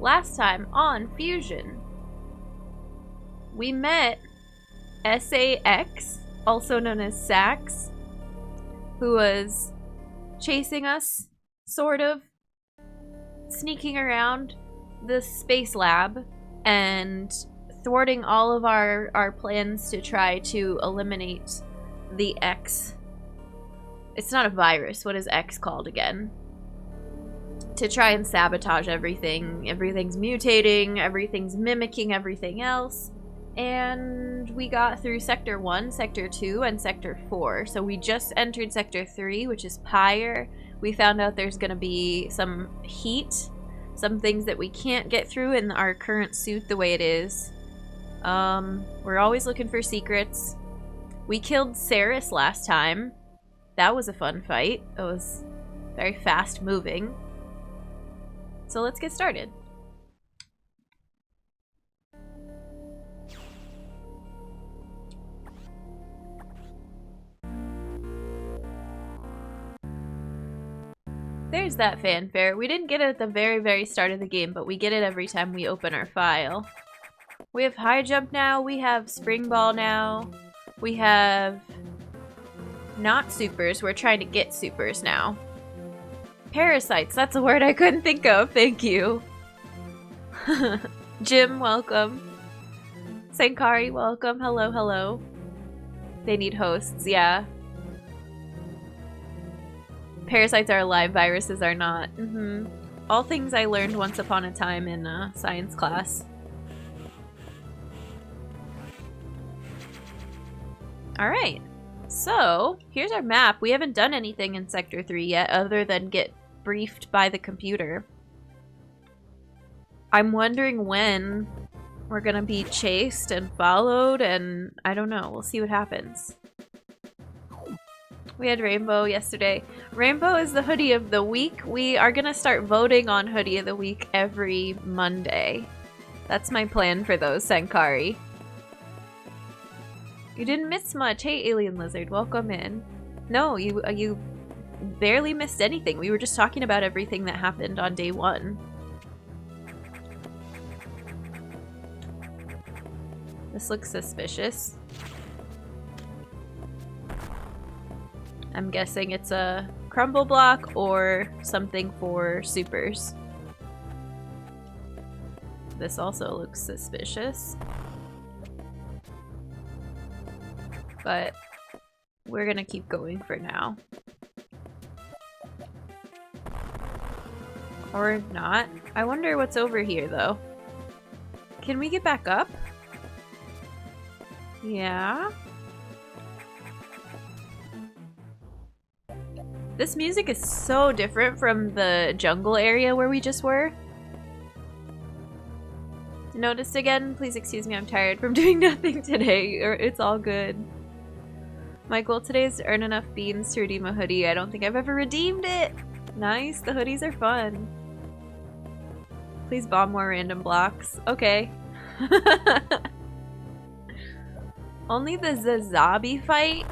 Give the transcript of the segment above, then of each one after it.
Last time on Fusion, we met SAX, also known as Sax, who was chasing us, sort of, sneaking around the space lab and thwarting all of our plans to try to eliminate the X. It's not a virus. What is X called again? To try and sabotage everything. Everything's mutating, everything's mimicking everything else. And we got through Sector 1, Sector 2, and Sector 4. So we just entered Sector 3, which is Pyre. We found out there's going to be some heat, some things that we can't get through in our current suit the way it is. We're always looking for secrets. We killed Ceres last time. That was a fun fight. It was very fast moving. So let's get started. There's that fanfare. We didn't get it at the very start of the game, but we get it every time we open our file. We have high jump now, we have spring ball now, we have not supers, we're trying to get supers now. Parasites, that's a word I couldn't think of, thank you. Jim, welcome. Sankari, welcome, hello, hello. They need hosts, yeah. Parasites are alive, viruses are not. All things I learned once upon a time in science class. Alright, so here's our map. We haven't done anything in Sector 3 yet other than get briefed by the computer. I'm wondering when we're gonna be chased and followed, and I don't know. We'll see what happens. We had Rainbow yesterday. Rainbow is the hoodie of the week. We are gonna start voting on hoodie of the week every Monday. That's my plan for those, Sankari. You didn't miss much. Hey, Alien Lizard, welcome in. No, you barely missed anything. We were just talking about everything that happened on day 1. This looks suspicious. I'm guessing it's a crumble block or something for supers. This also looks suspicious. But we're gonna keep going for now. Or not. I wonder what's over here though. Can we get back up? Yeah. This music is so different from the jungle area where we just were. Noticed again? Please excuse me, I'm tired from doing nothing today. Or it's all good. My goal today is to earn enough beans to redeem a hoodie. I don't think I've ever redeemed it. Nice, the hoodies are fun. Please bomb more random blocks. Okay. Only the Zazabi fight?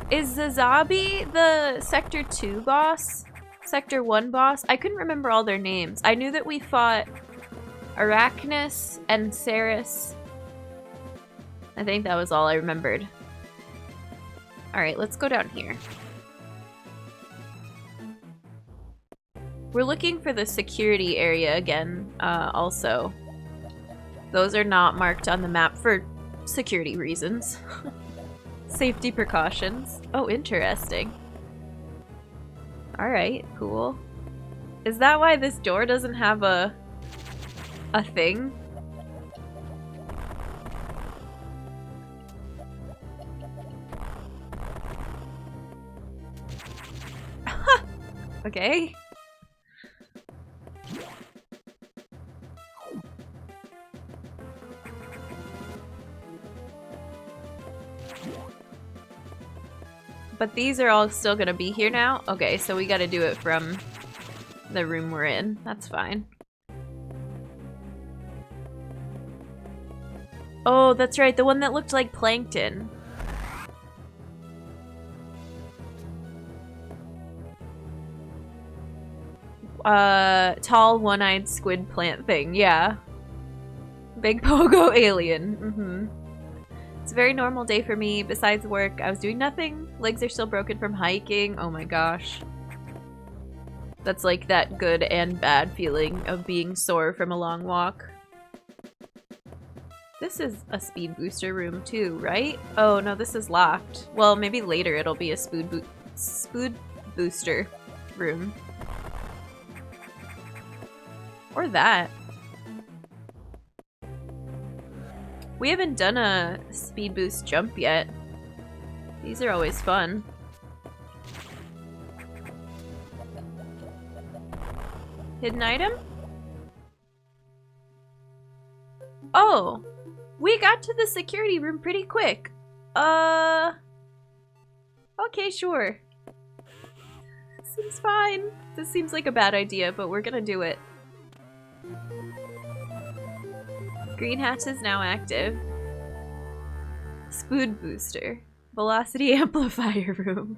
Is Zazabi the Sector 2 boss? Sector 1 boss? I couldn't remember all their names. I knew that we fought Arachnus and Ceres. I think that was all I remembered. Alright, let's go down here. We're looking for the security area again, also. Those are not marked on the map for security reasons. Safety precautions. Oh, interesting. Alright, cool. Is that why this door doesn't have a thing? Okay. But these are all still gonna be here now? Okay, so we gotta do it from the room we're in. That's fine. Oh, that's right, the one that looked like plankton. Tall, one-eyed squid plant thing, yeah. Big pogo alien, It's a very normal day for me. Besides work, I was doing nothing. Legs are still broken from hiking. Oh my gosh. That's like that good and bad feeling of being sore from a long walk. This is a speed booster room too, right? Oh no, this is locked. Well, maybe later it'll be a speed booster room. Or that. We haven't done a speed boost jump yet. These are always fun. Hidden item? Oh! We got to the security room pretty quick. Okay, sure. Seems fine. This seems like a bad idea, but we're gonna do it. Green hatch is now active. Spood booster. Velocity amplifier room.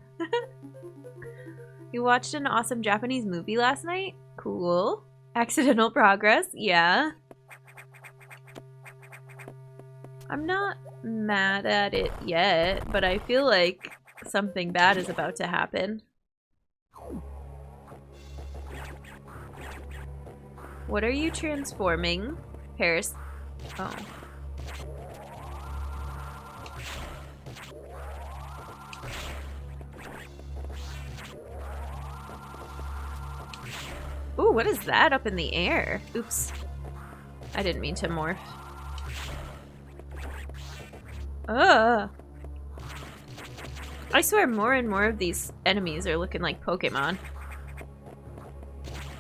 You watched an awesome Japanese movie last night? Cool. Accidental progress? Yeah. I'm not mad at it yet, but I feel like something bad is about to happen. What are you transforming? Paris. Oh. Ooh, what is that up in the air? Oops. I didn't mean to morph. Ugh. I swear more and more of these enemies are looking like Pokemon.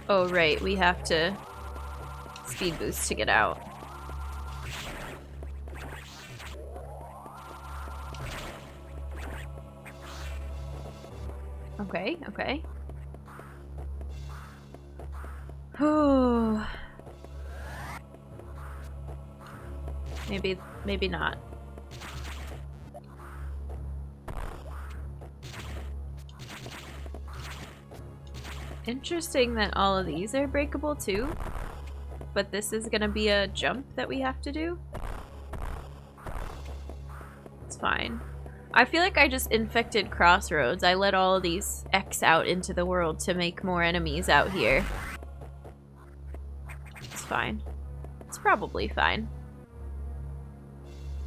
Oh right, we have to speed boost to get out. Okay, okay. Oh. Maybe not. Interesting that all of these are breakable too, but this is gonna be a jump that we have to do. It's fine. I feel like I just infected Crossroads. I let all of these X out into the world to make more enemies out here. It's fine. It's probably fine.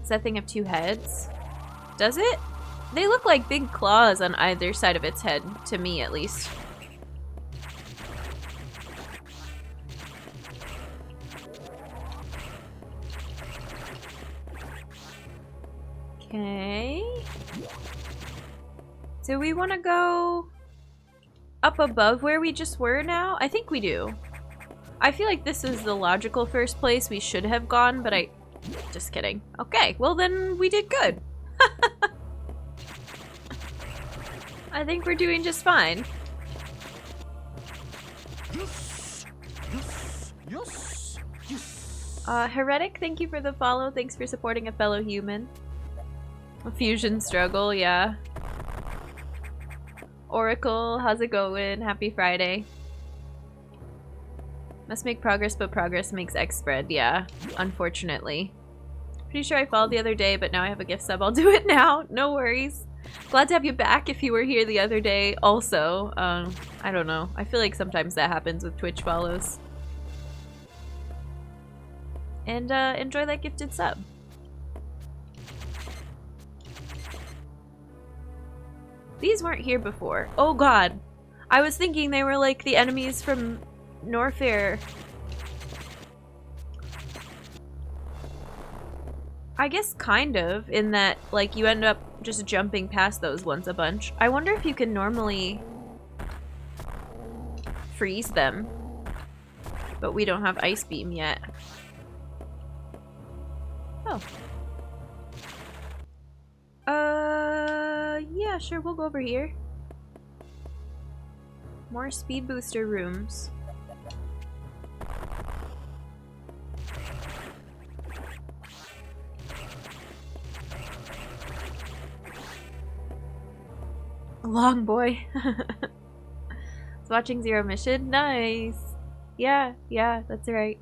Does that thing have two heads? Does it? They look like big claws on either side of its head, to me at least. Okay. Do we want to go up above where we just were now? I think we do. I feel like this is the logical first place we should have gone, but I... Just kidding. Okay, well then we did good. I think we're doing just fine. Heretic, thank you for the follow. Thanks for supporting a fellow human. A fusion struggle, yeah. Oracle, how's it going? Happy Friday. Must make progress, but progress makes X spread, yeah. Unfortunately. Pretty sure I followed the other day, but now I have a gift sub. I'll do it now. No worries. Glad to have you back if you were here the other day also. I don't know. I feel like sometimes that happens with Twitch follows. And enjoy that gifted sub. These weren't here before. Oh god. I was thinking they were like the enemies from Norfair. I guess kind of, in that like you end up just jumping past those ones a bunch. I wonder if you can normally freeze them. But we don't have Ice Beam yet. Oh. Yeah, sure, we'll go over here. More speed booster rooms. Long boy. It's watching Zero Mission. Nice. Yeah, that's right.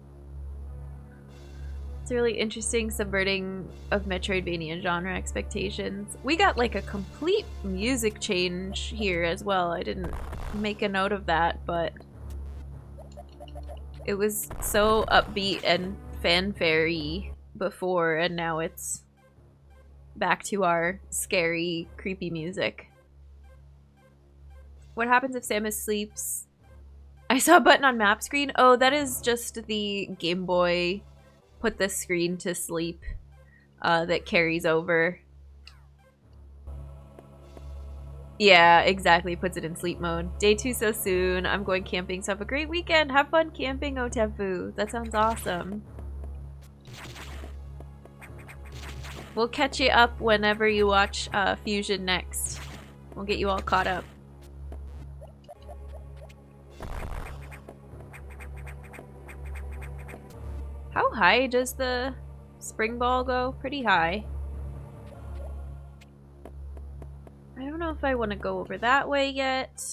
It's a really interesting subverting of Metroidvania genre expectations. We got like a complete music change here as well. I didn't make a note of that, but it was so upbeat and fanfare-y before, and now it's back to our scary, creepy music. What happens if Samus sleeps? I saw a button on map screen. Oh, that is just the Game Boy put the screen to sleep that carries over. Yeah, exactly. Puts it in sleep mode. Day 2 so soon. I'm going camping, so have a great weekend. Have fun camping, Otefu. That sounds awesome. We'll catch you up whenever you watch Fusion next. We'll get you all caught up. How high does the spring ball go? Pretty high. I don't know if I want to go over that way yet,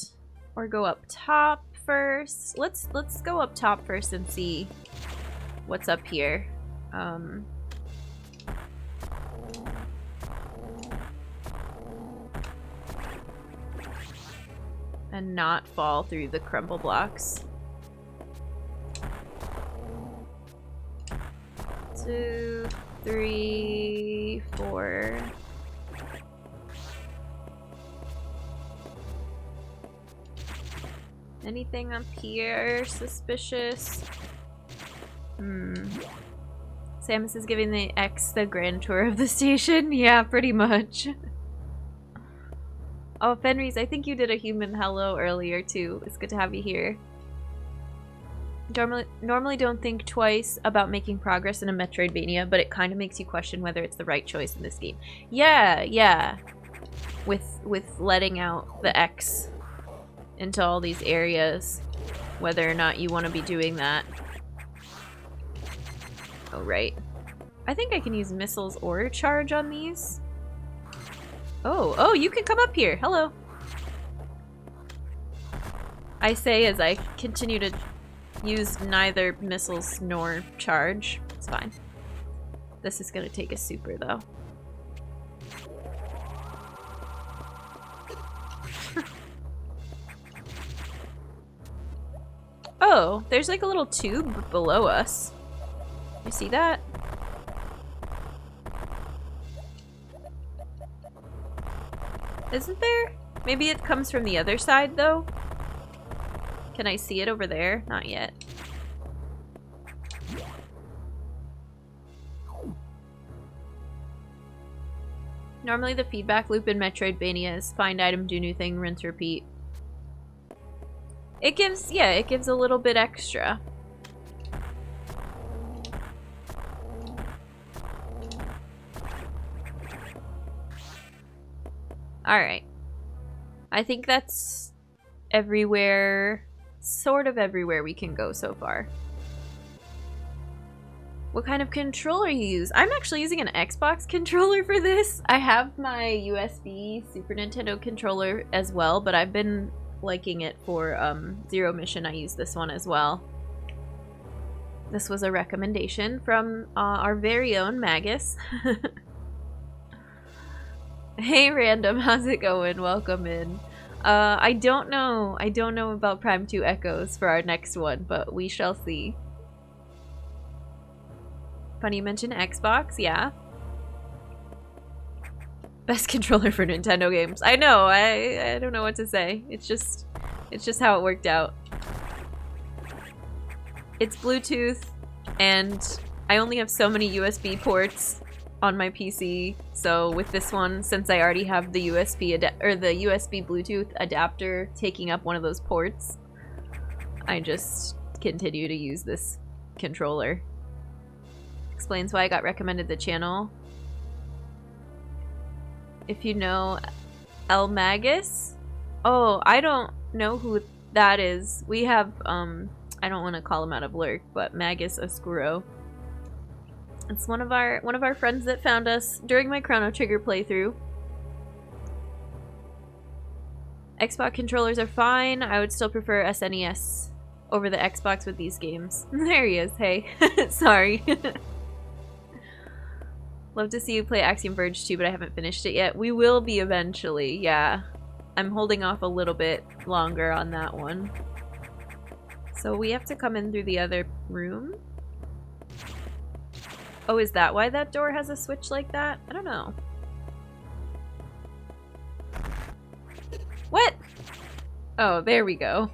or go up top first. Let's go up top first and see what's up here. And not fall through the crumble blocks. 2, 3, 4. Anything up here suspicious? Samus is giving the X the grand tour of the station. Yeah, pretty much. Oh, Fenris, I think you did a human hello earlier too. It's good to have you here. Normally don't think twice about making progress in a Metroidvania, but it kind of makes you question whether it's the right choice in this game. Yeah. With letting out the X into all these areas, whether or not you want to be doing that. Oh, right. I think I can use missiles or charge on these. Oh, you can come up here. Hello. I say as I continue to use neither missiles nor charge. It's fine. This is gonna take a super, though. Oh, there's like a little tube below us. You see that? Isn't there? Maybe it comes from the other side, though? Can I see it over there? Not yet. Normally the feedback loop in Metroidvania is find item, do new thing, rinse, repeat. It gives a little bit extra. Alright. I think that's everywhere, sort of everywhere we can go so far. What kind of controller you use? I'm actually using an Xbox controller for this. I have my USB Super Nintendo controller as well, but I've been liking it for Zero Mission. I use this one as well. This was a recommendation from our very own Magus. Hey Random, how's it going? Welcome in. I don't know about Prime 2 Echoes for our next one, but we shall see. Funny you mentioned Xbox, yeah. Best controller for Nintendo games. I know, I don't know what to say. It's just how it worked out. It's Bluetooth, and I only have so many USB ports on my PC, so with this one, since I already have the USB Bluetooth adapter taking up one of those ports, I just continue to use this controller. Explains why I got recommended the channel. If you know El Magus? Oh, I don't know who that is. We have, I don't want to call him out of lurk, but Magus Oscuro. It's one of our friends that found us during my Chrono Trigger playthrough. Xbox controllers are fine. I would still prefer SNES over the Xbox with these games. There he is. Hey. Sorry. Love to see you play Axiom Verge 2, but I haven't finished it yet. We will be eventually, yeah. I'm holding off a little bit longer on that one. So we have to come in through the other room? Oh, is that why that door has a switch like that? I don't know. What? Oh, there we go.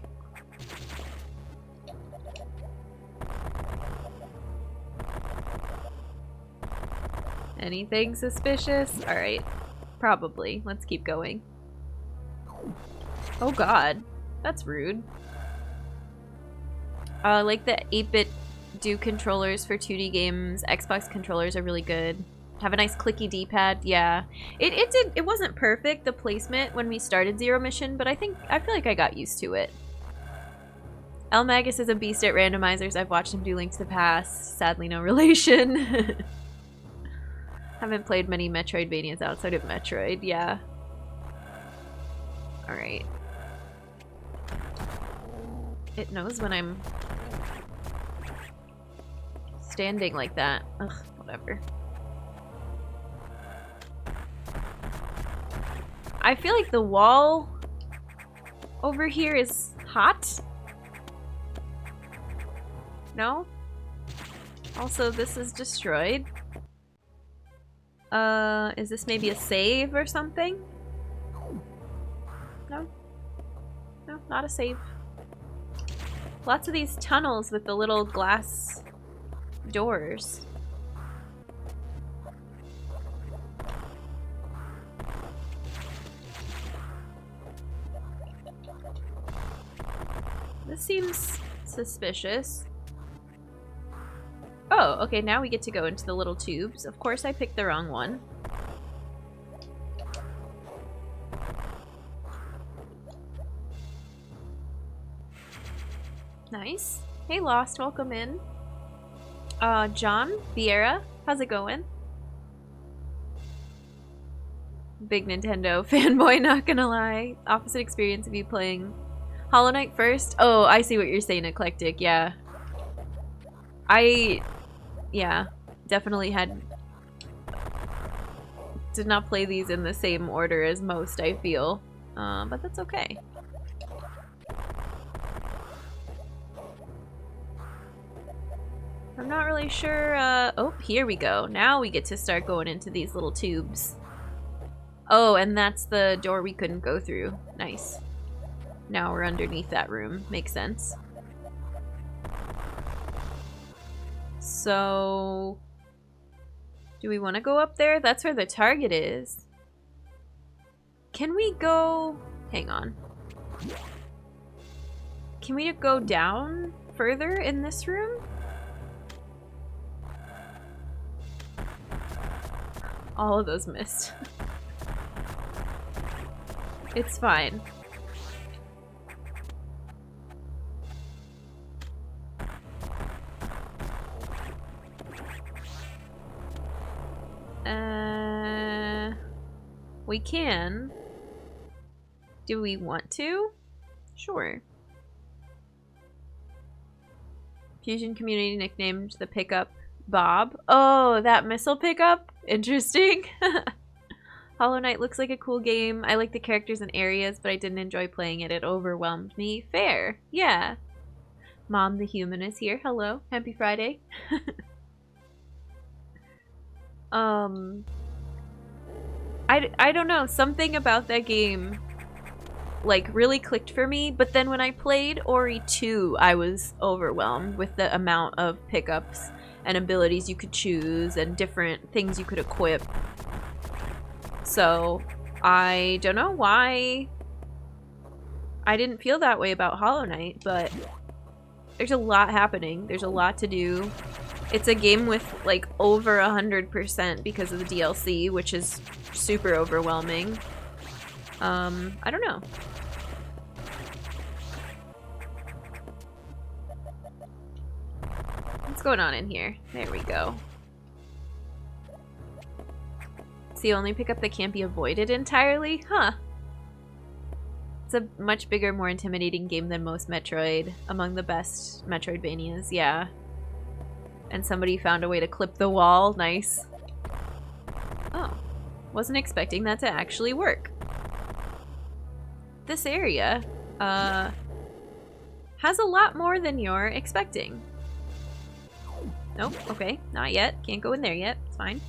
Anything suspicious? Alright. Probably. Let's keep going. Oh god. That's rude. Like the 8-bit do controllers for 2D games. Xbox controllers are really good. Have a nice clicky D-pad. Yeah. It wasn't perfect, the placement, when we started Zero Mission, but I feel like I got used to it. El Magus is a beast at randomizers. I've watched him do Link to the Past. Sadly, no relation. Haven't played many Metroidvanias outside of Metroid, yeah. Alright. It knows when I'm standing like that. Ugh, whatever. I feel like the wall over here is hot. No? Also, this is destroyed. Is this maybe a save or something? No? No, not a save. Lots of these tunnels with the little glass doors. This seems suspicious. Oh, okay, now we get to go into the little tubes. Of course I picked the wrong one. Nice. Hey Lost, welcome in. John, Viera, how's it going? Big Nintendo fanboy, not gonna lie. Opposite experience of you playing Hollow Knight first? Oh, I see what you're saying, Eclectic, yeah. Yeah, definitely did not play these in the same order as most, I feel. But that's okay. I'm not really sure, oh, here we go. Now we get to start going into these little tubes. Oh, and that's the door we couldn't go through. Nice. Now we're underneath that room. Makes sense. So, do we want to go up there? That's where the target is. Can we go... Hang on. Can we go down further in this room? All of those missed. It's fine. We can. Do we want to? Sure. Fusion community nicknamed the pickup Bob. Oh, that missile pickup? Interesting. Hollow Knight looks like a cool game. I like the characters and areas, but I didn't enjoy playing it. It overwhelmed me. Fair. Yeah. Mom the Human is here. Hello. Happy Friday. I don't know. Something about that game like really clicked for me, but then when I played Ori 2, I was overwhelmed with the amount of pickups and abilities you could choose and different things you could equip. So, I don't know why I didn't feel that way about Hollow Knight, but there's a lot happening. There's a lot to do. It's a game with like over 100% because of the DLC, which is super overwhelming. I don't know. What's going on in here? There we go. It's the only pickup that can't be avoided entirely? Huh. It's a much bigger, more intimidating game than most Metroid. Among the best Metroidvanias, yeah. And somebody found a way to clip the wall. Nice. Oh. Wasn't expecting that to actually work. This area, has a lot more than you're expecting. Nope, okay, not yet. Can't go in there yet. It's fine.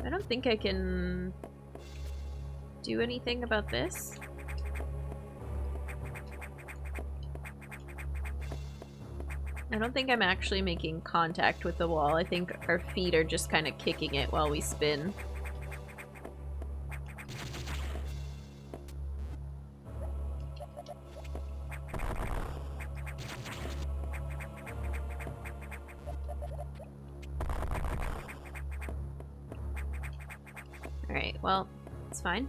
I don't think I can do anything about this. I don't think I'm actually making contact with the wall. I think our feet are just kind of kicking it while we spin. Alright, well, it's fine.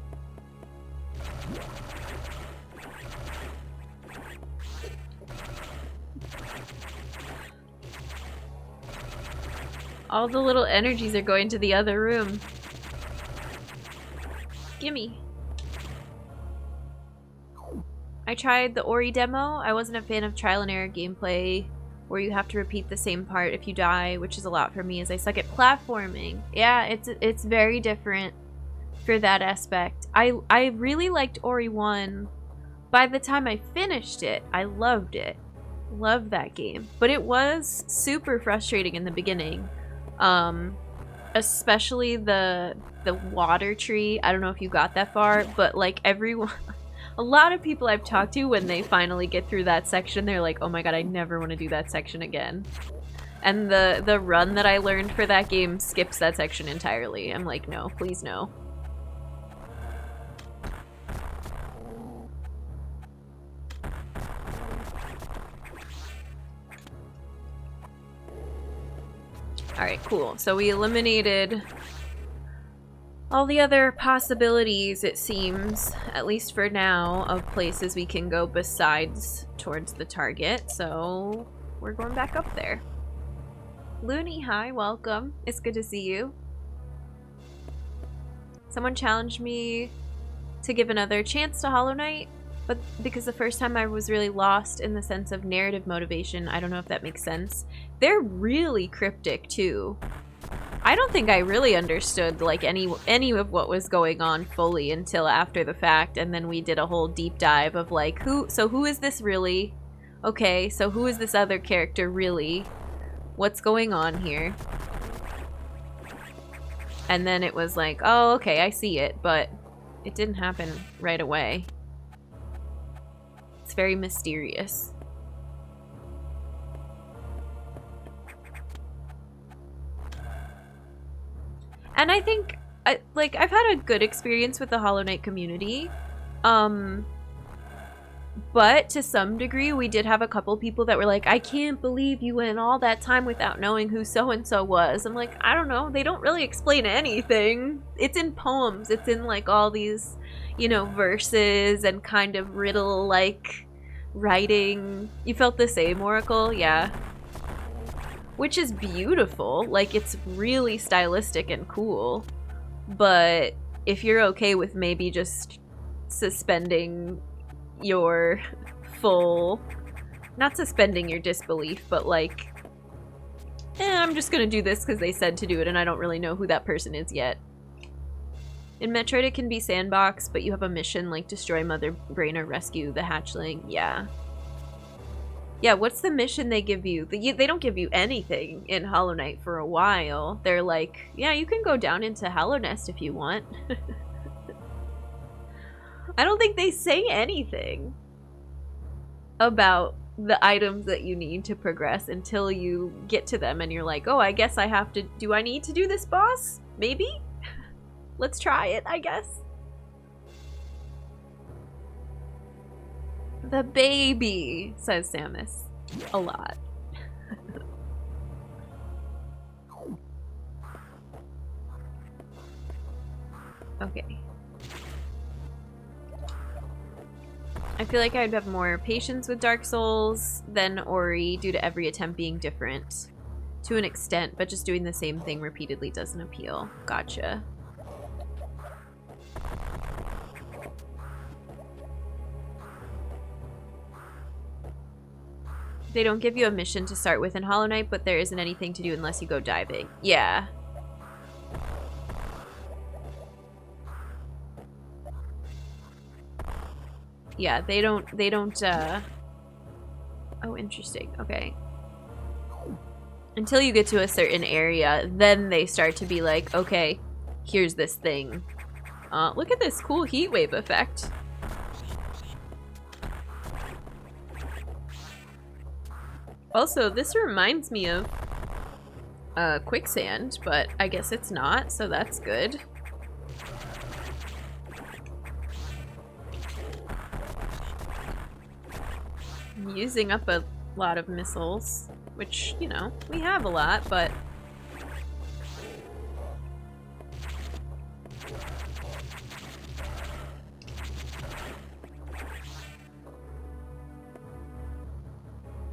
All the little energies are going to the other room. Gimme. I tried the Ori demo. I wasn't a fan of trial and error gameplay where you have to repeat the same part if you die, which is a lot for me as I suck at platforming. Yeah, it's very different for that aspect. I really liked Ori 1. By the time I finished it, I loved it. Loved that game. But it was super frustrating in the beginning. Especially the water tree. I don't know if you got that far, but like everyone, a lot of people I've talked to when they finally get through that section, they're like, oh my god, I never want to do that section again. And the run that I learned for that game skips that section entirely. I'm like, no, please no. Alright, cool. So we eliminated all the other possibilities, it seems, at least for now, of places we can go besides towards the target. So we're going back up there. Looney, hi, welcome. It's good to see you. Someone challenged me to give another chance to Hollow Knight, but because the first time I was really lost in the sense of narrative motivation, I don't know if that makes sense. They're really cryptic too. I don't think I really understood like any of what was going on fully until after the fact, and then we did a whole deep dive of like who is this really? Okay, so who is this other character really? What's going on here? And then it was like, oh, okay, I see it, but it didn't happen right away. It's very mysterious. And I think, I've had a good experience with the Hollow Knight community. But to some degree, we did have a couple people that were like, I can't believe you went all that time without knowing who so-and-so was. I'm like, I don't know. They don't really explain anything. It's in poems. It's in, like, all these, you know, verses and kind of riddle-like writing. You felt the same, Oracle? Yeah. Which is beautiful. Like, it's really stylistic and cool. But if you're okay with maybe just suspending your full, not suspending your disbelief, but like, I'm just gonna do this because they said to do it and I don't really know who that person is yet. In Metroid it can be sandbox, but you have a mission like destroy Mother Brain or rescue the hatchling. Yeah. Yeah, what's the mission they give you? They don't give you anything in Hollow Knight for a while. They're like, yeah, you can go down into Hollow Nest if you want. I don't think they say anything about the items that you need to progress until you get to them and you're like, oh, I guess I have to, do I need to do this boss? Maybe? Let's try it, I guess. The baby, says Samus. A lot. Okay. I feel like I'd have more patience with Dark Souls than Ori due to every attempt being different. To an extent, but just doing the same thing repeatedly doesn't appeal. Gotcha. They don't give you a mission to start with in Hollow Knight, but there isn't anything to do unless you go diving. Yeah. Yeah, they don't, oh, interesting. Okay. Until you get to a certain area, then they start to be like, okay, here's this thing. Look at this cool heat wave effect. Also, this reminds me of quicksand, but I guess it's not, so that's good. I'm using up a lot of missiles, which, you know, we have a lot, but...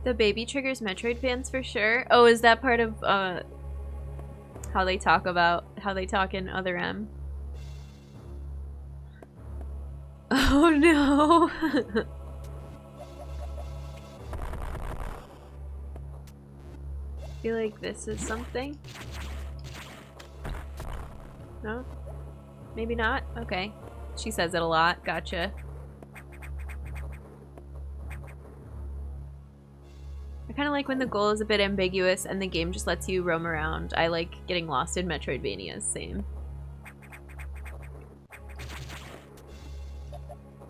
The baby triggers Metroid fans for sure. Oh, is that part of how they talk in Other M? Oh no. I feel like this is something. No? Maybe not? Okay. She says it a lot. Gotcha. I kind of like when the goal is a bit ambiguous and the game just lets you roam around. I like getting lost in Metroidvanias. Same.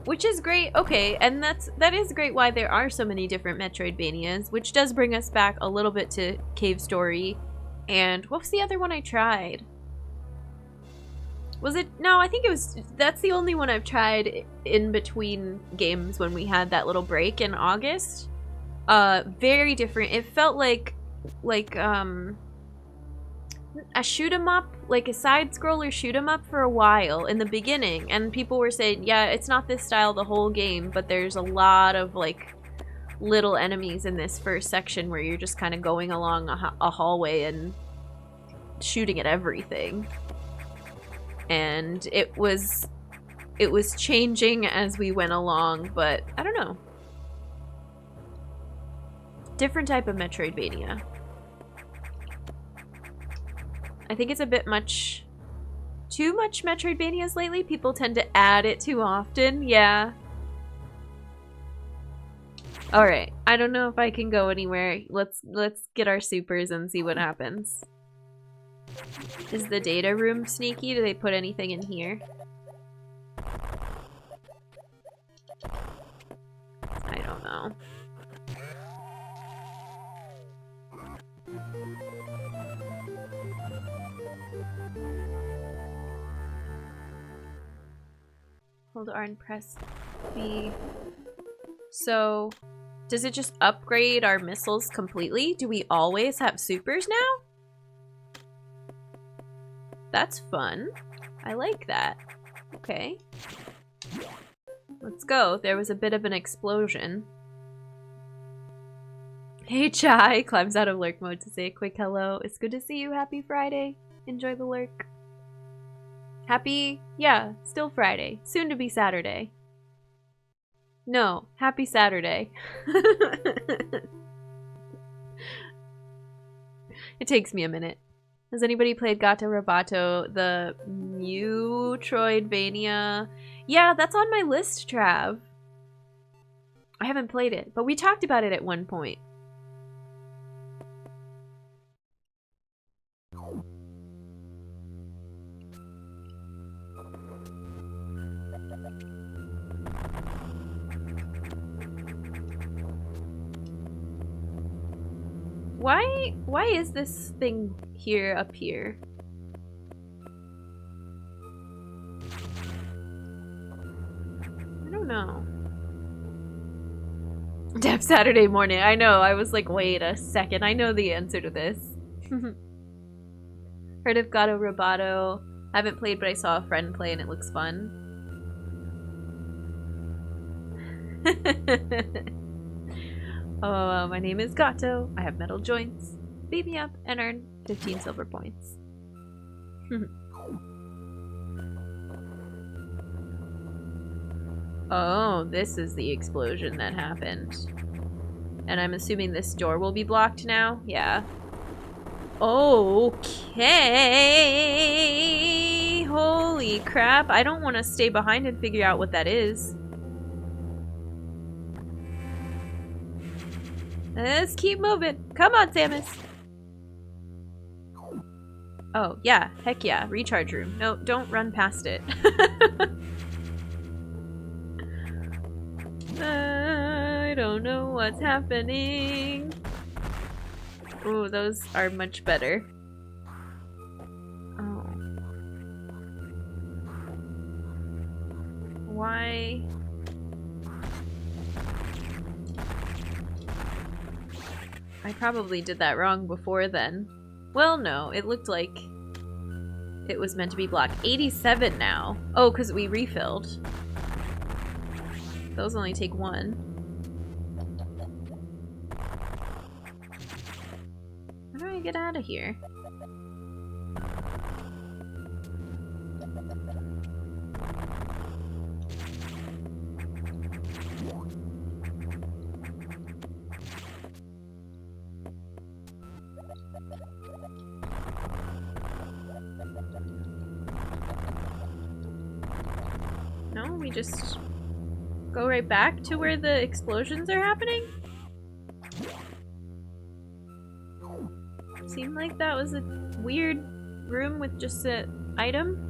Which is great. Okay, and that is great why there are so many different Metroidvanias, which does bring us back a little bit to Cave Story. And what was the other one I tried? Was it? No, I think it was... That's the only one I've tried in between games when we had that little break in August. Very different. It felt like a shoot 'em up, like a side scroller shoot 'em up for a while in the beginning, and people were saying, yeah, it's not this style the whole game, but there's a lot of like little enemies in this first section where you're just kind of going along a hallway and shooting at everything. And it was changing as we went along, but I don't know. Different type of Metroidvania. I think it's a bit much... Too much Metroidvanias lately. People tend to add it too often. Yeah. Alright. I don't know if I can go anywhere. Let's get our supers and see what happens. Is the data room sneaky? Do they put anything in here? I don't know. Hold R and press B. So, does it just upgrade our missiles completely? Do we always have supers now? That's fun. I like that. Okay. Let's go. There was a bit of an explosion. Hey Chai climbs out of lurk mode to say a quick hello. It's good to see you. Happy Friday. Enjoy the lurk. Happy, yeah, still Friday. Soon to be Saturday. No, happy Saturday. It takes me a minute. Has anybody played Gato Roboto, the Metroidvania? Yeah, that's on my list, Trav. I haven't played it, but we talked about it at one point. Why is this thing here up here? I don't know. Dev Saturday morning. I know. I was like, wait a second. I know the answer to this. Heard of Gato Roboto. I haven't played, but I saw a friend play and it looks fun. Oh, my name is Gato. I have metal joints. Beat me up and earn 15 silver points. Oh, this is the explosion that happened. And I'm assuming this door will be blocked now? Yeah. Okay. Holy crap. I don't want to stay behind and figure out what that is. Let's keep moving. Come on, Samus. Oh, yeah. Heck yeah. Recharge room. No, don't run past it. I don't know what's happening. Ooh, those are much better. Oh. Why? I probably did that wrong before then. Well, no, it looked like it was meant to be blocked. 87 now. Oh, because we refilled. Those only take one. How do I get out of here? No, we just go right back to where the explosions are happening? Seemed like that was a weird room with just an item.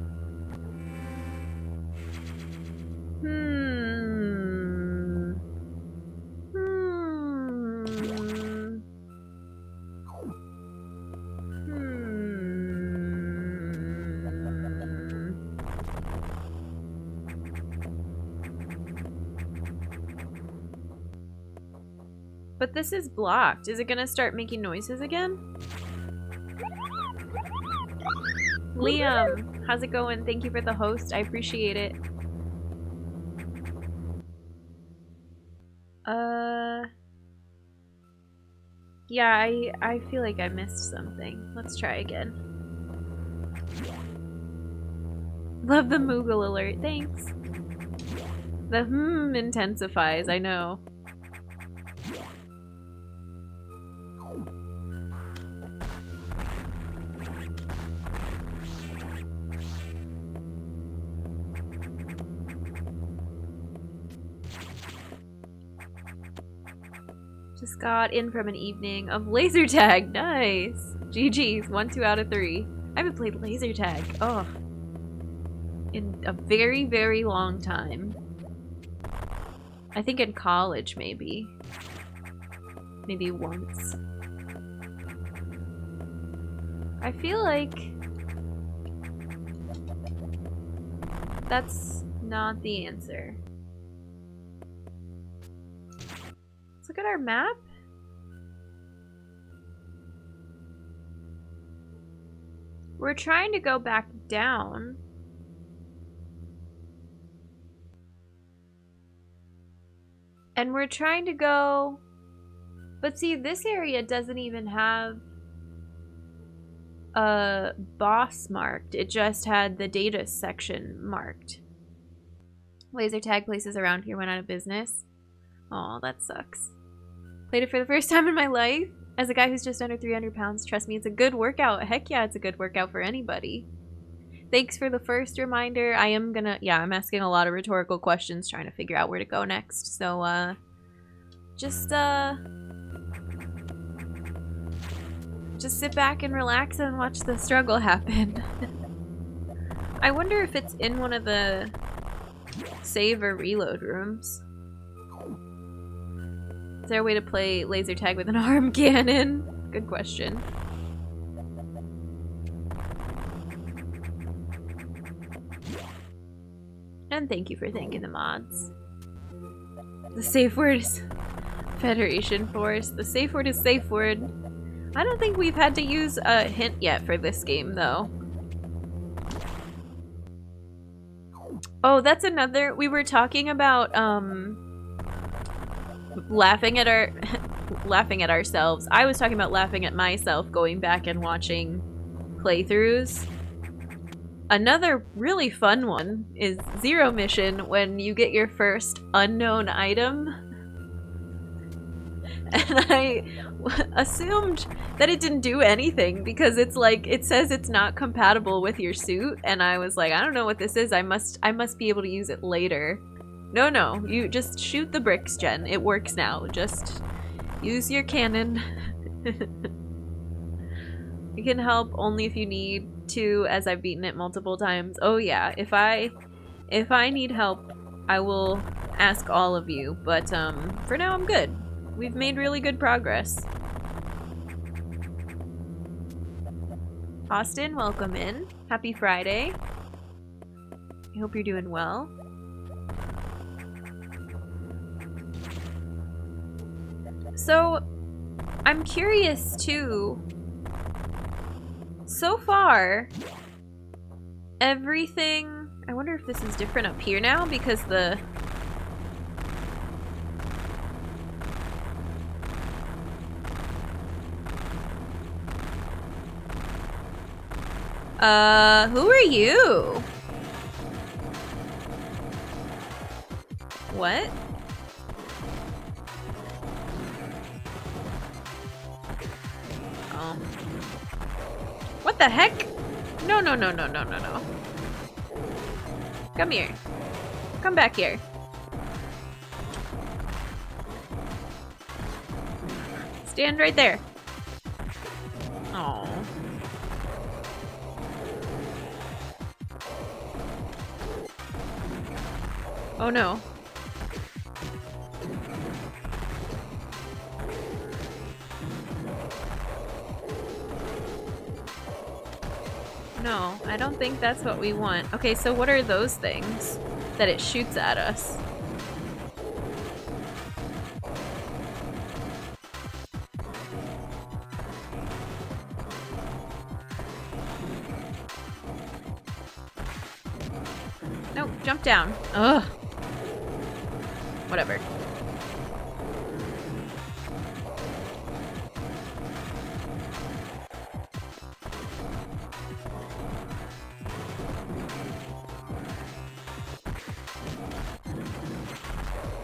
But this is blocked. Is it gonna start making noises again? Liam, how's it going? Thank you for the host. I appreciate it. Yeah, I feel like I missed something. Let's try again. Love the Moogle alert. Thanks. The intensifies, I know. Just got in from an evening of laser tag. Nice. GG's. 1, 2 out of 3. I haven't played laser tag. Oh. In a very, very long time. I think in college, maybe. Maybe once. I feel like that's not the answer. Let's look at our map. We're trying to go back down. And we're trying to go... But see, this area doesn't even have a boss marked. It just had the data section marked. Laser tag places around here went out of business. Aw, that sucks. Played it for the first time in my life. As a guy who's just under 300 pounds, trust me, it's a good workout. Heck yeah, it's a good workout for anybody. Thanks for the first reminder. I am gonna... Yeah, I'm asking a lot of rhetorical questions, trying to figure out where to go next. So, just sit back and relax and watch the struggle happen. I wonder if it's in one of the save or reload rooms. Is there a way to play laser tag with an arm cannon? Good question. And thank you for thanking the mods. The safe word is Federation Force. The safe word is safe word. I don't think we've had to use a hint yet for this game, though. Oh, that's another... We were talking about, laughing at our... laughing at ourselves. I was talking about laughing at myself going back and watching playthroughs. Another really fun one is Zero Mission, when you get your first unknown item. and I assumed that it didn't do anything because it's like it says it's not compatible with your suit, and I was like, I don't know what this is. I must be able to use it later. No, you just shoot the bricks, Jen. It works now. Just use your cannon. You can help only if you need to, as I've beaten it multiple times. Oh yeah, if I need help, I will ask all of you, but for now I'm good. We've made really good progress. Austin, welcome in. Happy Friday. I hope you're doing well. So, I'm curious too. So far, everything... I wonder if this is different up here now because the... who are you? What? Oh. What the heck? No. Come here. Come back here. Stand right there. Oh. Oh no. No, I don't think that's what we want. Okay, so what are those things that it shoots at us? No, jump down. Ugh. Whatever.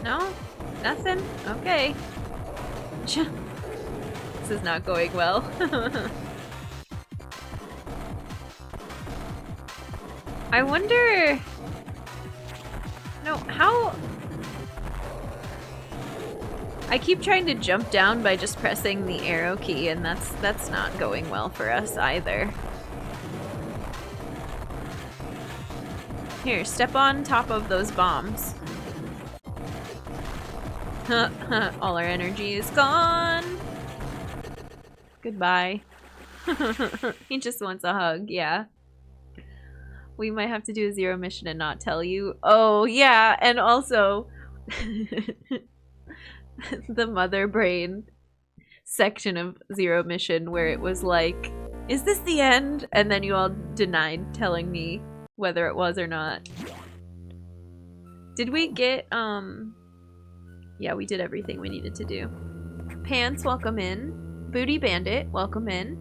No? Nothing? Okay. This is not going well. I wonder... No, how... I keep trying to jump down by just pressing the arrow key, and that's not going well for us either. Here, step on top of those bombs. All our energy is gone. Goodbye. He just wants a hug, yeah. We might have to do a zero mission and not tell you. Oh, yeah, and also the mother brain section of zero mission where it was like, is this the end? And then you all denied telling me whether it was or not. Did we get, yeah, we did everything we needed to do. Pants, welcome in. Booty Bandit, welcome in.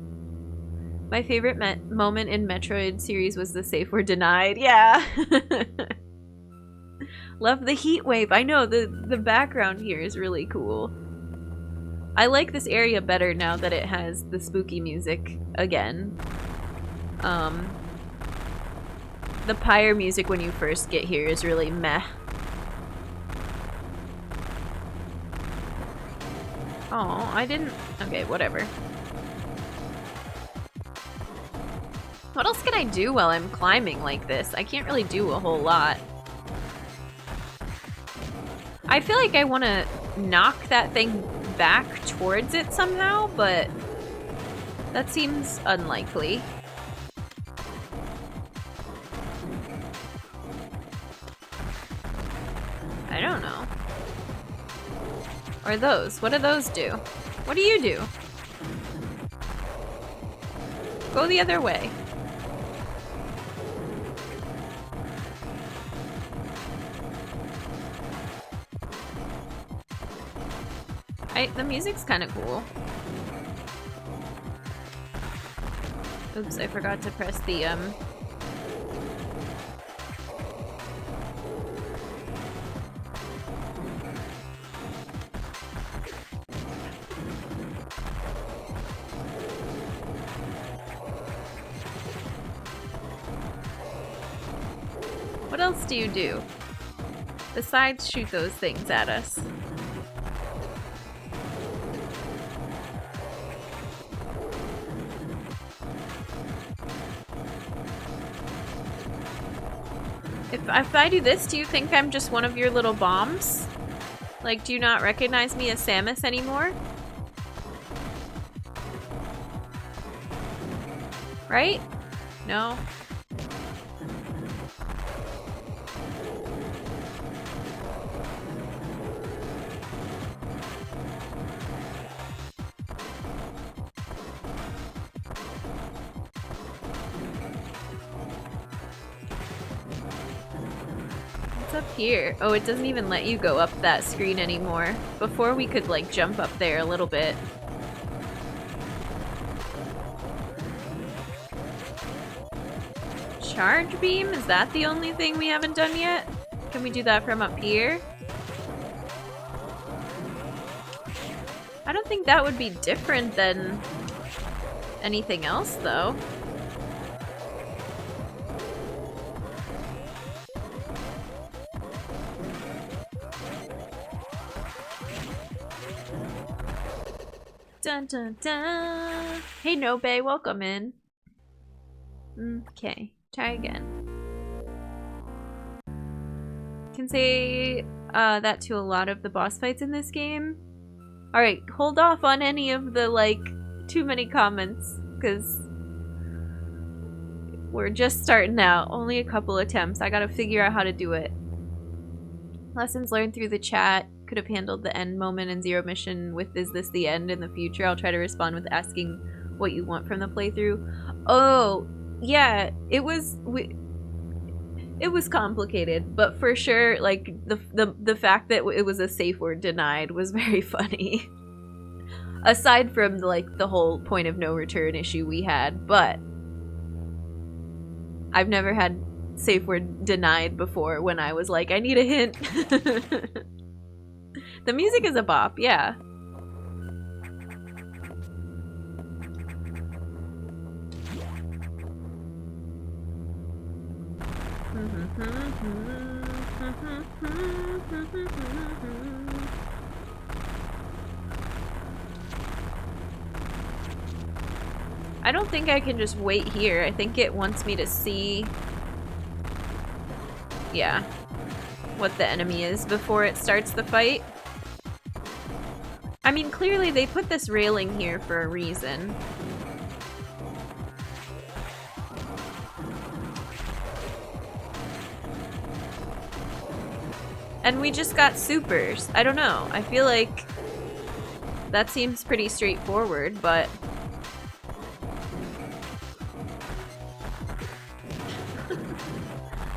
My favorite moment in Metroid series was the safe word denied. Yeah. Love the heat wave. I know, the background here is really cool. I like this area better now that it has the spooky music again. The pyre music when you first get here is really meh. Oh, I didn't... Okay, whatever. What else can I do while I'm climbing like this? I can't really do a whole lot. I feel like I want to knock that thing back towards it somehow, but that seems unlikely. I don't know. Or those. What do those do? What do you do? Go the other way. The music's kind of cool. Oops, I forgot to press the, What else do you do? Besides shoot those things at us. If I do this, do you think I'm just one of your little bombs? Like, do you not recognize me as Samus anymore? Right? No? Up here. Oh, it doesn't even let you go up that screen anymore. Before we could like jump up there a little bit. Charge beam? Is that the only thing we haven't done yet? Can we do that from up here? I don't think that would be different than anything else though. Dun dun dun. Hey Nobe, welcome in. Okay, try again. Can say that to a lot of the boss fights in this game. Alright, hold off on any of the like too many comments, because we're just starting out. Only a couple attempts. I gotta figure out how to do it. Lessons learned through the chat. Could have handled the end moment in Zero Mission with "Is this the end?" in the future. I'll try to respond with asking what you want from the playthrough. Oh, yeah, it was complicated, but for sure, like the fact that it was a safe word denied was very funny. Aside from like the whole point of no return issue we had, but I've never had safe word denied before when I was like, I need a hint. The music is a bop, yeah. I don't think I can just wait here. I think it wants me to see, yeah, what the enemy is before it starts the fight. I mean, clearly they put this railing here for a reason. And we just got supers. I don't know. I feel like that seems pretty straightforward, but...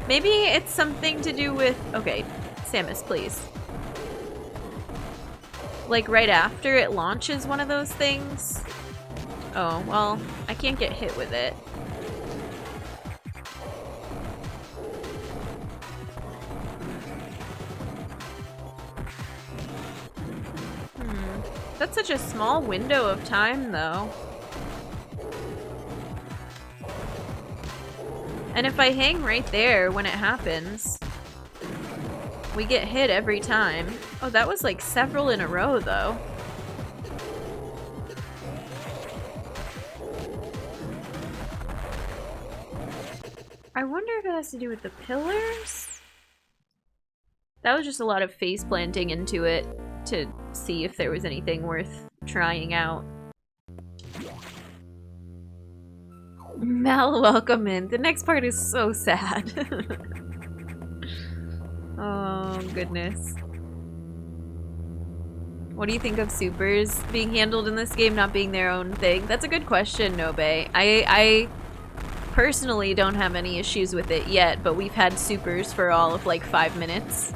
maybe it's something to do with... Okay, Samus, please. Like right after it launches one of those things? Oh, well, I can't get hit with it. That's such a small window of time, though. And if I hang right there when it happens, we get hit every time. Oh, that was like several in a row, though. I wonder if it has to do with the pillars? That was just a lot of face planting into it to see if there was anything worth trying out. Mal, welcome in. The next part is so sad. Oh, goodness. What do you think of supers being handled in this game not being their own thing? That's a good question, Nobe. I personally don't have any issues with it yet, but we've had supers for all of like 5 minutes.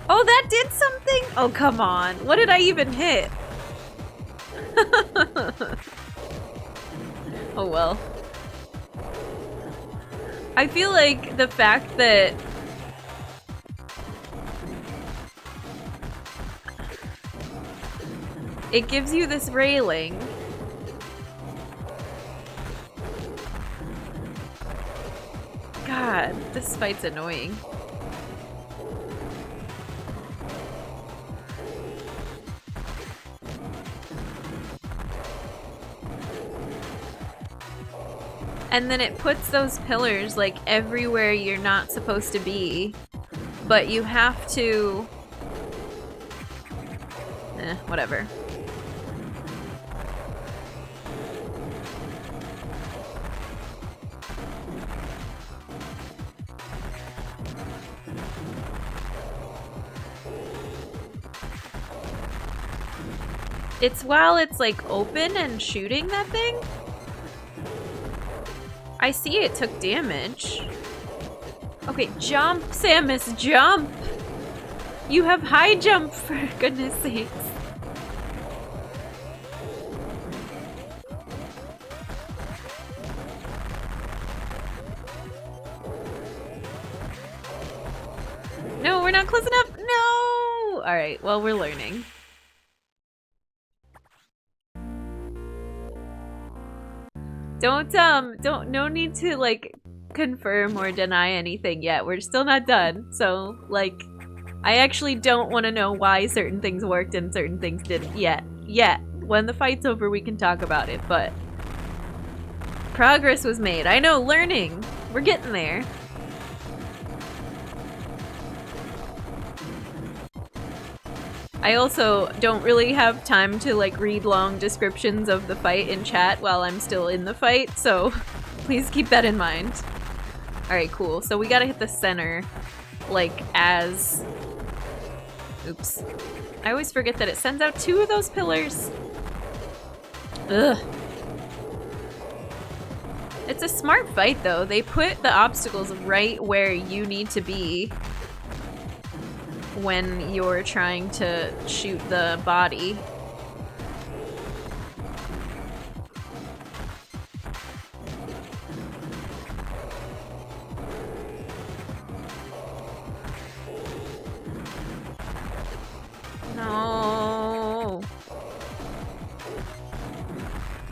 Oh, that did something? Oh, come on. What did I even hit? Oh, well. I feel like the fact that it gives you this railing God, this fight's annoying. And then it puts those pillars like everywhere you're not supposed to be. But you have to... whatever. It's while it's like open and shooting that thing? I see it took damage. Okay, jump, Samus, jump! You have high jump, for goodness sakes. No, we're not close enough. No! Alright, well, we're learning. No need to, like, confirm or deny anything yet. We're still not done. So, like, I actually don't want to know why certain things worked and certain things didn't yet. When the fight's over, we can talk about it, but progress was made. I know, learning. We're getting there. I also don't really have time to like read long descriptions of the fight in chat while I'm still in the fight, so please keep that in mind. Alright, cool. So we gotta hit the center, like, as... Oops. I always forget that it sends out 2 of those pillars. Ugh. It's a smart fight, though. They put the obstacles right where you need to be when you're trying to shoot the body. No.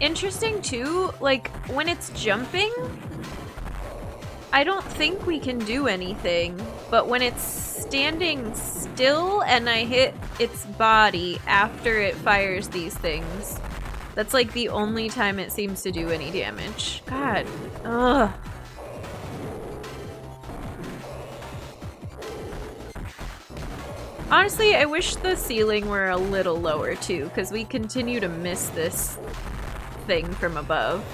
Interesting too, like when it's jumping, I don't think we can do anything, but when it's standing still and I hit its body after it fires these things, that's like the only time it seems to do any damage. God. Ugh. Honestly, I wish the ceiling were a little lower too, because we continue to miss this thing from above.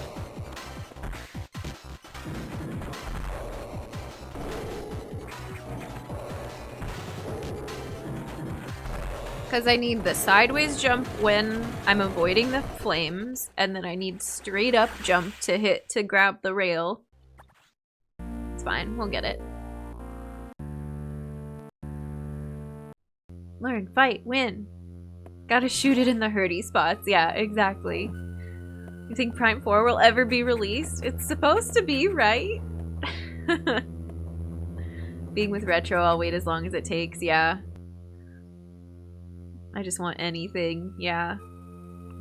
Because I need the sideways jump when I'm avoiding the flames, and then I need straight up jump to grab the rail. It's fine, we'll get it. Learn, fight, win. Gotta shoot it in the hurty spots. Yeah, exactly. You think Prime 4 will ever be released? It's supposed to be, right? Being with Retro, I'll wait as long as it takes, yeah. I just want anything, yeah.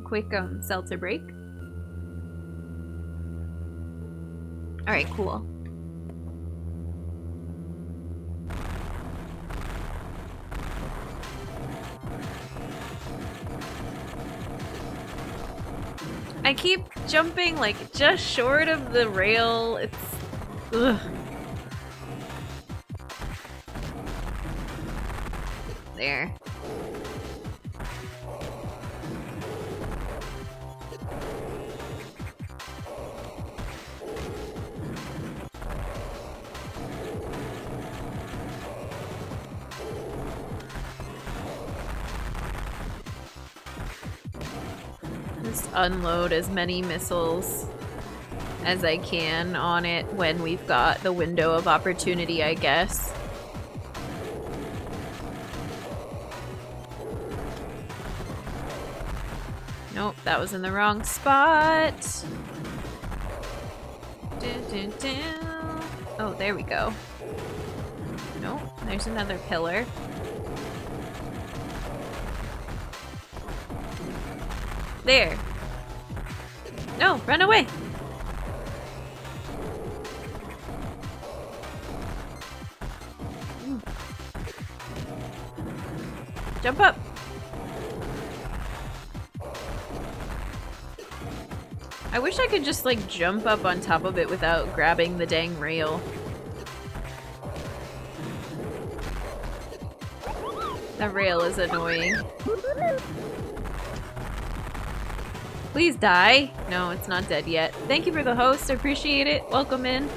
Quick seltzer break. Alright, cool. I keep jumping like just short of the rail. It's ugh. There. Just unload as many missiles as I can on it when we've got the window of opportunity, I guess. Nope, that was in the wrong spot. Oh, there we go. Nope, there's another pillar. There. No, run away. Jump up! I wish I could just, like, jump up on top of it without grabbing the dang rail. That rail is annoying. Please die. No, it's not dead yet. Thank you for the host. I appreciate it. Welcome in.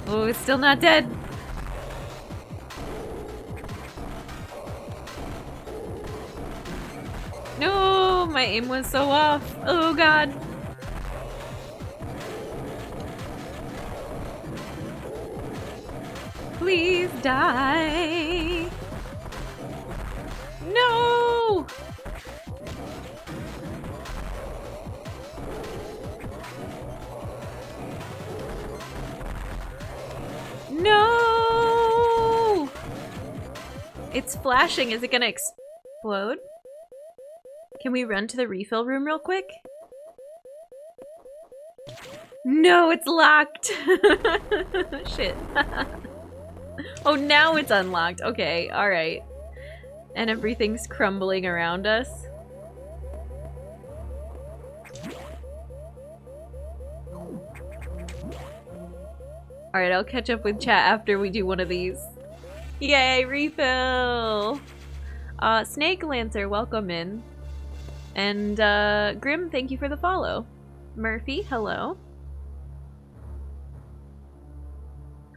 Oh, it's still not dead. No, my aim was so off. Oh god. Please die. No! No! It's flashing. Is it gonna explode? Can we run to the refill room real quick? No, it's locked! Shit. Oh, now it's unlocked. Okay, alright. And everything's crumbling around us. Alright, I'll catch up with chat after we do one of these. Yay, refill! Snake Lancer, welcome in. And, Grim, thank you for the follow. Murphy, hello.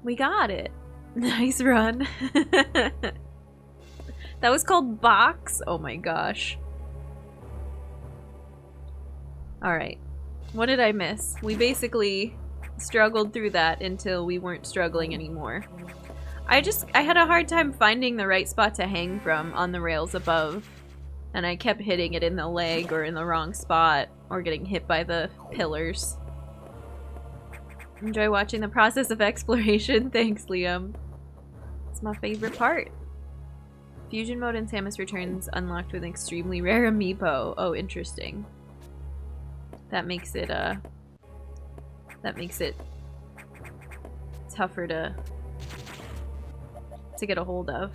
We got it. Nice run. That was called Box? Oh my gosh. Alright. What did I miss? We basically struggled through that until we weren't struggling anymore. I had a hard time finding the right spot to hang from on the rails above. And I kept hitting it in the leg or in the wrong spot or getting hit by the pillars. Enjoy watching the process of exploration. Thanks, Liam. It's my favorite part. Fusion mode in Samus Returns unlocked with an extremely rare amiibo. Oh, interesting. That makes it tougher to get a hold of.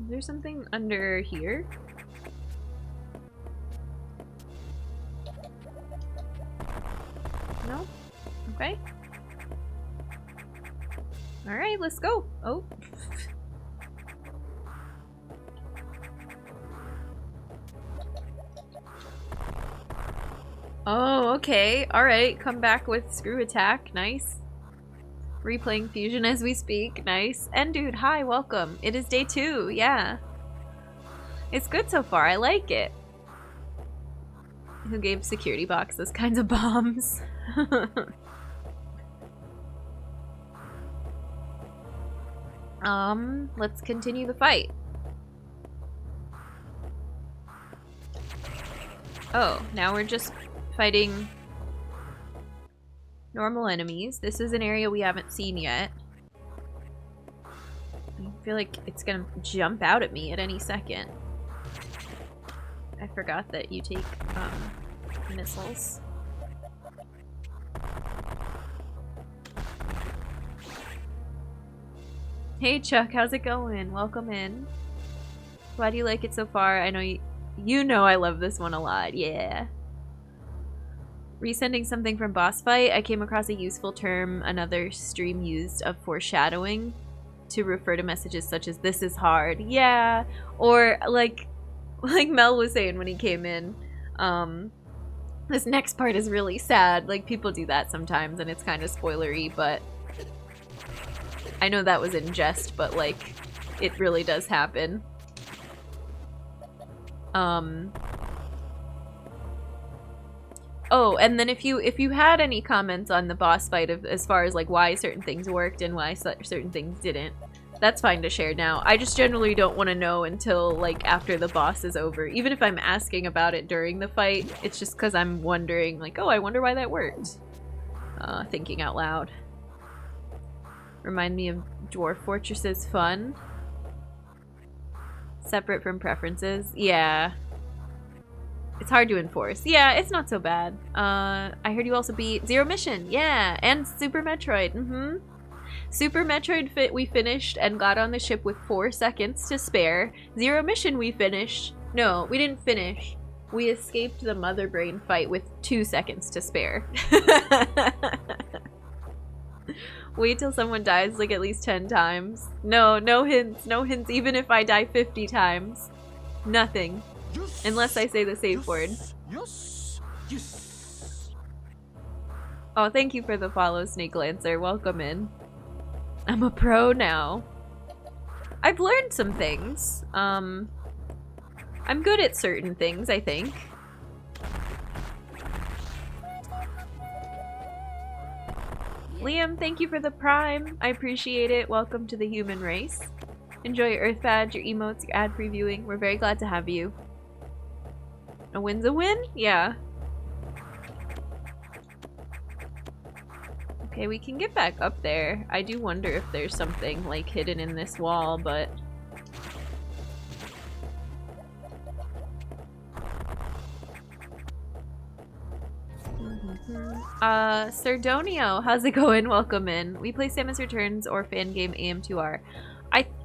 Is there something under here? No? Okay. Alright, let's go. Oh. Oh, okay. Alright, come back with screw attack. Nice. Replaying Fusion as we speak. Nice. And dude, hi, welcome. It is day 2. Yeah. It's good so far. I like it. Who gave security box those kinds of bombs? Let's continue the fight. Oh, now we're just fighting normal enemies. This is an area we haven't seen yet. I feel like it's gonna jump out at me at any second. I forgot that you take, missiles. Hey Chuck, how's it going? Welcome in. Why do you like it so far? I know you know I love this one a lot. Yeah. Resending something from boss fight, I came across a useful term another stream used of foreshadowing to refer to messages such as "this is hard." Yeah. Or like Mel was saying when he came in, this next part is really sad. Like, people do that sometimes and it's kind of spoilery, but I know that was in jest, but like, it really does happen. Oh, and then if you had any comments on the boss fight as far as like why certain things worked and why certain things didn't, that's fine to share now. I just generally don't want to know until like after the boss is over. Even if I'm asking about it during the fight, it's just because I'm wondering like, oh, I wonder why that worked. Thinking out loud. Remind me of Dwarf Fortress's fun. Separate from preferences. Yeah. It's hard to enforce. Yeah, it's not so bad. I heard you also beat Zero Mission. Yeah, and Super Metroid. Super Metroid we finished and got on the ship with 4 seconds to spare. Zero Mission we finished. No, we didn't finish. We escaped the Mother Brain fight with 2 seconds to spare. Wait till someone dies like at least 10 times. No, no hints. No hints even if I die 50 times. Nothing. Yes. Unless I say the safe word. Yes. Yes. Oh, thank you for the follow, Snake Lancer. Welcome in. I'm a pro now. I've learned some things. I'm good at certain things, I think. Liam, thank you for the prime. I appreciate it. Welcome to the human race. Enjoy your Earth Badge, your emotes, your ad previewing. We're very glad to have you. A win's a win? Yeah. Okay, we can get back up there. I do wonder if there's something, like, hidden in this wall, but... Sardonio, how's it going? Welcome in. We play Samus Returns or fan game AM2R.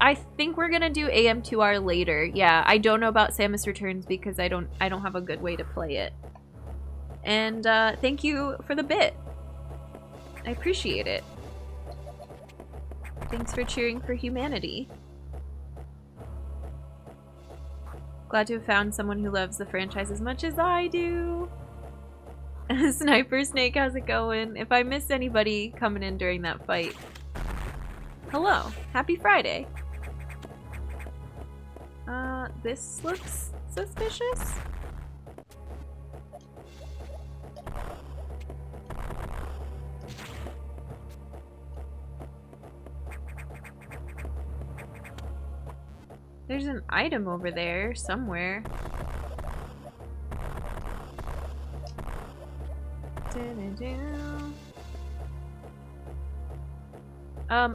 I think we're gonna do AM2R later. Yeah, I don't know about Samus Returns because I don't have a good way to play it. And thank you for the bit. I appreciate it. Thanks for cheering for humanity. Glad to have found someone who loves the franchise as much as I do. Sniper Snake, how's it going? If I missed anybody coming in during that fight, hello. Happy Friday. This looks suspicious. There's an item over there somewhere.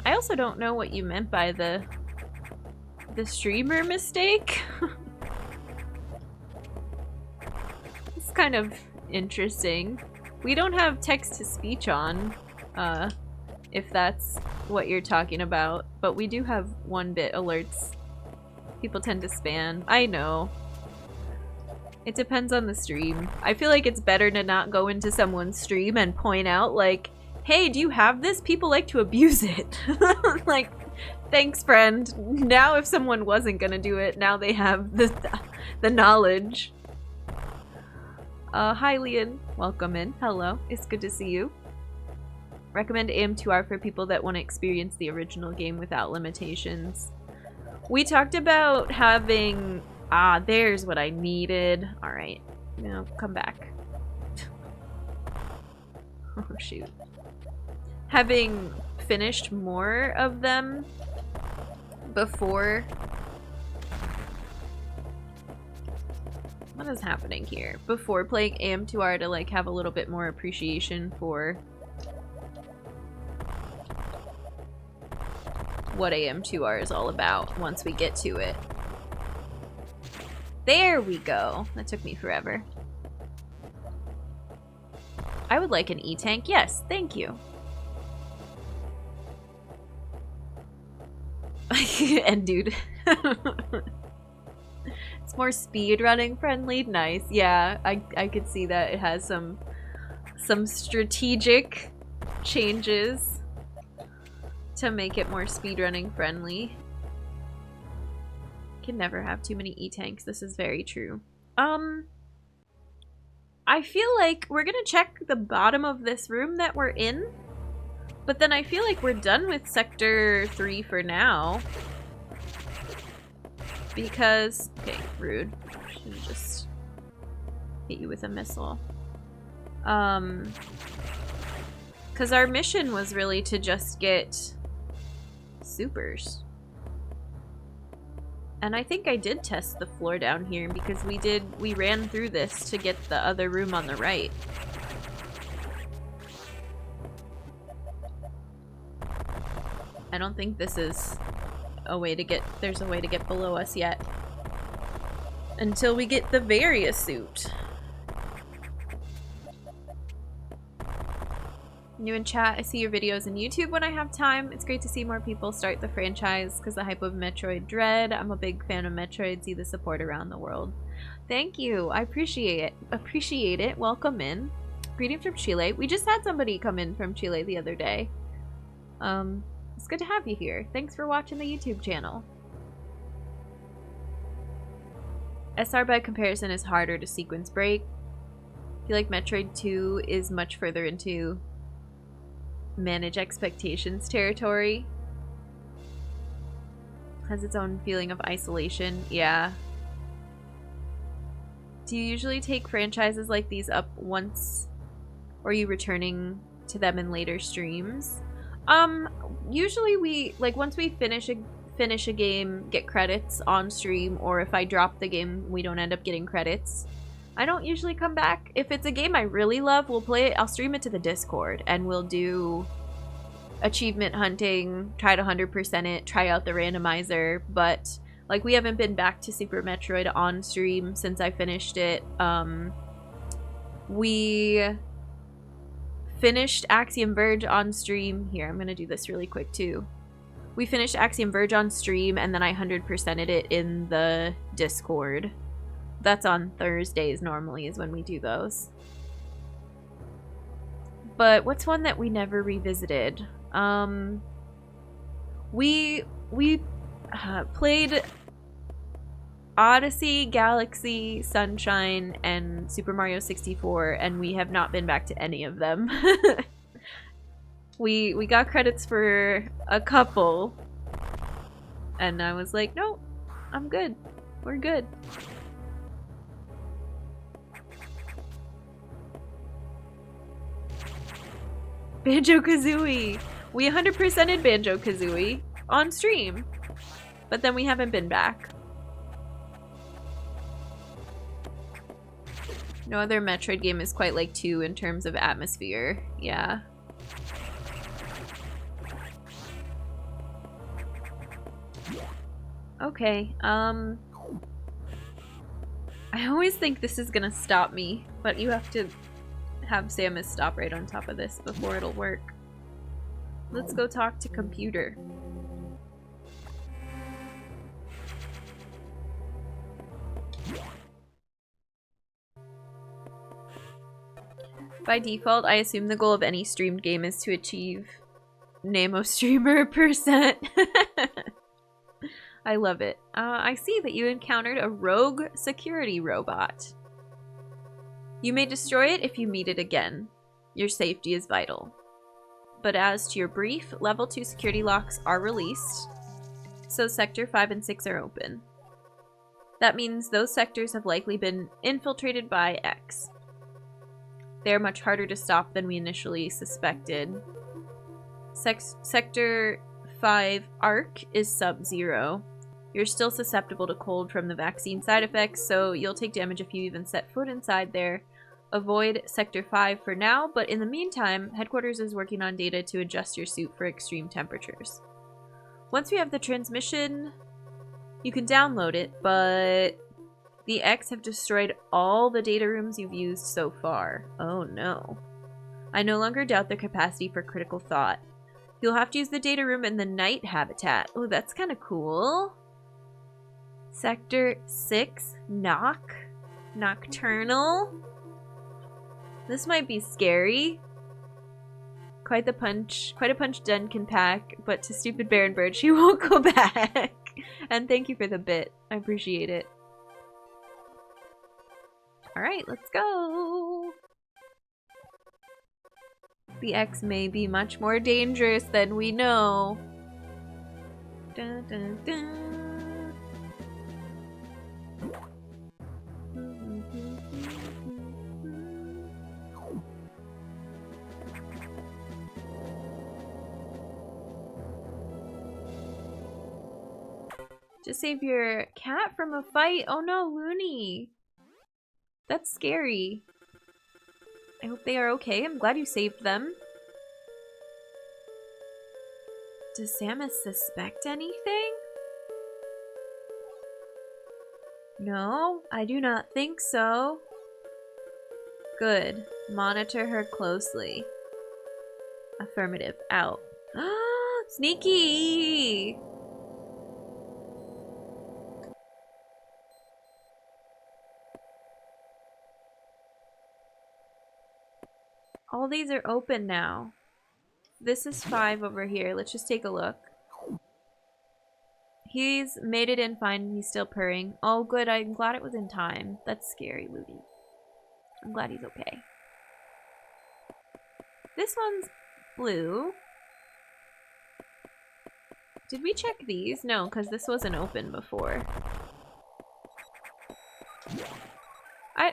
I also don't know what you meant by the streamer mistake. It's kind of interesting. We don't have text-to-speech on, if that's what you're talking about, but we do have 1-bit alerts. People tend to spam. I know. It depends on the stream. I feel like it's better to not go into someone's stream and point out, like, hey, do you have this? People like to abuse it. Like, thanks, friend. Now if someone wasn't gonna do it, now they have the knowledge. Hi, Leon. Welcome in. Hello. It's good to see you. Recommend AM2R for people that want to experience the original game without limitations. We talked about having... Ah, there's what I needed. Alright. Now, come back. Oh, shoot. Having finished more of them before... What is happening here? Before playing AM2R to, like, have a little bit more appreciation for what AM2R is all about once we get to it. There we go. That took me forever. I would like an E-tank. Yes, thank you. And dude. It's more speedrunning friendly. Nice. Yeah, I could see that it has some strategic changes to make it more speedrunning friendly. Can never have too many E-tanks. This is very true. I feel like we're gonna check the bottom of this room that we're in, but then I feel like we're done with Sector 3 for now. Because... Okay, rude. Should just hit you with a missile. Because our mission was really to just get supers. And I think I did test the floor down here because we ran through this to get the other room on the right. I don't think this is a way to get, there's a way to get below us yet. Until we get the Varia Suit. New in chat, I see your videos on YouTube when I have time. It's great to see more people start the franchise because the hype of Metroid Dread. I'm a big fan of Metroid. See the support around the world. Thank you. I appreciate it. Appreciate it. Welcome in. Greetings from Chile. We just had somebody come in from Chile the other day. It's good to have you here. Thanks for watching the YouTube channel. SR by comparison is harder to sequence break. I feel like Metroid 2 is much further into manage expectations territory. Has its own feeling of isolation. Yeah. Do you usually take franchises like these up once, or are you returning to them in later streams? Usually we, like, once we finish a game, get credits on stream, or if I drop the game, we don't end up getting credits. I don't usually come back. If it's a game I really love, we'll play it. I'll stream it to the Discord, and we'll do achievement hunting, try to 100% it, try out the randomizer. But like, we haven't been back to Super Metroid on stream since I finished it. We finished Axiom Verge on stream. Here, I'm gonna do this really quick too. We finished Axiom Verge on stream, and then I 100%ed it in the Discord. That's on Thursdays normally is when we do those. But what's one that we never revisited? We played Odyssey, Galaxy, Sunshine, and Super Mario 64, and we have not been back to any of them. We got credits for a couple, and I was like, no, I'm good. We're good. Banjo-Kazooie! We 100%ed Banjo-Kazooie on stream, but then we haven't been back. No other Metroid game is quite like 2 in terms of atmosphere. Yeah. Okay, I always think this is gonna stop me, but you have to have Samus stop right on top of this before it'll work. Let's go talk to computer. By default, I assume the goal of any streamed game is to achieve name of streamer %. I love it. I see that you encountered a rogue security robot. You may destroy it if you meet it again. Your safety is vital. But as to your brief, level 2 security locks are released, so Sector 5 and 6 are open. That means those sectors have likely been infiltrated by X. They are much harder to stop than we initially suspected. Sector 5 Arc is sub-zero. You're still susceptible to cold from the vaccine side effects, so you'll take damage if you even set foot inside there. Avoid Sector 5 for now, but in the meantime, Headquarters is working on data to adjust your suit for extreme temperatures. Once we have the transmission, you can download it, but the X have destroyed all the data rooms you've used so far. Oh no. I no longer doubt their capacity for critical thought. You'll have to use the data room in the night habitat. Oh, that's kind of cool. Sector 6, Nocturnal. This might be scary. Quite a punch Den can pack, but to stupid Baron Bird, she won't go back. And thank you for the bit. I appreciate it. Alright, let's go. The X may be much more dangerous than we know. Dun, dun, dun. Just save your cat from a fight? Oh no, Looney! That's scary. I hope they are okay. I'm glad you saved them. Does Samus suspect anything? No, I do not think so. Good. Monitor her closely. Affirmative. Out. Sneaky! All these are open now. This is 5 over here. Let's just take a look. He's made it in fine. He's still purring. Oh, good. I'm glad it was in time. That's scary, Ludi. I'm glad he's okay. This one's blue. Did we check these? No, because this wasn't open before.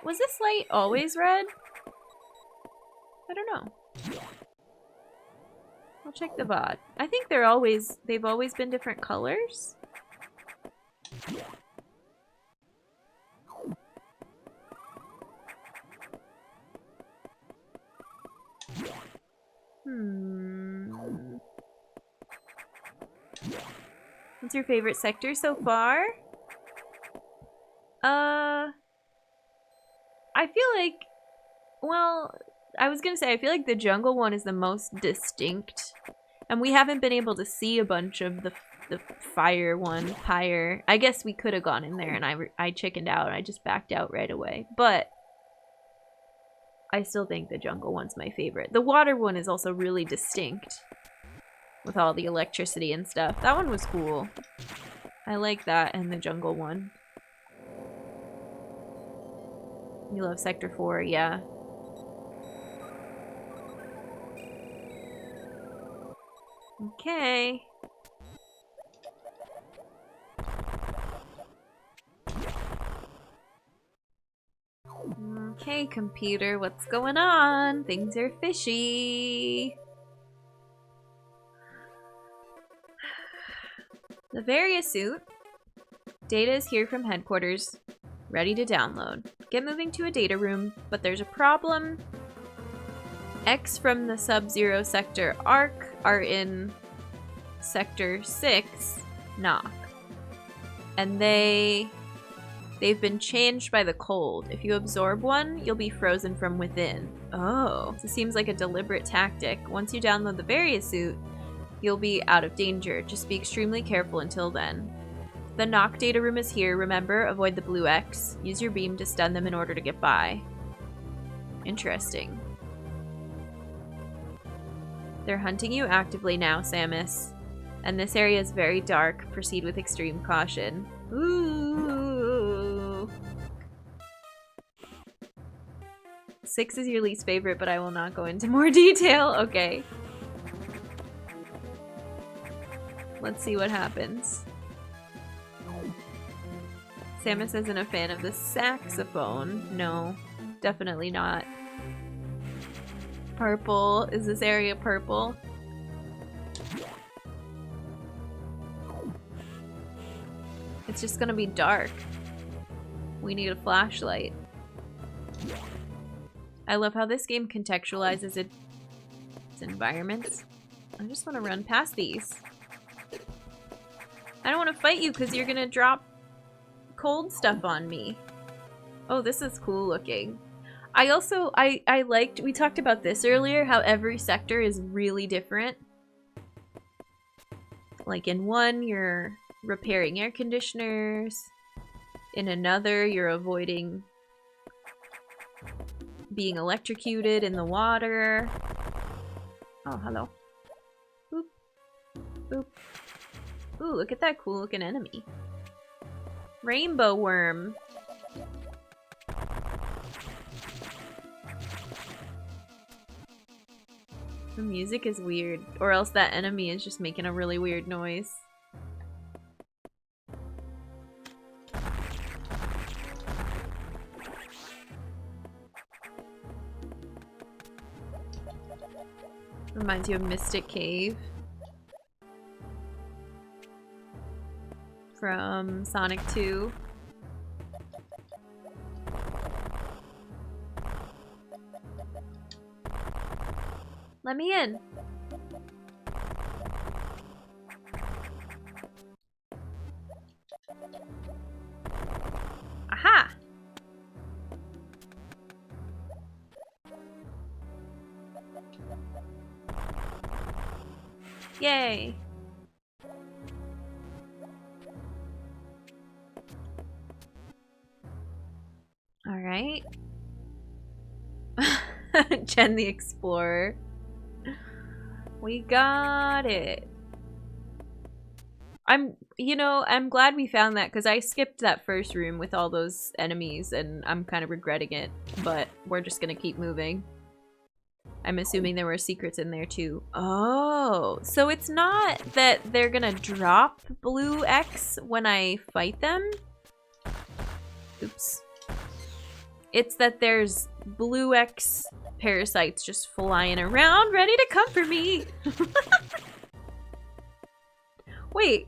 Was this light always red? I don't know. I'll check the VOD. I think they've always been different colors. What's your favorite sector so far? I feel like, well, I was gonna say, I feel like the jungle one is the most distinct. And we haven't been able to see a bunch of the fire one, pyre. I guess we could have gone in there and I chickened out. I just backed out right away. But I still think the jungle one's my favorite. The water one is also really distinct with all the electricity and stuff. That one was cool. I like that and the jungle one. You love Sector 4, yeah. Okay. Okay, computer, what's going on? Things are fishy. The Varia Suit. Data is here from headquarters. Ready to download. Get moving to a data room, but there's a problem. X from the Sub-Zero Sector Arc are in Sector 6, Knock. And they've been changed by the cold. If you absorb one, you'll be frozen from within. Oh, this seems like a deliberate tactic. Once you download the Varia Suit, you'll be out of danger. Just be extremely careful until then. The Knock data room is here. Remember, avoid the blue X. Use your beam to stun them in order to get by. Interesting. They're hunting you actively now, Samus. And this area is very dark. Proceed with extreme caution. Ooh. 6 is your least favorite, but I will not go into more detail. Okay. Let's see what happens. Samus isn't a fan of the saxophone. No, definitely not. Purple. Is this area purple? It's just gonna be dark. We need a flashlight. I love how this game contextualizes its environments. I just want to run past these. I don't want to fight you because you're gonna drop cold stuff on me. Oh, this is cool looking. I also, I liked, we talked about this earlier, how every sector is really different. Like in one, you're repairing air conditioners. In another, you're avoiding being electrocuted in the water. Oh, hello. Boop. Boop. Ooh, look at that cool looking enemy. Rainbow worm. The music is weird, or else that enemy is just making a really weird noise. Reminds you of Mystic Cave from Sonic 2. Let me in. Aha! Yay! Alright. Jen the Explorer. We got it. I'm glad we found that because I skipped that first room with all those enemies and I'm kind of regretting it, but we're just gonna keep moving. I'm assuming there were secrets in there too. Oh, so it's not that they're gonna drop blue X when I fight them? Oops. It's that there's blue X parasites just flying around ready to come for me. Wait.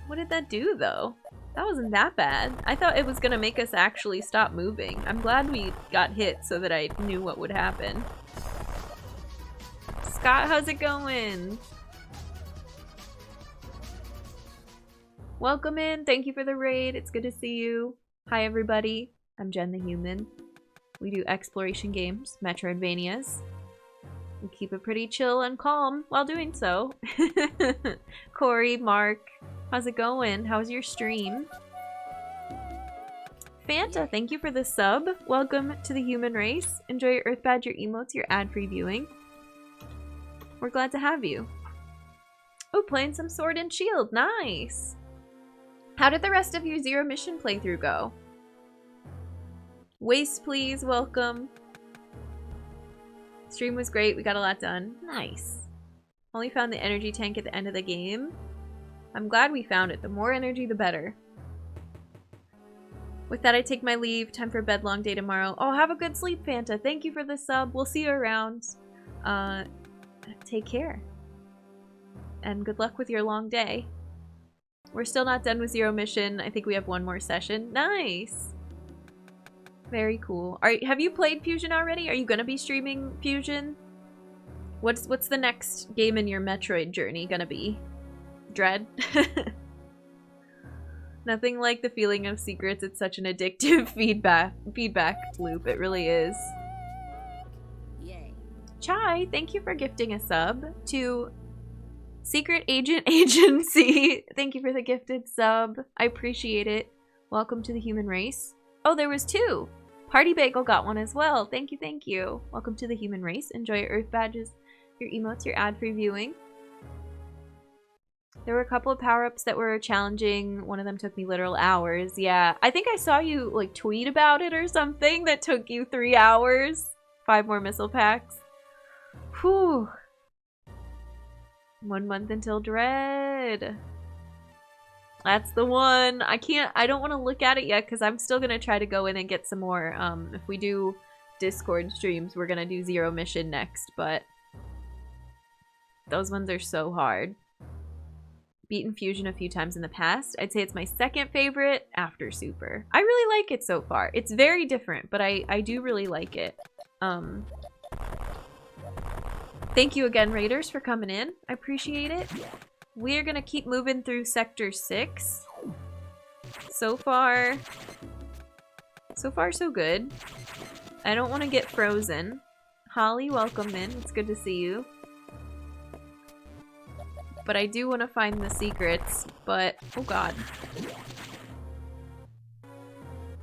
What did that do though? That wasn't that bad. I thought it was gonna make us actually stop moving. I'm glad we got hit so that I knew what would happen. Scott, how's it going? Welcome in. Thank you for the raid. It's good to see you. Hi everybody. I'm Jen the Human. We do exploration games, Metroidvanias. We keep it pretty chill and calm while doing so. Corey, Mark, how's it going? How's your stream? Fanta, thank you for the sub. Welcome to the human race. Enjoy your Earth Badger emotes, your ad-free viewing. We're glad to have you. Oh, playing some Sword and Shield. Nice. How did the rest of your Zero Mission playthrough go? Waste, please. Welcome. Stream was great. We got a lot done. Nice. Only found the energy tank at the end of the game. I'm glad we found it. The more energy, the better. With that, I take my leave. Time for a bed. Long day tomorrow. Oh, have a good sleep, Fanta. Thank you for the sub. We'll see you around. Take care. And good luck with your long day. We're still not done with Zero Mission. I think we have one more session. Nice. Very cool. Have you played Fusion already? Are you gonna be streaming Fusion? What's the next game in your Metroid journey gonna be? Dread? Nothing like the feeling of secrets. It's such an addictive feedback loop. It really is. Yay. Chai, thank you for gifting a sub to Secret Agent Agency. Thank you for the gifted sub. I appreciate it. Welcome to the human race. Oh, there was two. Party Bagel got one as well. Thank you, thank you. Welcome to the human race. Enjoy your Earth badges, your emotes, your ad-free viewing. There were a couple of power-ups that were challenging. One of them took me literal hours. Yeah, I think I saw you like tweet about it or something that took you 3 hours. 5 more missile packs. Whew. 1 month until Dread. That's the one. I don't want to look at it yet because I'm still going to try to go in and get some more. If we do Discord streams, we're going to do Zero Mission next, but those ones are so hard. Beaten Fusion a few times in the past. I'd say it's my second favorite after Super. I really like it so far. It's very different, but I do really like it. Thank you again, Raiders, for coming in. I appreciate it. We're gonna keep moving through Sector 6. So far, so good. I don't want to get frozen. Holly, welcome in. It's good to see you. But I do want to find the secrets, but oh god.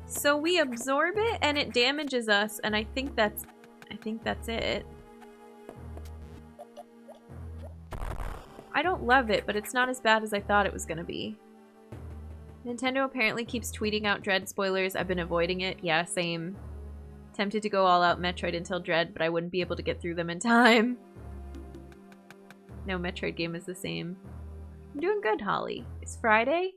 So we absorb it and it damages us, and I think that's it. I don't love it, but it's not as bad as I thought it was gonna be. Nintendo apparently keeps tweeting out Dread spoilers. I've been avoiding it. Yeah, same. Tempted to go all out Metroid until Dread, but I wouldn't be able to get through them in time. No Metroid game is the same. I'm doing good, Holly. It's Friday.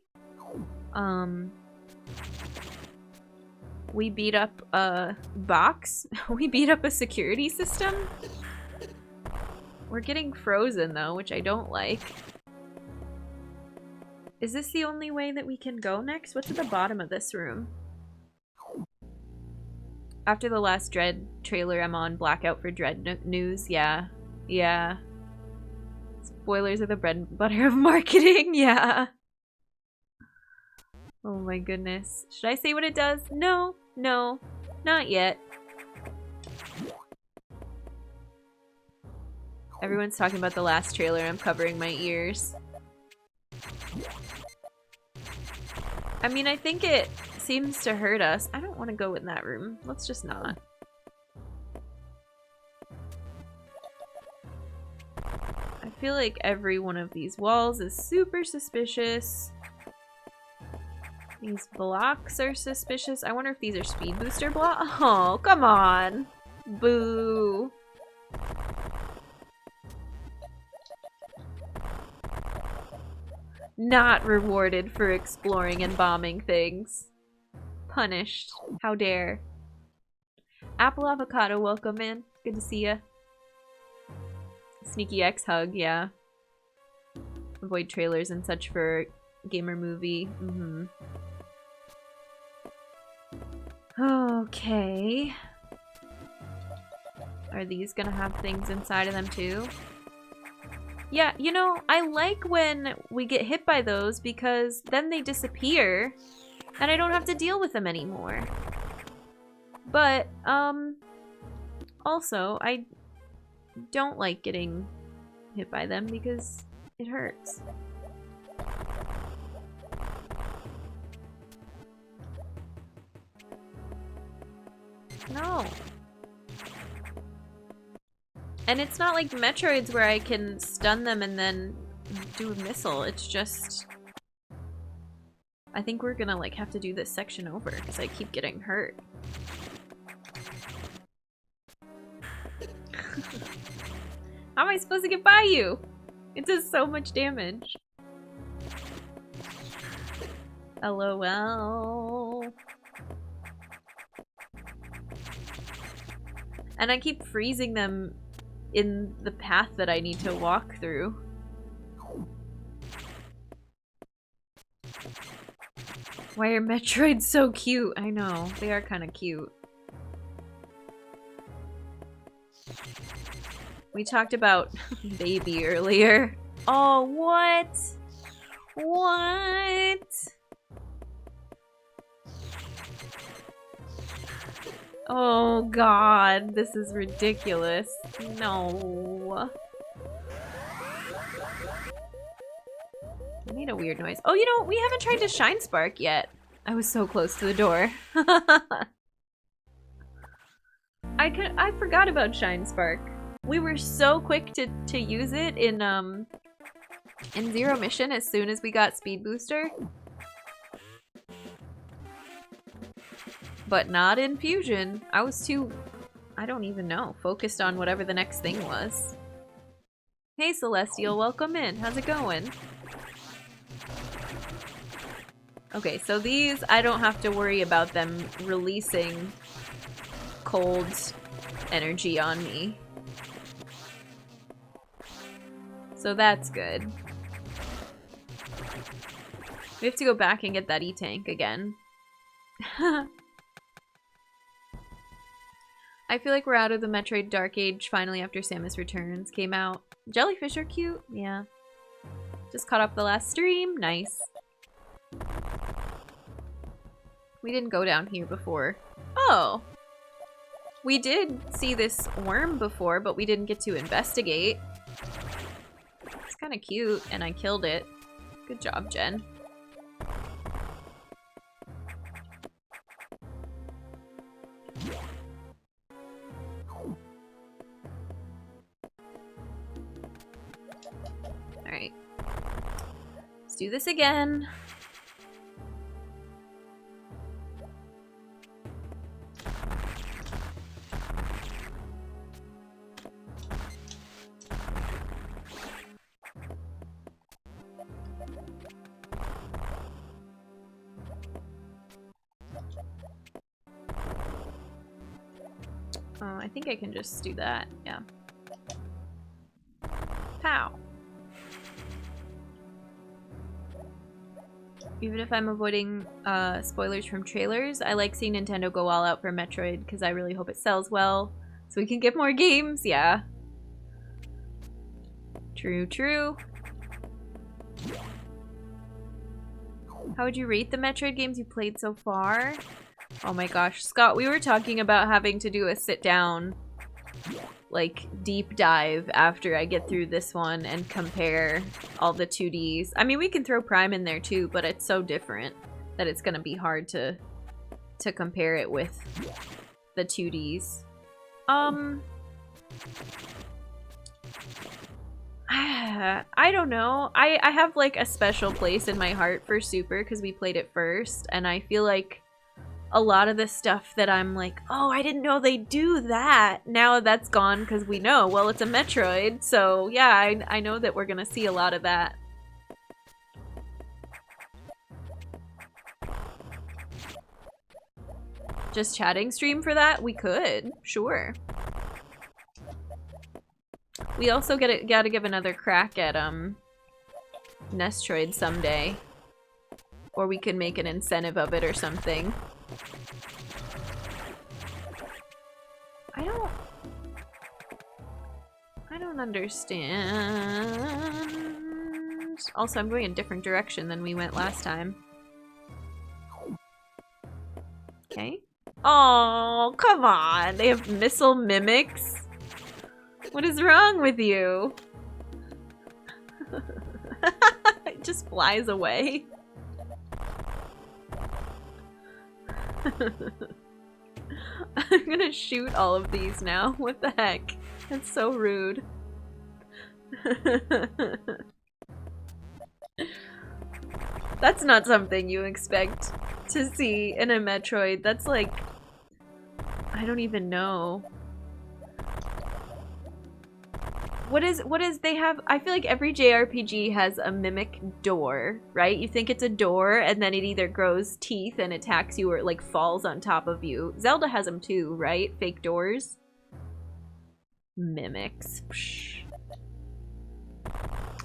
We beat up a box. We beat up a security system. We're getting frozen though, which I don't like. Is this the only way that we can go next? What's at the bottom of this room? After the last Dread trailer, I'm on blackout for Dread news. Yeah. Yeah. Spoilers are the bread and butter of marketing. Yeah. Oh my goodness. Should I say what it does? No. No. Not yet. Everyone's talking about the last trailer and I'm covering my ears. I mean, I think it seems to hurt us. I don't want to go in that room. Let's just not. I feel like every one of these walls is super suspicious. These blocks are suspicious. I wonder if these are speed booster blocks. Oh, come on. Boo. Not rewarded for exploring and bombing things. Punished. How dare. Apple Avocado, welcome in. Good to see ya. Sneaky X hug, yeah. Avoid trailers and such for gamer movie. Okay. Are these gonna have things inside of them too? Yeah, you know, I like when we get hit by those because then they disappear and I don't have to deal with them anymore. But, also, I don't like getting hit by them because it hurts. No. And it's not like Metroids where I can stun them and then do a missile. It's just... I think we're gonna like have to do this section over because I keep getting hurt. How am I supposed to get by you? It does so much damage. LOL. And I keep freezing them in the path that I need to walk through. Why are Metroids so cute? I know, they are kind of cute. We talked about baby earlier. Oh, what? What? Oh god, this is ridiculous. No. I made a weird noise. Oh, you know, we haven't tried to Shine Spark yet. I was so close to the door. I forgot about Shine Spark. We were so quick to use it in Zero Mission as soon as we got Speed Booster. But not in Fusion. I was too, I don't even know, focused on whatever the next thing was. Hey Celestial, welcome in. How's it going? Okay, so these, I don't have to worry about them releasing cold energy on me. So that's good. We have to go back and get that E-Tank again. I feel like we're out of the Metroid Dark Age finally after Samus Returns came out. Jellyfish are cute, yeah. Just caught up the last stream, nice. We didn't go down here before. Oh! We did see this worm before, but we didn't get to investigate. It's kind of cute, and I killed it. Good job, Jen. Alright. Let's do this again. Oh, I think I can just do that, yeah. Pow! Even if I'm avoiding spoilers from trailers, I like seeing Nintendo go all out for Metroid because I really hope it sells well so we can get more games, yeah. True, true. How would you rate the Metroid games you played so far? Oh my gosh, Scott, we were talking about having to do a sit down like deep dive after I get through this one and compare all the 2Ds. I mean, we can throw Prime in there too, but it's so different that it's gonna be hard to compare it with the 2Ds. I don't know. I have like a special place in my heart for Super because we played it first, and I feel like a lot of the stuff that I'm like, oh, I didn't know they do that. Now that's gone because we know, well, it's a Metroid, so yeah, I know that we're gonna see a lot of that. Just chatting stream for that? We could, sure. We also gotta give another crack at Nestroid someday. Or we could make an incentive of it or something. I don't understand. Also, I'm going a different direction than we went last time. Okay. Oh, come on. They have missile mimics. What is wrong with you? It just flies away. I'm gonna shoot all of these now. What the heck? That's so rude. That's not something you expect to see in a Metroid. That's like... I don't even know. What is they have? I feel like every JRPG has a mimic door, right? You think it's a door and then it either grows teeth and attacks you or it like falls on top of you. Zelda has them too, right? Fake doors. Mimics. Psh.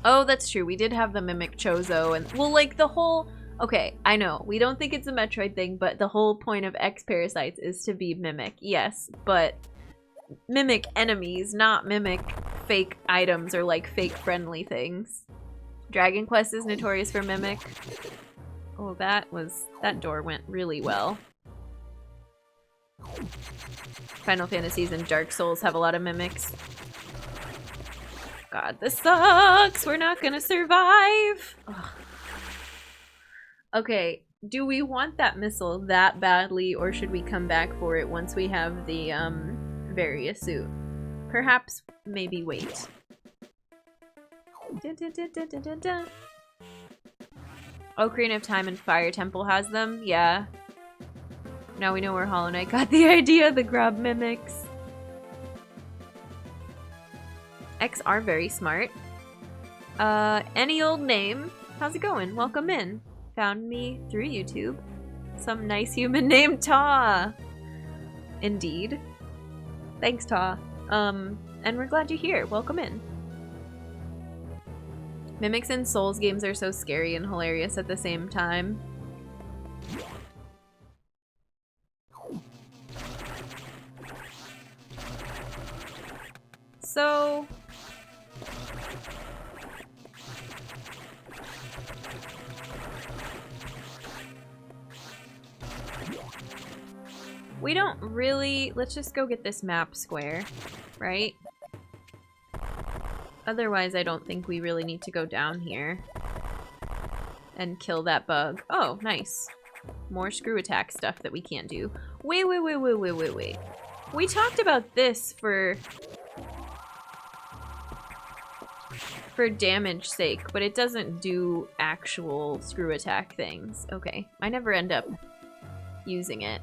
Oh, that's true. We did have the mimic Chozo and well, like the whole... Okay, I know. We don't think it's a Metroid thing, but the whole point of X Parasites is to be mimic. Yes, but mimic enemies, not mimic fake items or like fake friendly things. Dragon Quest is notorious for mimic. Oh, that door went really well. Final Fantasies and Dark Souls have a lot of mimics. God, this sucks! We're not gonna survive! Ugh. Okay, do we want that missile that badly, or should we come back for it once we have the, Varia Suit? Perhaps, maybe wait. Ocarina of Time and Fire Temple has them? Yeah. Now we know where Hollow Knight got the idea, the grab mimics. X are very smart. Any old name. How's it going? Welcome in. Found me through YouTube. Some nice human named Ta. Indeed. Thanks, Ta. And we're glad you're here. Welcome in. Mimics in Souls games are so scary and hilarious at the same time. So... we don't really... Let's just go get this map square, right? Otherwise, I don't think we really need to go down here and kill that bug. Oh, nice. More screw attack stuff that we can't do. Wait. We talked about this for damage sake, but it doesn't do actual screw attack things. Okay, I never end up using it.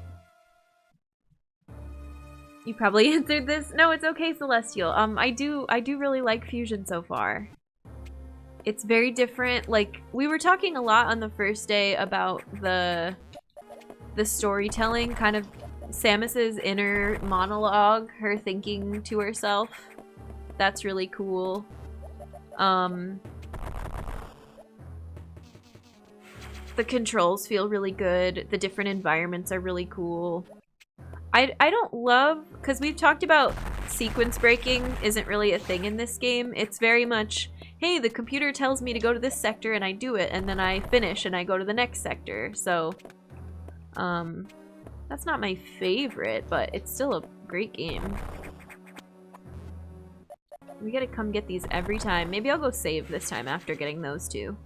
You probably answered this. No, it's okay, Celestial. I do really like Fusion so far. It's very different. Like, we were talking a lot on the first day about the storytelling, kind of Samus's inner monologue, her thinking to herself. That's really cool. The controls feel really good. The different environments are really cool. I don't love, because we've talked about sequence breaking isn't really a thing in this game. It's very much, hey, the computer tells me to go to this sector and I do it, and then I finish and I go to the next sector. So, that's not my favorite, but it's still a great game. We gotta come get these every time. Maybe I'll go save this time after getting those two.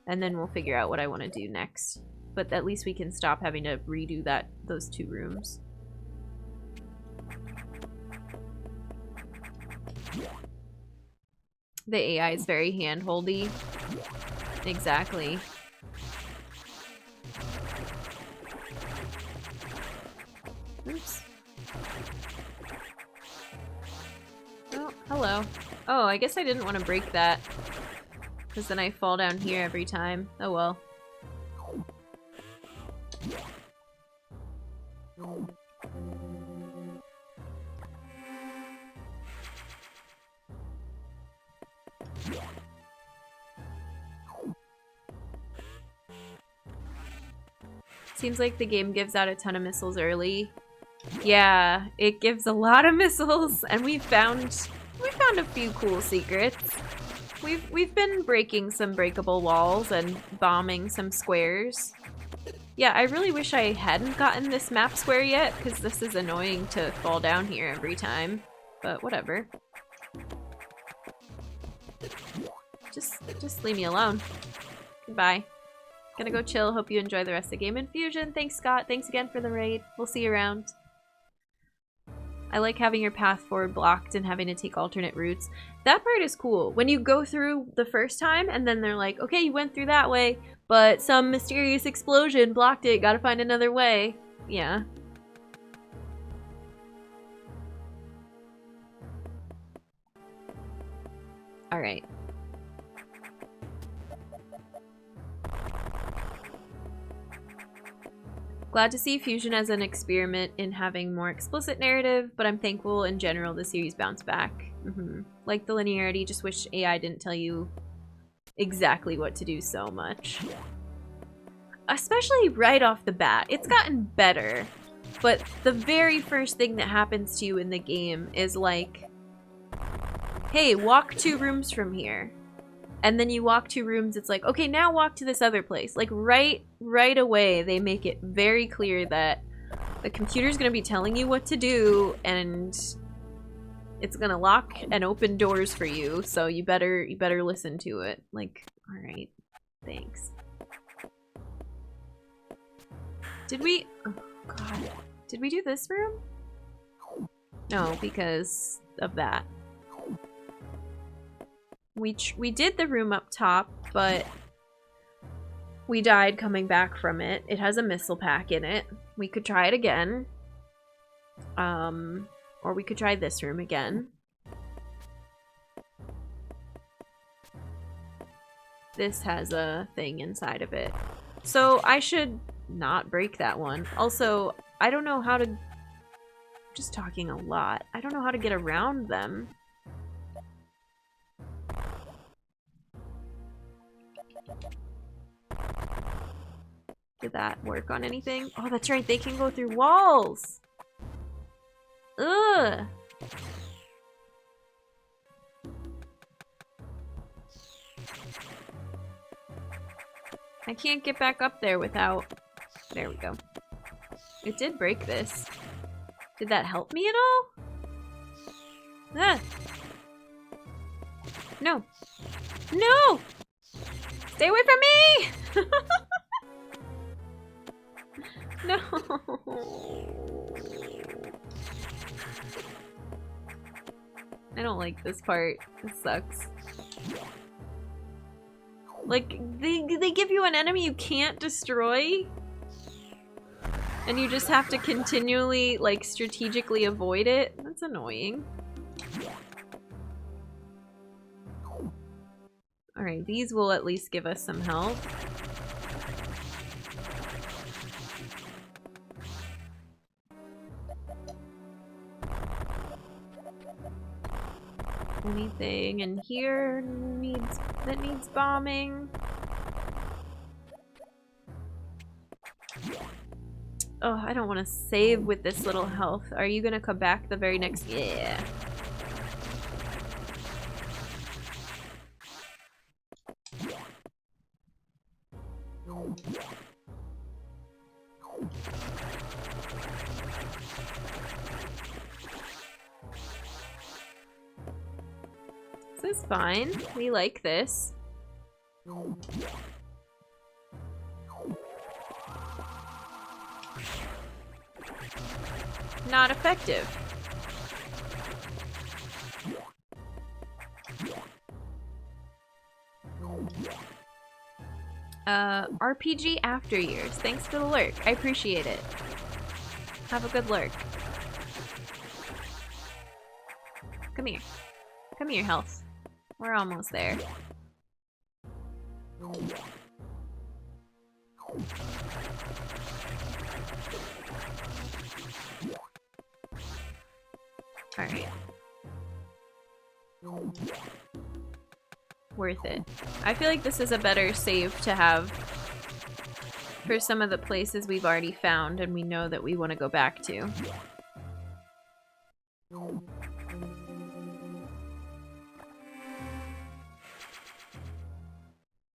And then we'll figure out what I want to do next. But at least we can stop having to redo those 2 rooms. The AI is very hand-holdy. Exactly. Oops. Oh, hello. Oh, I guess I didn't want to break that. Because then I fall down here every time. Oh well. Seems like the game gives out a ton of missiles early. Yeah, it gives a lot of missiles, and we found a few cool secrets. We've been breaking some breakable walls and bombing some squares. Yeah, I really wish I hadn't gotten this map square yet, because this is annoying to fall down here every time. But whatever. Just leave me alone. Goodbye. Gonna go chill. Hope you enjoy the rest of the game. Infusion. Thanks, Scott. Thanks again for the raid. We'll see you around. I like having your path forward blocked and having to take alternate routes. That part is cool. When you go through the first time and then they're like, okay, you went through that way, but some mysterious explosion blocked it. Gotta find another way. Yeah. Alright. Glad to see Fusion as an experiment in having more explicit narrative, but I'm thankful in general the series bounced back. Like the linearity, just wish AI didn't tell you exactly what to do so much. Especially right off the bat. It's gotten better, but the very first thing that happens to you in the game is like, hey, walk 2 rooms from here. And then you walk 2 rooms, it's like, okay, now walk to this other place. Like, right away, they make it very clear that the computer's gonna be telling you what to do, and it's gonna lock and open doors for you, so you better listen to it. Like, alright, thanks. Did we... oh, God. Did we do this room? No, because of that. We did the room up top, but we died coming back from it. It has a missile pack in it. We could try it again. Or we could try this room again. This has a thing inside of it. So I should not break that one. Also, I don't know how to... just talking a lot. I don't know how to get around them. Did that work on anything? Oh, that's right. They can go through walls. Ugh. I can't get back up there without... there we go. It did break this. Did that help me at all? Ah. No. No! Stay away from me! No. I don't like this part. This sucks. Like, they give you an enemy you can't destroy? And you just have to continually, like, strategically avoid it? That's annoying. Alright, these will at least give us some health. Anything in here that needs bombing? Oh, I don't want to save with this little health. Are you gonna come back the very next... yeah. is fine. We like this. Not effective. RPG After Years. Thanks for the lurk. I appreciate it. Have a good lurk. Come here. Come here, health. We're almost there. Alright. Worth it. I feel like this is a better save to have for some of the places we've already found and we know that we want to go back to.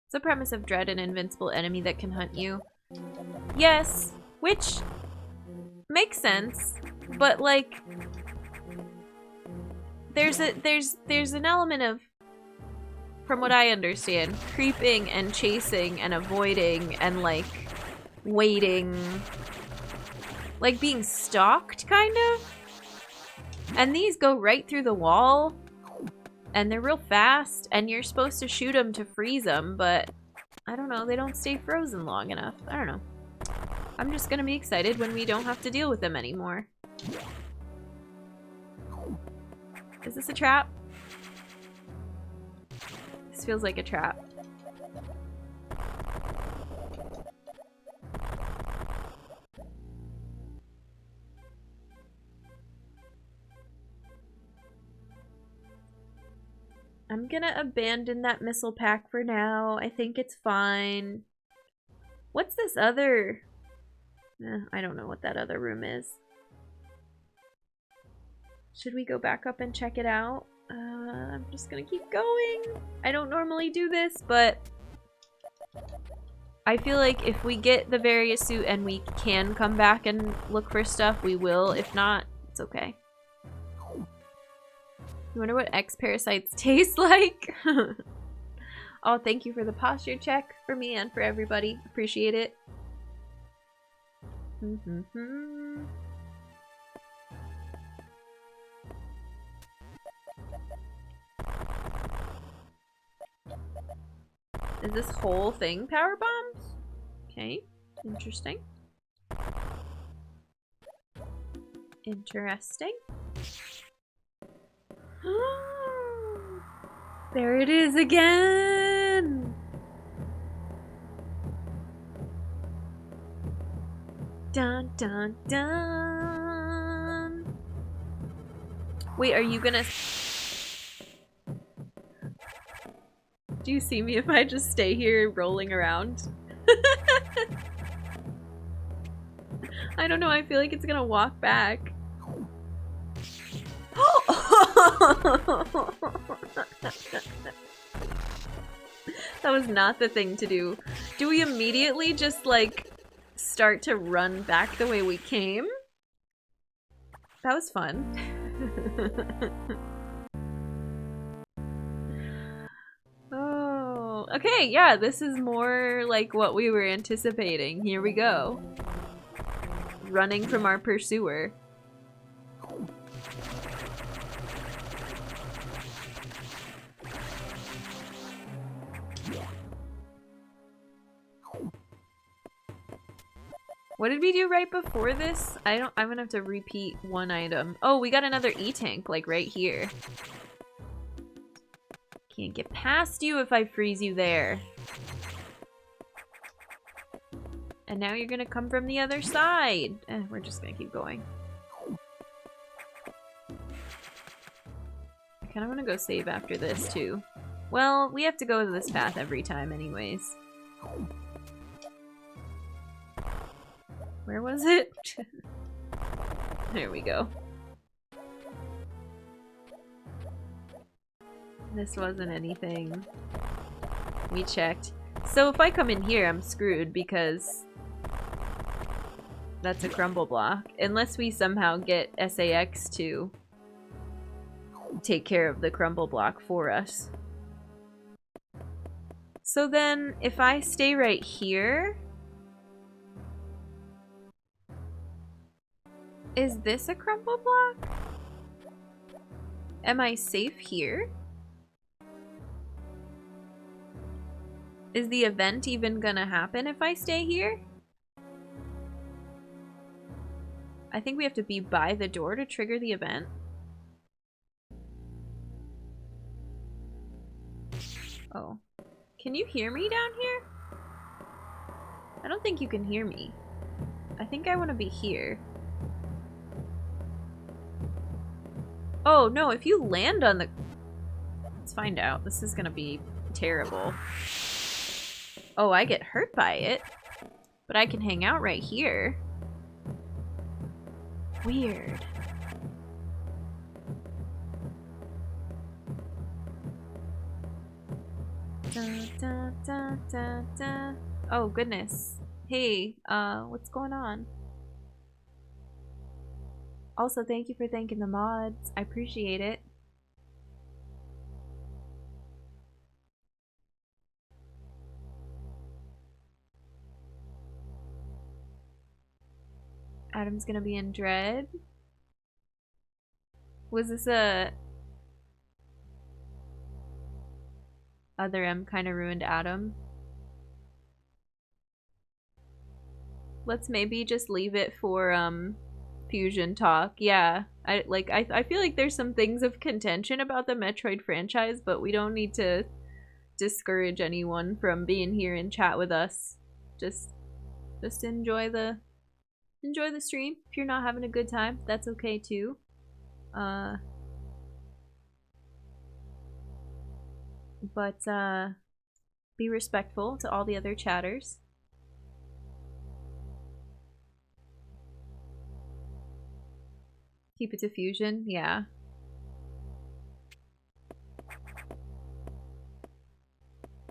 It's the premise of dread, an invincible enemy that can hunt you. Yes, which makes sense, but like there's an element of, from what I understand, creeping and chasing and avoiding and like waiting, like being stalked kind of. And these go right through the wall and they're real fast and you're supposed to shoot them to freeze them, but I don't know, they don't stay frozen long enough. I don't know. I'm just gonna be excited when we don't have to deal with them anymore. Is this a trap? This feels like a trap. I'm gonna abandon that missile pack for now. I think it's fine. What's this other? I don't know what that other room is. Should we go back up and check it out? I'm just gonna keep going. I don't normally do this, but I feel like if we get the Varia Suit and we can come back and look for stuff, we will. If not, it's okay. You wonder what X-Parasites taste like? Oh, thank you for the posture check for me and for everybody. Appreciate it. Is this whole thing power bombs? Okay, interesting. Interesting. There it is again! Dun dun dun! Wait, are you gonna... Do you see me if I just stay here rolling around? I don't know, I feel like it's gonna walk back. That was not the thing to do. Do we immediately just like start to run back the way we came? That was fun. Oh, okay, yeah, this is more like what we were anticipating. Here we go. Running from our pursuer. What did we do right before this? I'm gonna have to repeat one item. Oh, we got another E-tank, like right here. Can't get past you if I freeze you there. And now you're gonna come from the other side. We're just gonna keep going. I kinda wanna go save after this too. Well, we have to go this path every time anyways. Where was it? There we go. This wasn't anything. We checked. So if I come in here, I'm screwed because that's a crumble block. Unless we somehow get SAX to take care of the crumble block for us. So then, if I stay right here... Is this a crumble block? Am I safe here? Is the event even gonna happen if I stay here? I think we have to be by the door to trigger the event. Oh. Can you hear me down here? I don't think you can hear me. I think I want to be here. Oh, no, if you land on the... Let's find out. This is gonna be terrible. Oh, I get hurt by it. But I can hang out right here. Weird. Da, da, da, da, da. Oh, goodness. Hey, what's going on? Also, thank you for thanking the mods. I appreciate it. Adam's gonna be in dread. Was this a... Other M kind of ruined Adam? Let's maybe just leave it for, Fusion talk. Yeah. I feel like there's some things of contention about the Metroid franchise, but we don't need to discourage anyone from being here and chat with us. Just enjoy the stream. If you're not having a good time, that's okay too. But be respectful to all the other chatters. Keep it to Fusion, yeah.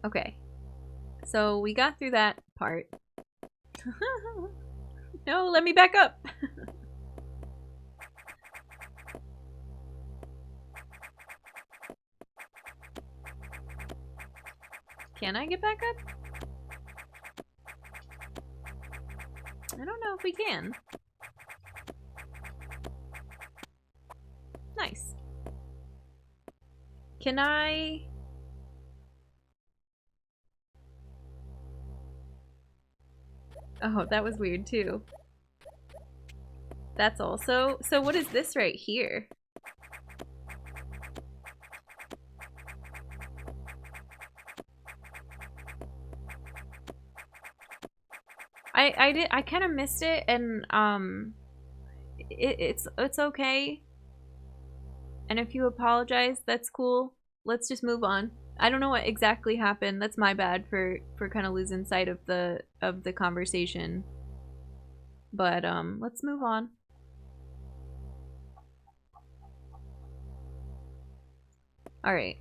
Okay. So we got through that part. No, let me back up! Can I get back up? I don't know if we can. Nice. Can I... Oh, that was weird too. That's also... So what is this right here? I kind of missed it, and it's okay. And if you apologize, that's cool. Let's just move on. I don't know what exactly happened. That's my bad for kind of losing sight of the conversation. But let's move on. All right.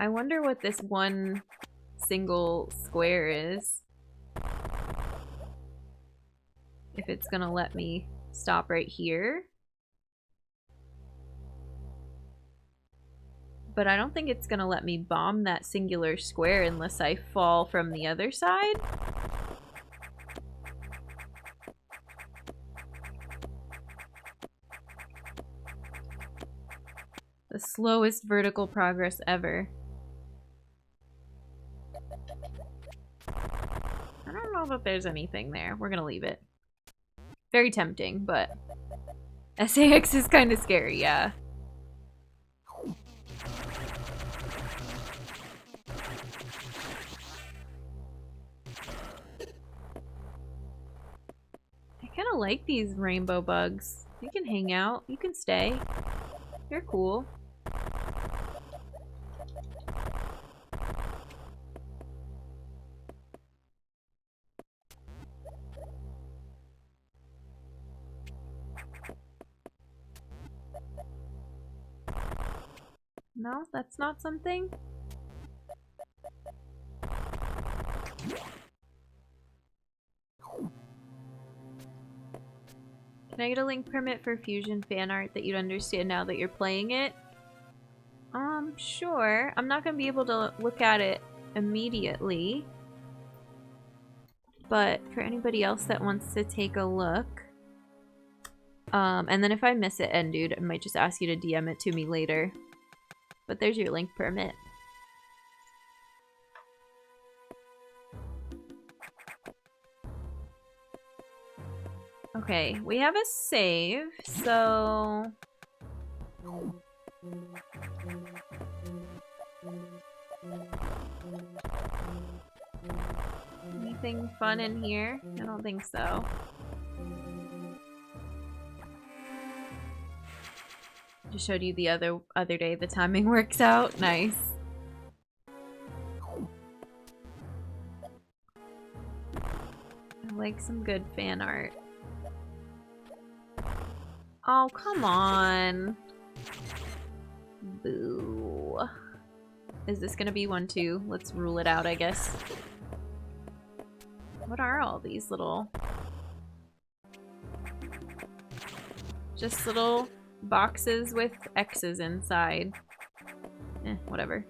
I wonder what this one single square is. If it's gonna let me stop right here. But I don't think it's gonna let me bomb that singular square unless I fall from the other side. The slowest vertical progress ever. I don't know if there's anything there. We're gonna leave it. Very tempting, but SAX is kind of scary, yeah. I kind of like these rainbow bugs. You can hang out. You can stay. You're cool. No, that's not something. Can I get a link permit for Fusion fan art that you'd understand now that you're playing it? Sure. I'm not gonna be able to look at it immediately. But for anybody else that wants to take a look. And then if I miss it, dude, I might just ask you to DM it to me later. But there's your link permit. Okay, we have a save, so... Anything fun in here? I don't think so. Just showed you the other day. The timing works out. Nice. I like some good fan art. Oh, come on. Boo. Is this gonna be one too? Let's rule it out, I guess. What are all these little... Just little boxes with X's inside. Whatever.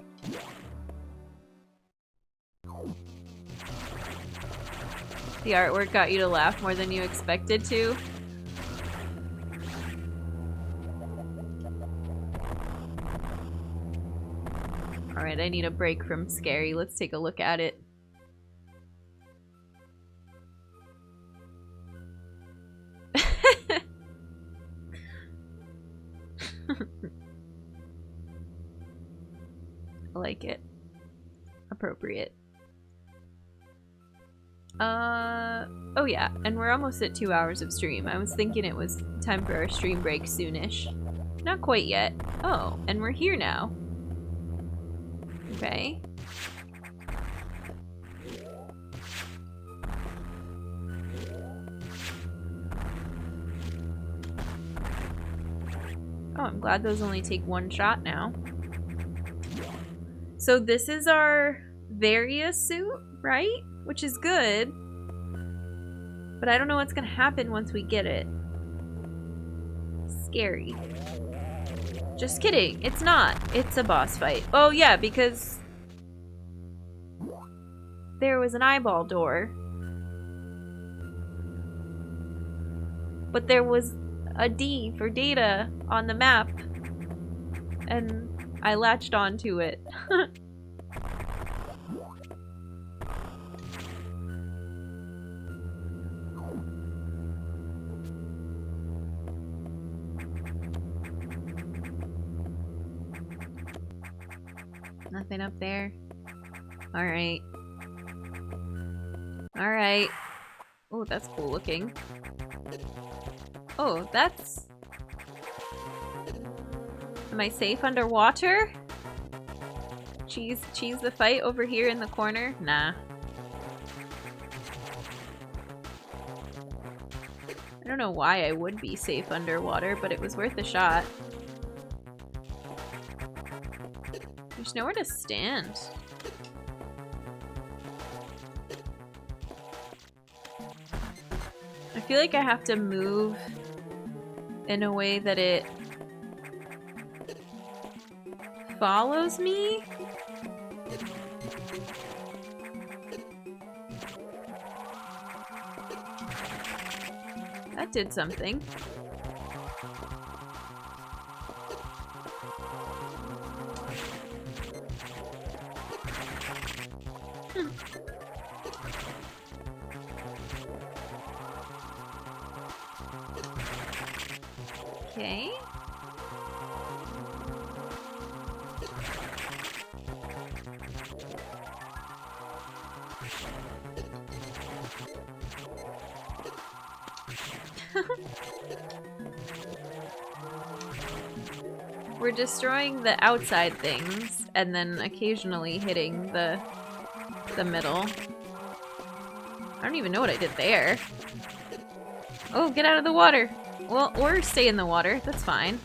The artwork got you to laugh more than you expected to. Alright, I need a break from scary. Let's take a look at it. I like it. Appropriate. Oh yeah, and we're almost at 2 hours of stream. I was thinking it was time for our stream break soonish. Not quite yet. Oh, and we're here now. Okay. Oh, I'm glad those only take one shot now. So this is our Varia Suit, right? Which is good. But I don't know what's gonna happen once we get it. Scary. Just kidding. It's not. It's a boss fight. Oh yeah, because there was an eyeball door. But there was a D for data on the map. And I latched onto it. Nothing up there. Alright. Alright. Oh, that's cool looking. Oh, that's... Am I safe underwater? Cheese the fight over here in the corner? Nah. I don't know why I would be safe underwater, but it was worth a shot. There's nowhere to stand. I feel like I have to move in a way that it follows me? That did something. Okay. We're destroying the outside things and then occasionally hitting the middle. I don't even know what I did there. Oh, get out of the water. Well, or stay in the water. That's fine.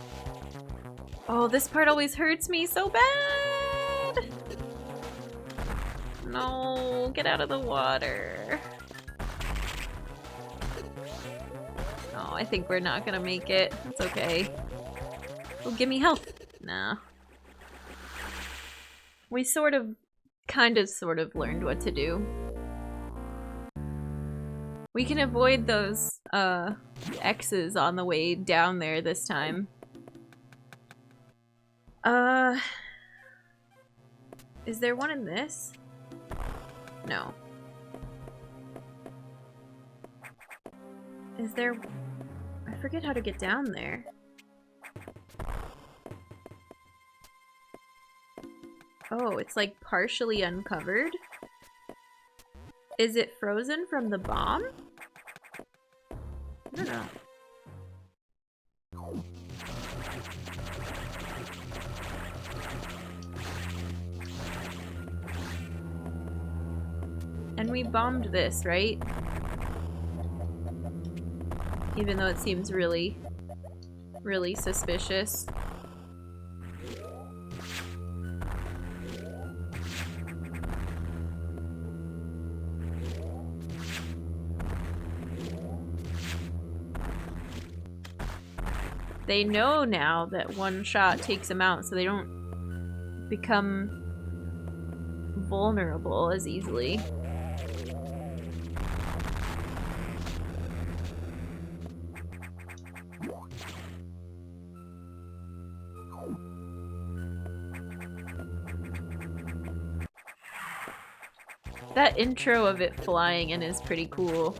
Oh, this part always hurts me so bad. No, get out of the water. Oh, I think we're not gonna make it. It's okay. Oh, give me health. Nah. We sort of learned what to do. We can avoid those, X's on the way down there this time. Is there one in this? No. Is there... I forget how to get down there. Oh, it's like partially uncovered? Is it frozen from the bomb? I don't know. And we bombed this, right? Even though it seems really, really suspicious. They know now that one shot takes them out, so they don't become vulnerable as easily. That intro of it flying in is pretty cool.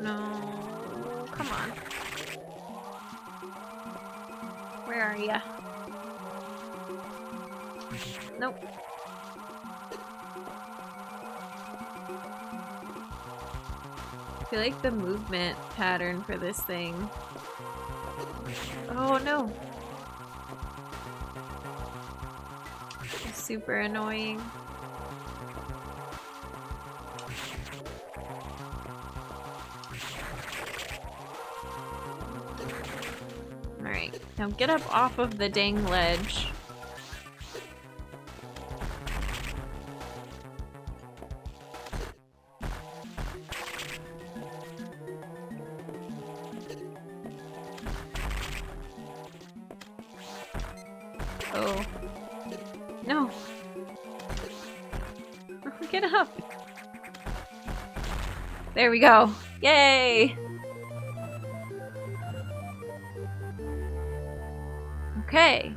No, come on. Where are ya? Nope. I feel like the movement pattern for this thing. Oh no. It's super annoying. Alright, now get up off of the dang ledge. Oh. No! Get up! There we go! Yay! Okay.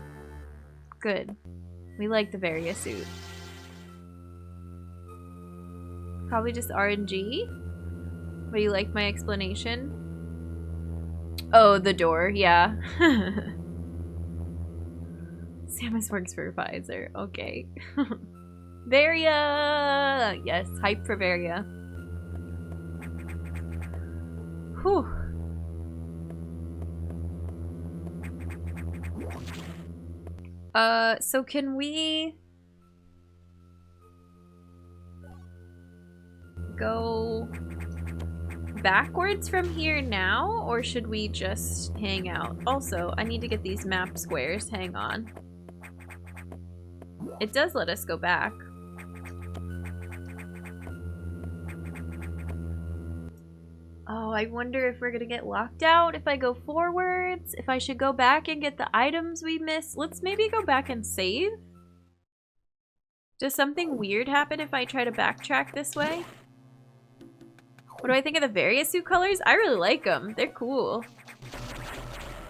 Good. We like the Varia Suit. Probably just RNG? But you like my explanation? Oh, the door, yeah. Samus works for Pfizer. Okay. Varia! Yes, hype for Varia. Whew. So can we go backwards from here now, or should we just hang out? Also, I need to get these map squares. Hang on. It does let us go back. Oh, I wonder if we're gonna get locked out if I go forwards, if I should go back and get the items we missed. Let's maybe go back and save. Does something weird happen if I try to backtrack this way? What do I think of the Varia Suit colors? I really like them. They're cool.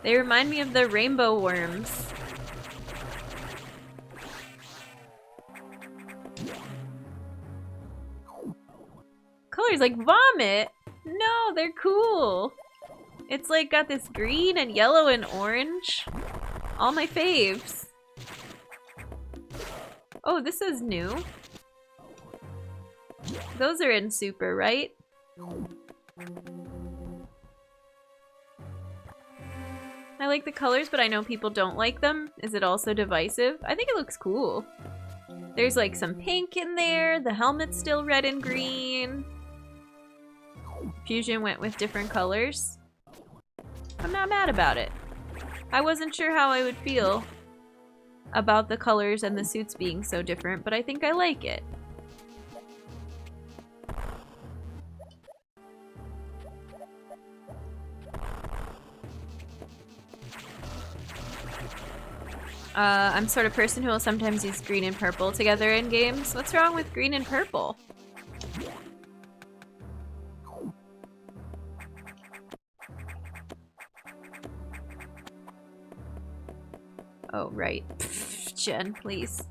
They remind me of the rainbow worms. Colors like vomit? No, they're cool. It's like got this green and yellow and orange. All my faves. Oh, this is new. Those are in Super, right? like the colors, but I know people don't like them. Is it also divisive? I think it looks cool. There's like some pink in there. The helmet's still red and green. Fusion went with different colors. I'm not mad about it. I wasn't sure how I would feel about the colors and the suits being so different, but I think I like it. I'm sort of person who will sometimes use green and purple together in games. What's wrong with green and purple? Oh, right. Jen, please.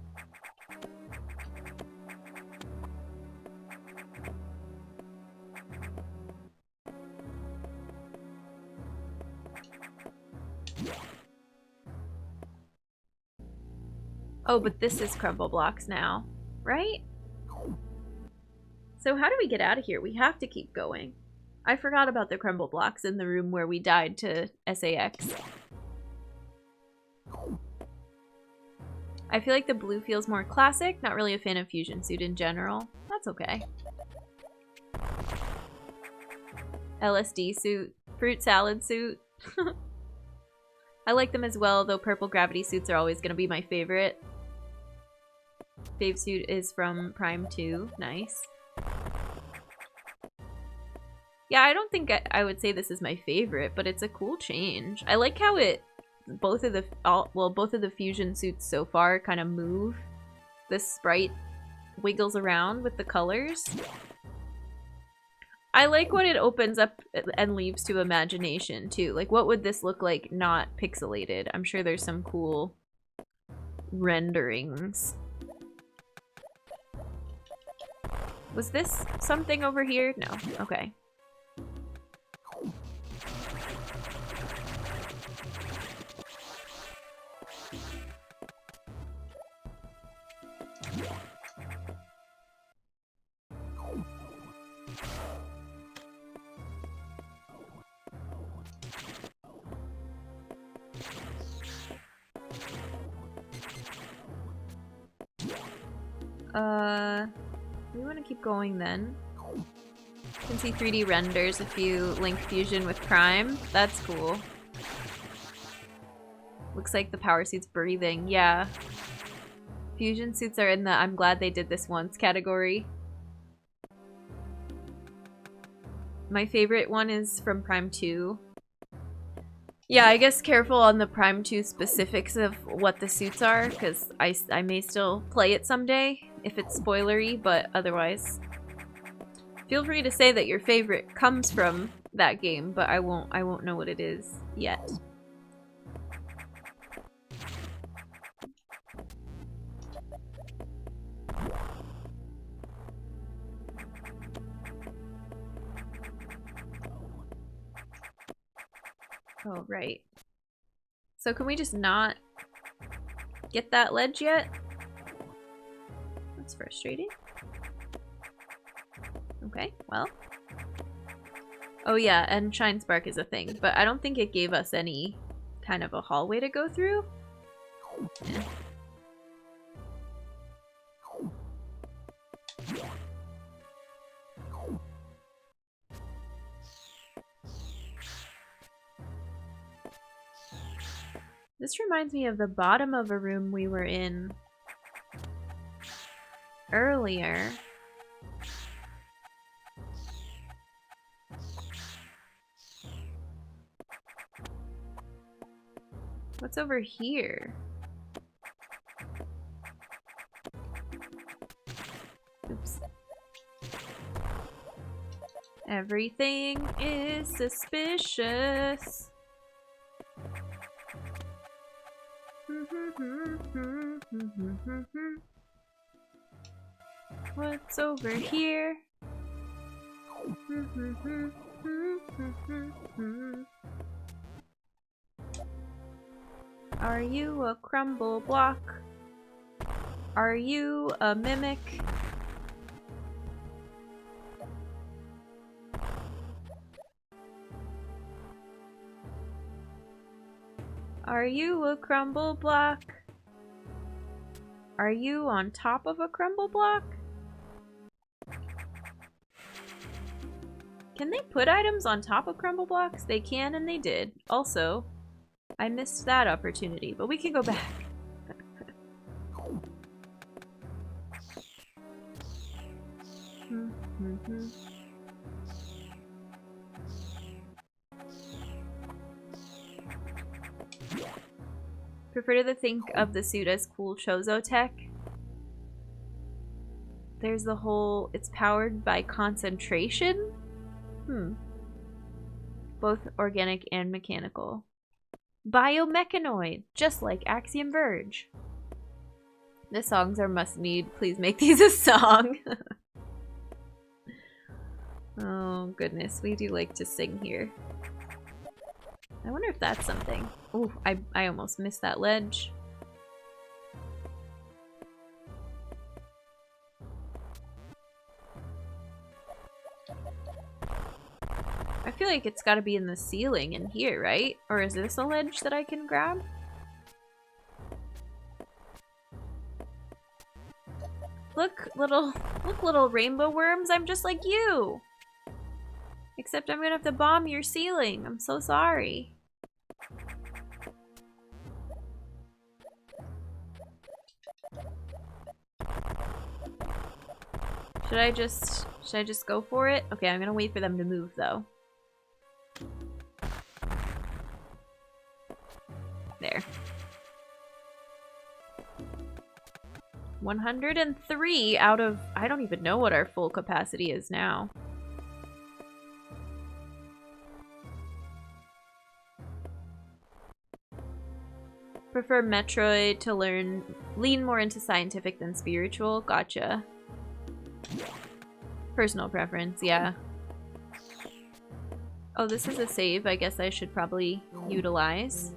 Oh, but this is crumble blocks now, right? So how do we get out of here? We have to keep going. I forgot about the crumble blocks in the room where we died to SAX. I feel like the blue feels more classic. Not really a fan of Fusion Suit in general. That's okay. LSD suit. Fruit salad suit. I like them as well, though purple gravity suits are always going to be my favorite. Fave suit is from Prime 2. Nice. Yeah, I don't think I would say this is my favorite, but it's a cool change. I like how it... both of the fusion suits so far kind of move. This sprite wiggles around with the colors. I like what it opens up and leaves to imagination too. Like, what would this look like not pixelated? I'm sure there's some cool renderings. Was this something over here? No. Okay. We want to keep going then. You can see 3D renders if you link Fusion with Prime. That's cool. Looks like the power suit's breathing. Yeah. Fusion suits are in the I'm glad they did this once category. My favorite one is from Prime 2. Yeah, I guess careful on the Prime 2 specifics of what the suits are, because I may still play it someday if it's spoilery, but otherwise. Feel free to say that your favorite comes from that game, but I won't know what it is yet. Oh, right. So can we just not get that ledge yet? That's frustrating. Okay, well. Oh yeah, and Shine Spark is a thing, but I don't think it gave us any kind of a hallway to go through. Eh. This reminds me of the bottom of a room we were in earlier. What's over here? Oops. Everything is suspicious. What's over here? Are you a crumble block? Are you a mimic? Are you a crumble block? Are you on top of a crumble block? Can they put items on top of crumble blocks? They can, and they did. Also, I missed that opportunity, but we can go back. Prefer to think of the suit as cool Chozo tech. There's the whole, it's powered by concentration? Both organic and mechanical. Biomechanoid, just like Axiom Verge. The songs are must-need. Please make these a song. Oh, goodness. We do like to sing here. I wonder if that's something. Ooh, I almost missed that ledge. I feel like it's gotta be in the ceiling in here, right? Or is this a ledge that I can grab? Look, little rainbow worms, I'm just like you! Except I'm gonna have to bomb your ceiling. I'm so sorry. Should I just go for it? Okay, I'm gonna wait for them to move though. There. 103 out of, I don't even know what our full capacity is now. Prefer Metroid to lean more into scientific than spiritual. Gotcha. Personal preference, yeah. Oh, this is a save I guess I should probably utilize.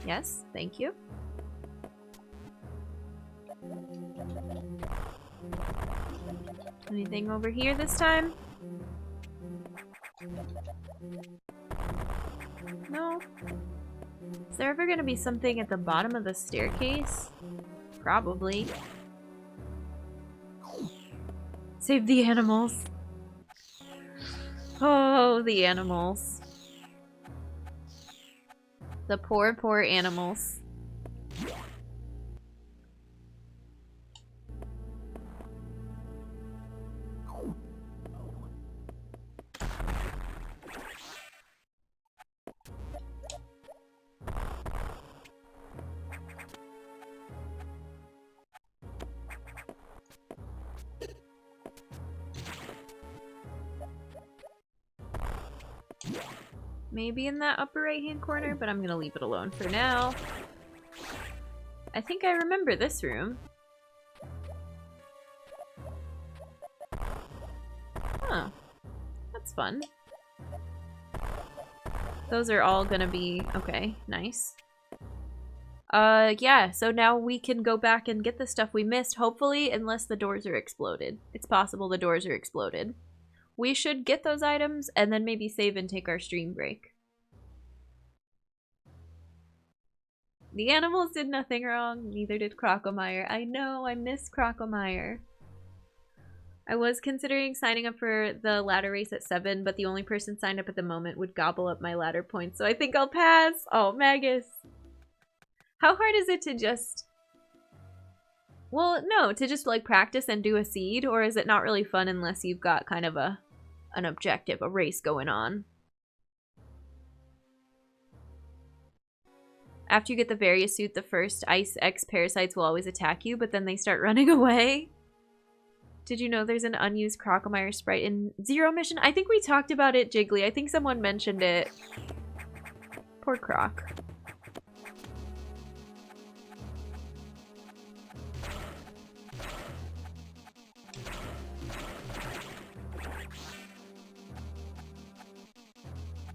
Yes, thank you. Anything over here this time? No. Is there ever gonna be something at the bottom of the staircase? Probably. Save the animals. Oh, the animals. The poor, poor animals. Maybe in that upper right-hand corner, but I'm gonna leave it alone for now. I think I remember this room. Huh. That's fun. Those are all gonna be... okay, nice. Yeah, so now we can go back and get the stuff we missed, hopefully, unless the doors are exploded. It's possible the doors are exploded. We should get those items and then maybe save and take our stream break. The animals did nothing wrong, neither did Crocomire. I know, I miss Crocomire. I was considering signing up for the ladder race at 7, but the only person signed up at the moment would gobble up my ladder points, so I think I'll pass. Oh, Magus. How hard is it to just... well, no, to just like practice and do a seed, or is it not really fun unless you've got kind of an objective, a race going on? After you get the Varia Suit, the first Ice X parasites will always attack you, but then they start running away. Did you know there's an unused Crocomire sprite in Zero Mission? I think we talked about it, Jiggly. I think someone mentioned it. Poor Croc.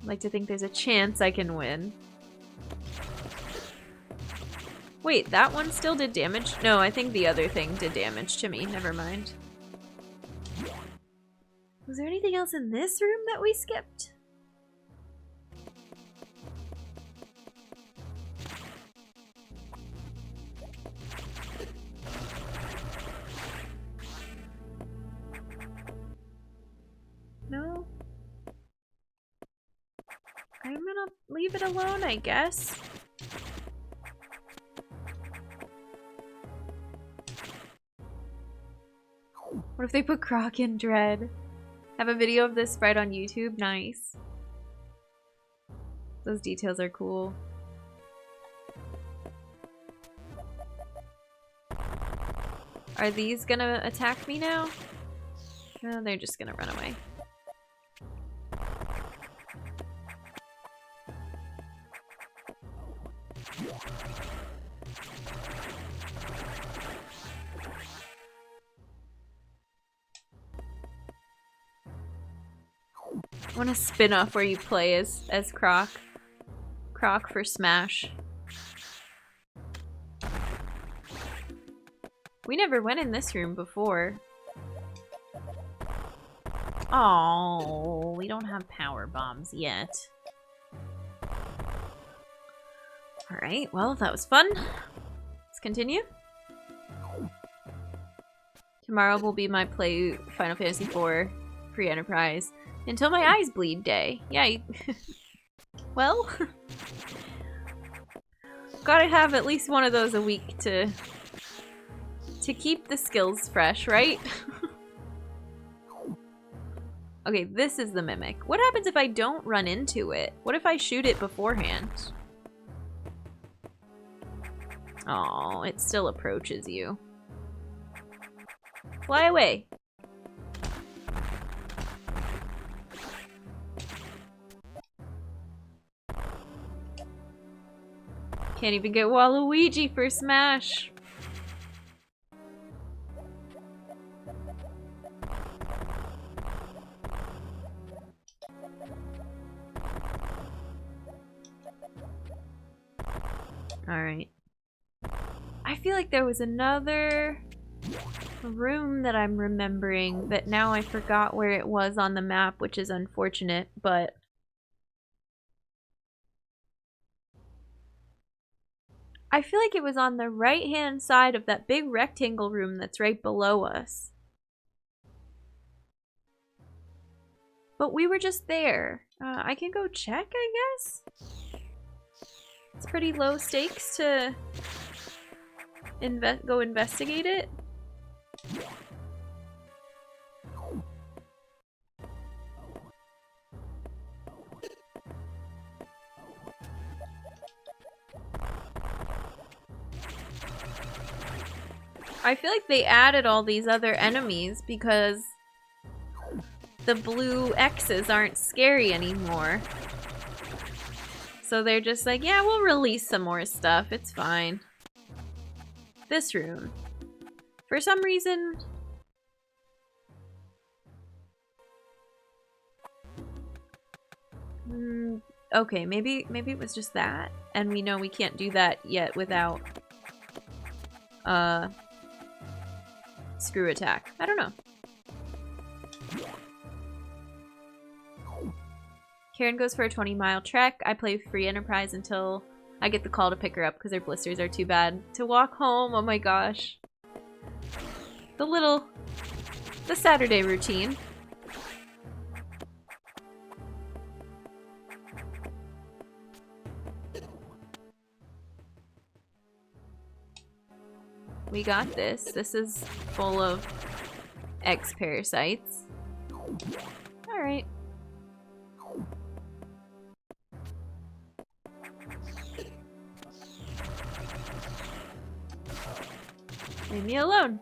Like to think there's a chance I can win. Wait, that one still did damage? No, I think the other thing did damage to me. Never mind. Was there anything else in this room that we skipped? No? I'm gonna leave it alone, I guess. What if they put Croc in Dread? Have a video of this right on YouTube? Nice. Those details are cool. Are these gonna attack me now? No, they're just gonna run away. I want a spin-off where you play as Croc. Croc for Smash. We never went in this room before. Oh, we don't have power bombs yet. Alright, well, that was fun. Let's continue. Tomorrow will be my play Final Fantasy IV free Enterprise until my eyes bleed day. Yeah, well, gotta have at least one of those a week to keep the skills fresh, right? Okay, this is the Mimic. What happens if I don't run into it? What if I shoot it beforehand? Oh, it still approaches you. Fly away. Can't even get Waluigi for Smash. Alright. I feel like there was another room that I'm remembering that now I forgot where it was on the map, which is unfortunate, but I feel like it was on the right-hand side of that big rectangle room that's right below us. But we were just there. I can go check, I guess? It's pretty low stakes to go investigate it. I feel like they added all these other enemies because the blue X's aren't scary anymore. So they're just like, yeah, we'll release some more stuff. It's fine. This room. For some reason... okay, maybe it was just that. And we know we can't do that yet without... screw attack. I don't know. Karen goes for a 20-mile trek. I play free Enterprise until I get the call to pick her up because her blisters are too bad to walk home. Oh my gosh. The Saturday routine. We got this. This is full of X parasites. Alright. Leave me alone.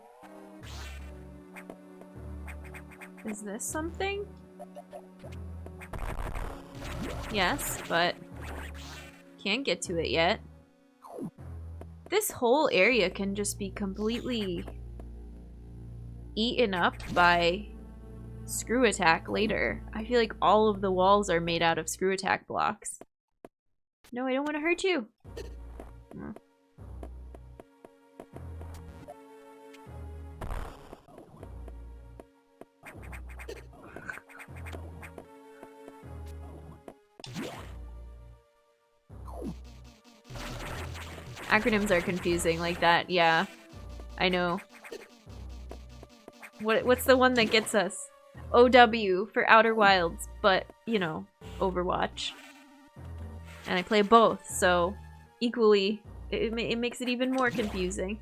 Is this something? Yes, but can't get to it yet. This whole area can just be completely eaten up by screw attack later. I feel like all of the walls are made out of screw attack blocks. No, I don't want to hurt you. Oh. Acronyms are confusing like that, yeah. I know. What's the one that gets us? OW for Outer Wilds, but, you know, Overwatch. And I play both, so equally, it makes it even more confusing.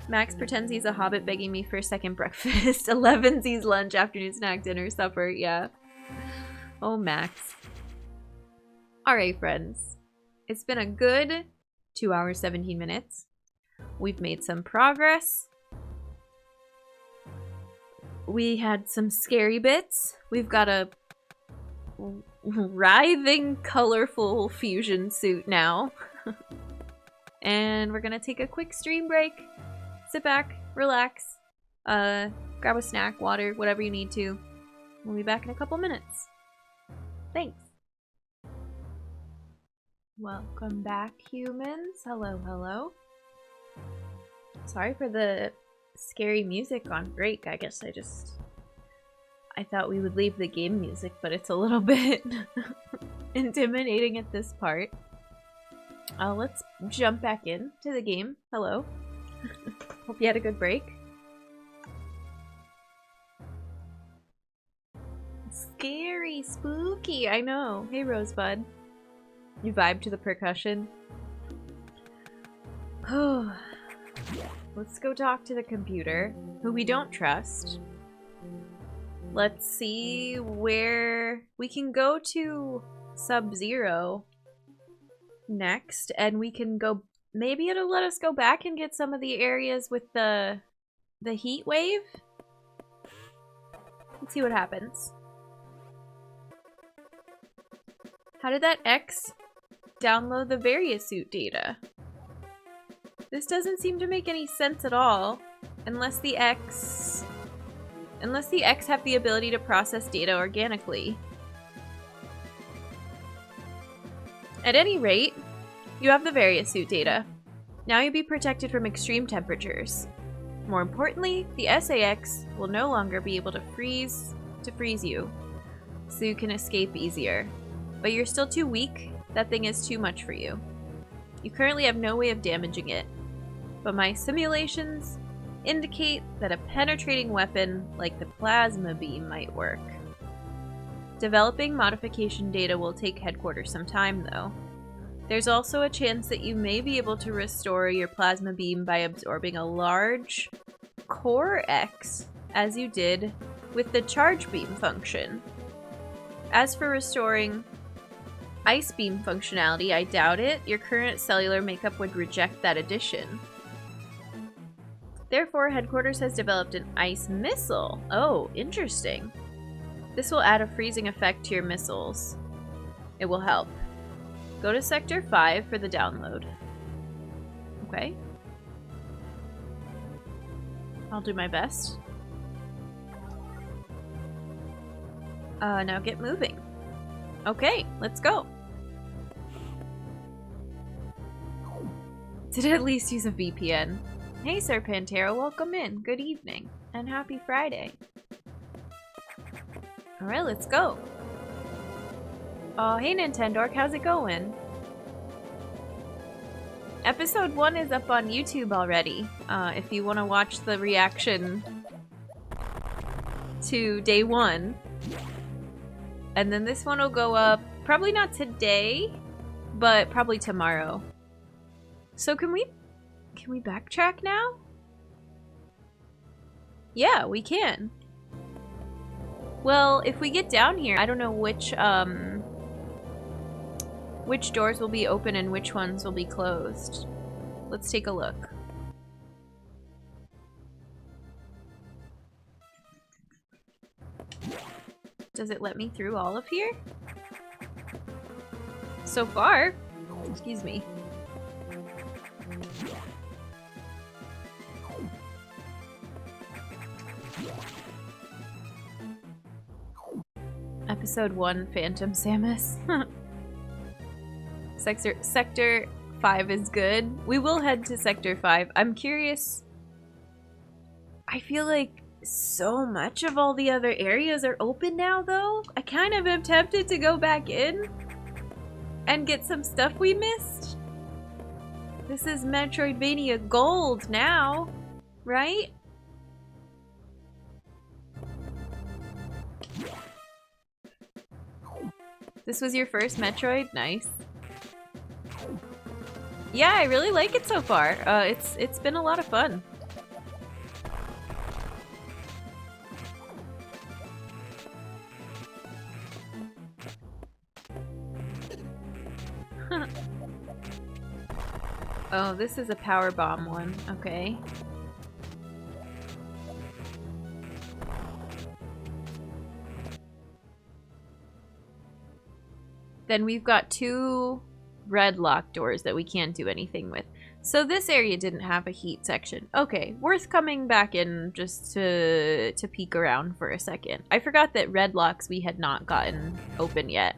Max pretends he's a hobbit begging me for a second breakfast. 11's lunch, afternoon snack, dinner, supper, yeah. Oh, Max. Alright, friends. It's been a good 2 hours, 17 minutes. We've made some progress. We had some scary bits. We've got a writhing, colorful fusion suit now. And we're gonna take a quick stream break. Sit back, relax, grab a snack, water, whatever you need to. We'll be back in a couple minutes. Thanks. Welcome back, humans. Hello, hello. Sorry for the scary music on break. I guess I thought we would leave the game music, but it's a little bit intimidating at this part. Let's jump back into the game. Hello. Hope you had a good break. Scary, spooky, I know. Hey, Rosebud. You vibe to the percussion? Oh. Let's go talk to the computer, who we don't trust. Let's see where we can go to Sub-Zero next, and we can go. Maybe it'll let us go back and get some of the areas with the heat wave. Let's see what happens. How did that X download the Varia Suit data? This doesn't seem to make any sense at all, unless the X have the ability to process data organically. At any rate, you have the Varia Suit data. Now you'll be protected from extreme temperatures. More importantly, the SAX will no longer be able to freeze you, so you can escape easier. But you're still too weak. That thing is too much for you. You currently have no way of damaging it, but my simulations indicate that a penetrating weapon like the plasma beam might work. Developing modification data will take headquarters some time, though. There's also a chance that you may be able to restore your plasma beam by absorbing a large core X, as you did with the charge beam function. As for restoring ice beam functionality, I doubt it. Your current cellular makeup would reject that addition. Therefore, headquarters has developed an ice missile. Oh, interesting. This will add a freezing effect to your missiles. It will help. Go to Sector 5 for the download. Okay. I'll do my best. Now get moving. Okay, let's go. Did it at least use a VPN? Hey, Sir Pantera, welcome in. Good evening, and happy Friday. Alright, let's go. Oh, hey Nintendork, how's it going? Episode 1 is up on YouTube already, if you want to watch the reaction to day 1. And then this one will go up, probably not today, but probably tomorrow. So can we backtrack now? Yeah, we can. Well, if we get down here, I don't know which doors will be open and which ones will be closed. Let's take a look. Does it let me through all of here? So far. Excuse me. Episode 1, Phantom Samus. Sector 5 is good. We will head to Sector 5. I'm curious. I feel like so much of all the other areas are open now, though. I kind of am tempted to go back in and get some stuff we missed. This is Metroidvania Gold now, right? This was your first Metroid? Nice. Yeah, I really like it so far. It's been a lot of fun. Oh, this is a power bomb one. Okay. Then we've got 2 red locked doors that we can't do anything with. So this area didn't have a heat section. Okay, worth coming back in just to peek around for a second. I forgot that red locks we had not gotten open yet.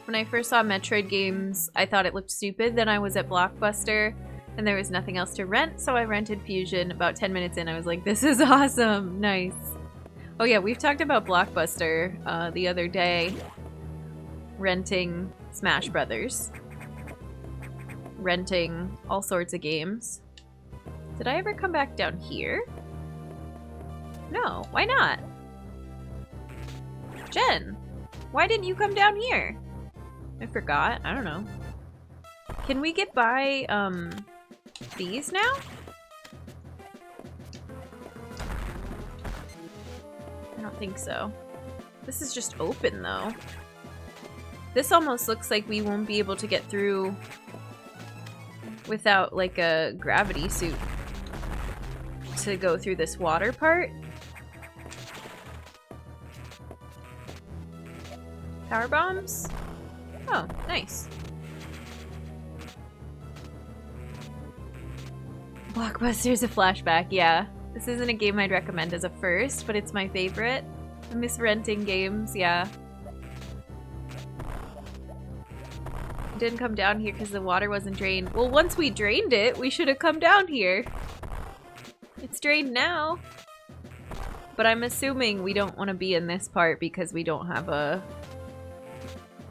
When I first saw Metroid games, I thought it looked stupid. Then I was at Blockbuster and there was nothing else to rent, so I rented Fusion. About 10 minutes in, I was like, this is awesome. Nice. Oh yeah, we've talked about Blockbuster the other day. Renting Smash Brothers. Renting all sorts of games. Did I ever come back down here? No, why not? Jen, why didn't you come down here? I forgot. I don't know. Can we get by, these now? I don't think so. This is just open, though. This almost looks like we won't be able to get through without, like, a gravity suit to go through this water part. Power bombs? Oh, nice. Blockbuster's a flashback, yeah. This isn't a game I'd recommend as a first, but it's my favorite. I miss renting games, yeah. I didn't come down here because the water wasn't drained. Well, once we drained it, we should have come down here. It's drained now. But I'm assuming we don't want to be in this part because we don't have a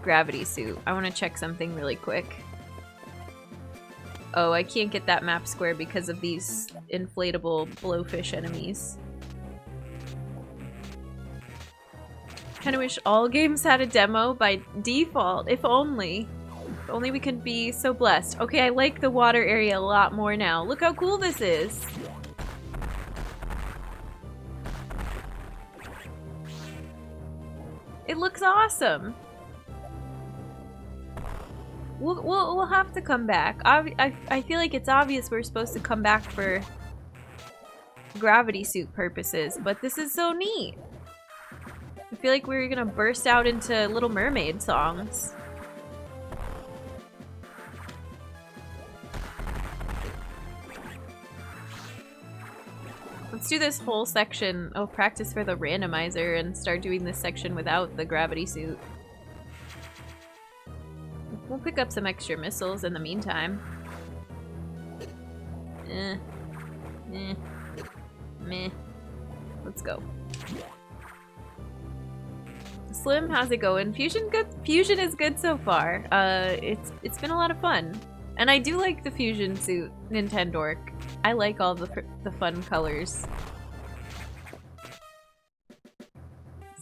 gravity suit. I want to check something really quick. Oh, I can't get that map square because of these inflatable blowfish enemies. Kinda wish all games had a demo by default, if only. If only we could be so blessed. Okay, I like the water area a lot more now. Look how cool this is! It looks awesome! We'll have to come back. I feel like it's obvious we're supposed to come back for gravity suit purposes, but this is so neat. I feel like we're gonna burst out into Little Mermaid songs. Let's do this whole section. Oh, practice for the randomizer and start doing this section without the gravity suit. We'll pick up some extra missiles in the meantime. Meh. Let's go. Slim, how's it going? Fusion good. Fusion is good so far. It's been a lot of fun, and I do like the Fusion suit, Nintendork. I like all the fun colors.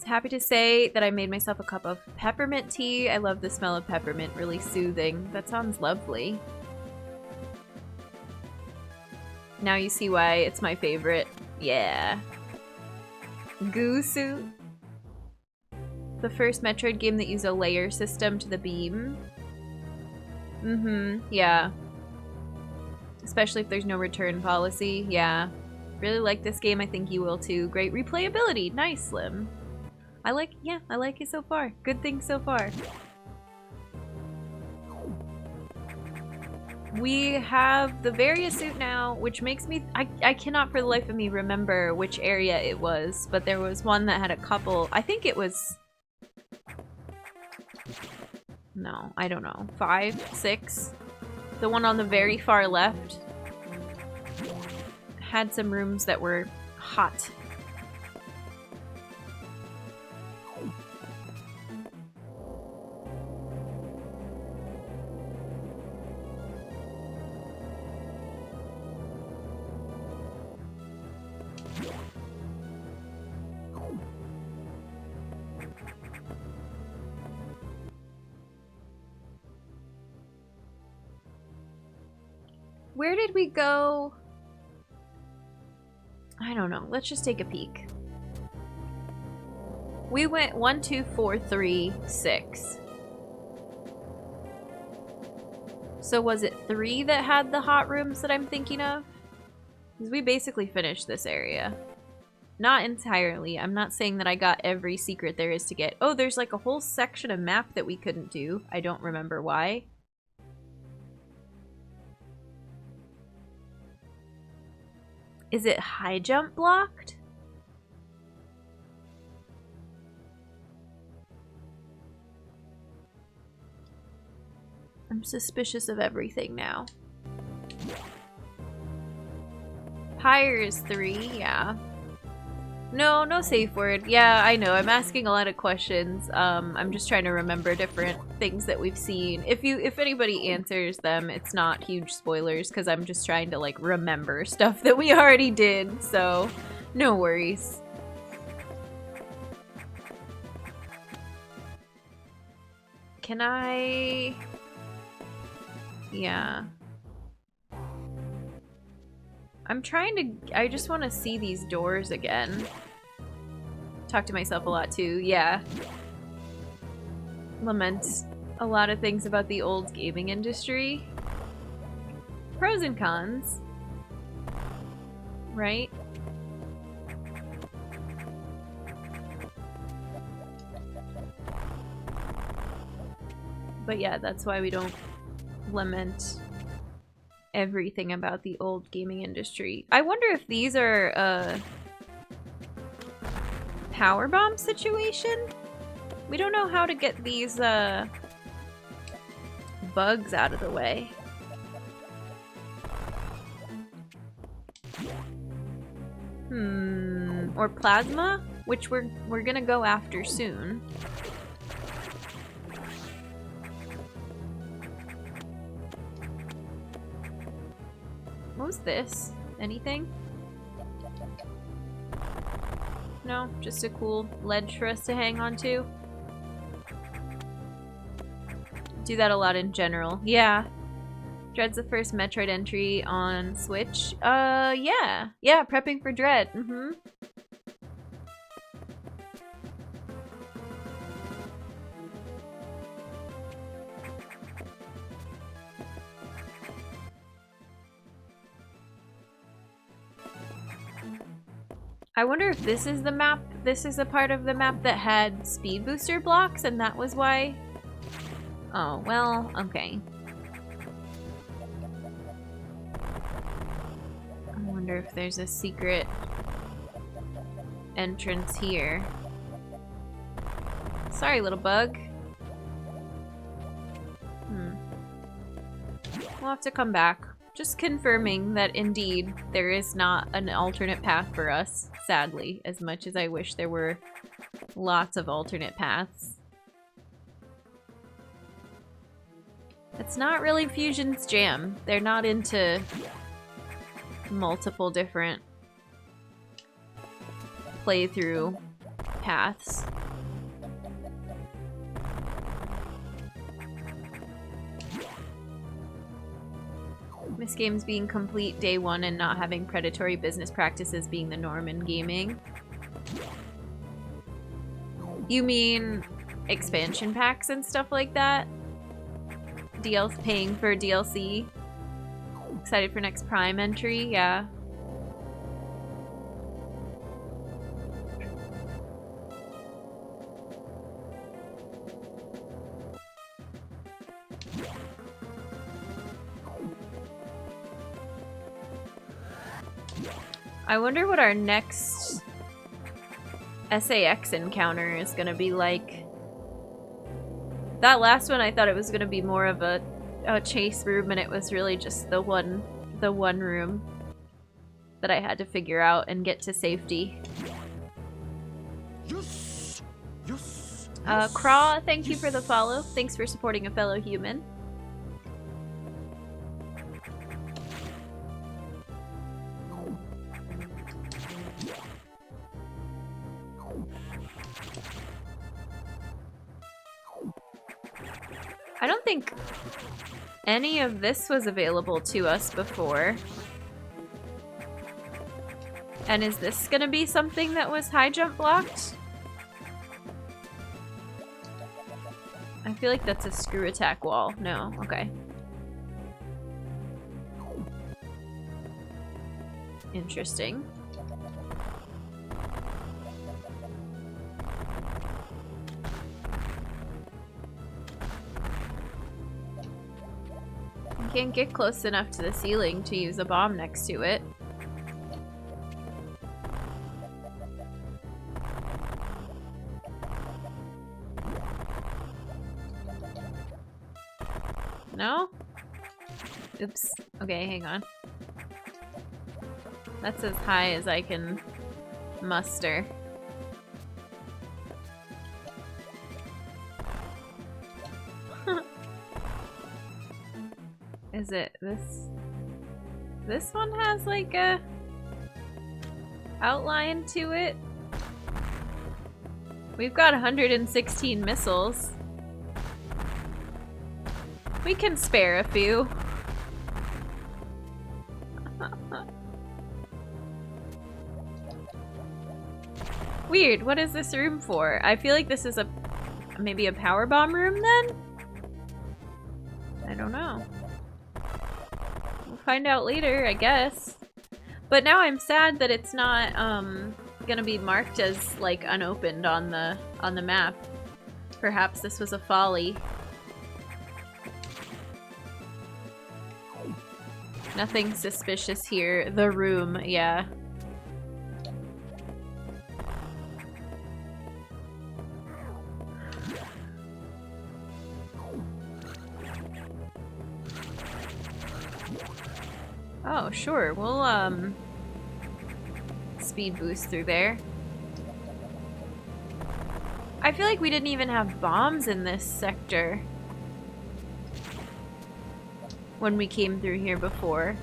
Happy to say that I made myself a cup of peppermint tea. I love the smell of peppermint, really soothing. That sounds lovely. Now you see why it's my favorite. Yeah. Goo suit. The first Metroid game that used a layer system to the beam. Yeah. Especially if there's no return policy. Yeah. Really like this game. I think you will too. Great replayability. Nice, Slim. I like it so far. Good things so far. We have the Varia Suit now, which makes me... I cannot for the life of me remember which area it was, but there was one that had a couple... I think it was... No, I don't know. 5, 6? The one on the very far left had some rooms that were hot. Where did we go? I don't know. Let's just take a peek. We went 1, 2, 4, 3, 6. So was it 3 that had the hot rooms that I'm thinking of? Because we basically finished this area. Not entirely. I'm not saying that I got every secret there is to get. Oh, there's like a whole section of map that we couldn't do. I don't remember why. Is it high jump blocked? I'm suspicious of everything now. Higher is 3, yeah. No, no safe word. Yeah, I know. I'm asking a lot of questions. I'm just trying to remember different things that we've seen. If anybody answers them, it's not huge spoilers because I'm just trying to like remember stuff that we already did. So, no worries. Can I? Yeah. I'm trying to. I just want to see these doors again. Talk to myself a lot too, yeah. Lament a lot of things about the old gaming industry. Pros and cons. Right? But yeah, that's why we don't lament everything about the old gaming industry. I wonder if these are a power bomb situation? We don't know how to get these bugs out of the way. Or plasma, which we're gonna go after soon. What was this? Anything? No, just a cool ledge for us to hang on to. Do that a lot in general. Yeah. Dread's the first Metroid entry on Switch. Yeah. Yeah, prepping for Dread. I wonder if this is the map. This is a part of the map that had speed booster blocks, and that was why. Oh, well, okay. I wonder if there's a secret entrance here. Sorry, little bug. We'll have to come back. Just confirming that indeed there is not an alternate path for us, sadly, as much as I wish there were lots of alternate paths. It's not really Fusion's jam. They're not into multiple different playthrough paths. This game's being complete day one and not having predatory business practices being the norm in gaming. You mean expansion packs and stuff like that? Paying for DLC? Excited for next Prime entry? Yeah. I wonder what our next SAX encounter is gonna be like. That last one I thought it was gonna be more of a chase room, and it was really just the one room that I had to figure out and get to safety. Yes. Yes. Craw, thank you for the follow. Thanks for supporting a fellow human. I don't think any of this was available to us before. And is this gonna be something that was high jump blocked? I feel like that's a screw attack wall. No, okay. Interesting. You can't get close enough to the ceiling to use a bomb next to it. No? Oops. Okay, hang on. That's as high as I can muster. Is it this? This one has like a outline to it. We've got 116 missiles. We can spare a few. Weird, what is this room for? I feel like this is maybe a power bomb room then? I don't know. We'll find out later, I guess. But now I'm sad that it's not gonna be marked as like unopened on the map. Perhaps this was a folly. Nothing suspicious here. The room, yeah. Oh, sure. We'll, speed boost through there. I feel like we didn't even have bombs in this sector when we came through here before.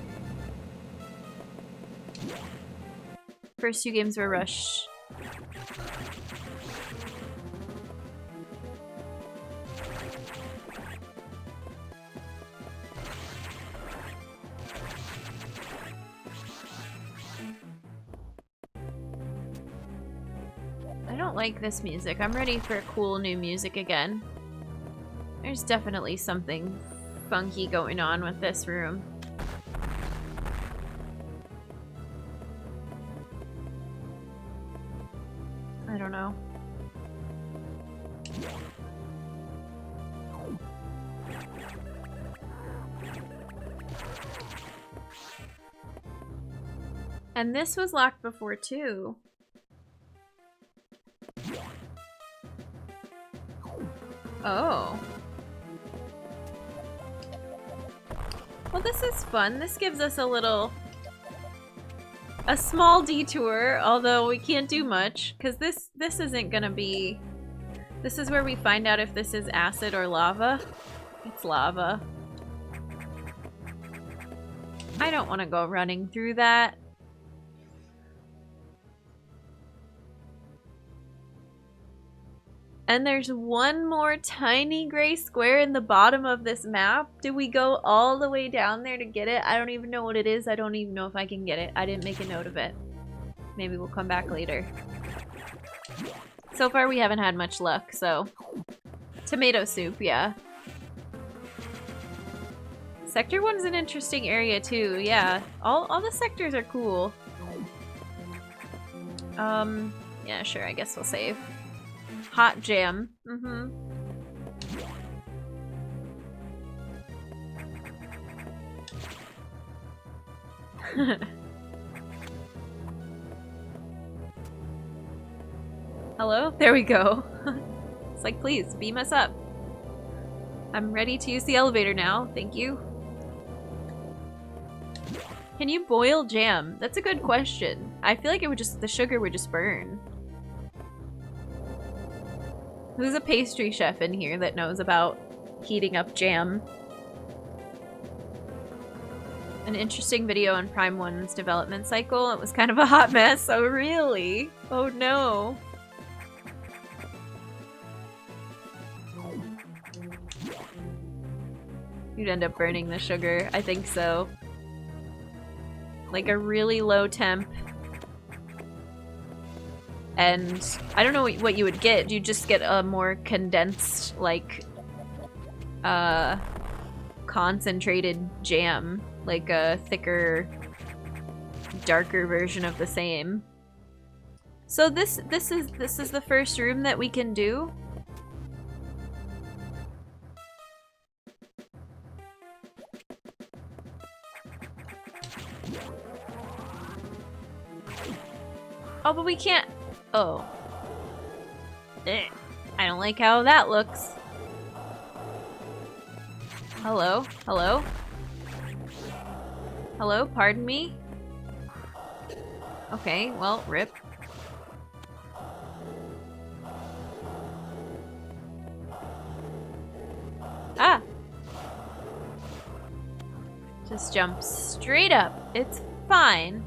First two games were Rush. I don't like this music. I'm ready for cool new music again. There's definitely something funky going on with this room. I don't know. And this was locked before too. Oh. Well, this is fun. This gives us a small detour, although we can't do much, because this isn't gonna be... This is where we find out if this is acid or lava. It's lava. I don't want to go running through that. And there's one more tiny gray square in the bottom of this map. Do we go all the way down there to get it? I don't even know what it is. I don't even know if I can get it. I didn't make a note of it. Maybe we'll come back later. So far we haven't had much luck, so... Tomato soup, yeah. Sector 1's an interesting area too, yeah. All the sectors are cool. Yeah, sure, I guess we'll save. Hot jam. Mm-hmm. Hello? There we go. It's like, please, beam us up. I'm ready to use the elevator now. Thank you. Can you boil jam? That's a good question. I feel like it would just, the sugar would just burn. Who's a pastry chef in here that knows about heating up jam? An interesting video on Prime 1's development cycle. It was kind of a hot mess. Oh, really? Oh, no. You'd end up burning the sugar. I think so. Like a really low temp. And I don't know what you would get. You just get a more condensed, like, concentrated jam. Like a thicker, darker version of the same. So this is the first room that we can do. Oh, but we can't. Oh. I don't like how that looks. Hello? Hello? Hello? Pardon me? Okay, well, rip. Ah! Just jump straight up. It's fine.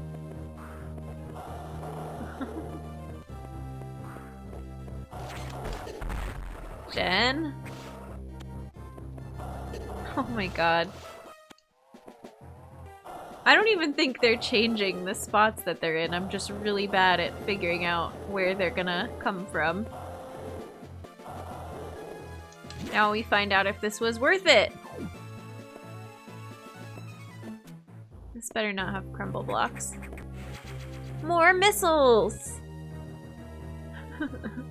Jen? Oh my god. I don't even think they're changing the spots that they're in. I'm just really bad at figuring out where they're gonna come from. Now we find out if this was worth it. This better not have crumble blocks. More missiles!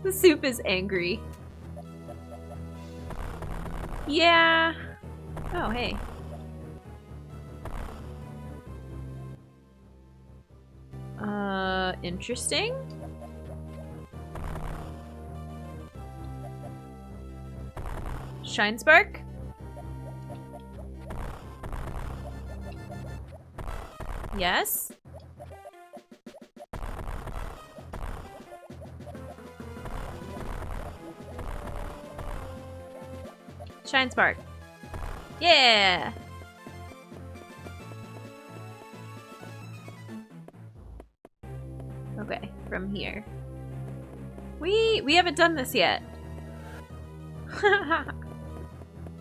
The soup is angry. Yeah. Oh, hey. Interesting. Shine Spark? Yes. Shine Spark. Yeah! Okay, from here. We haven't done this yet.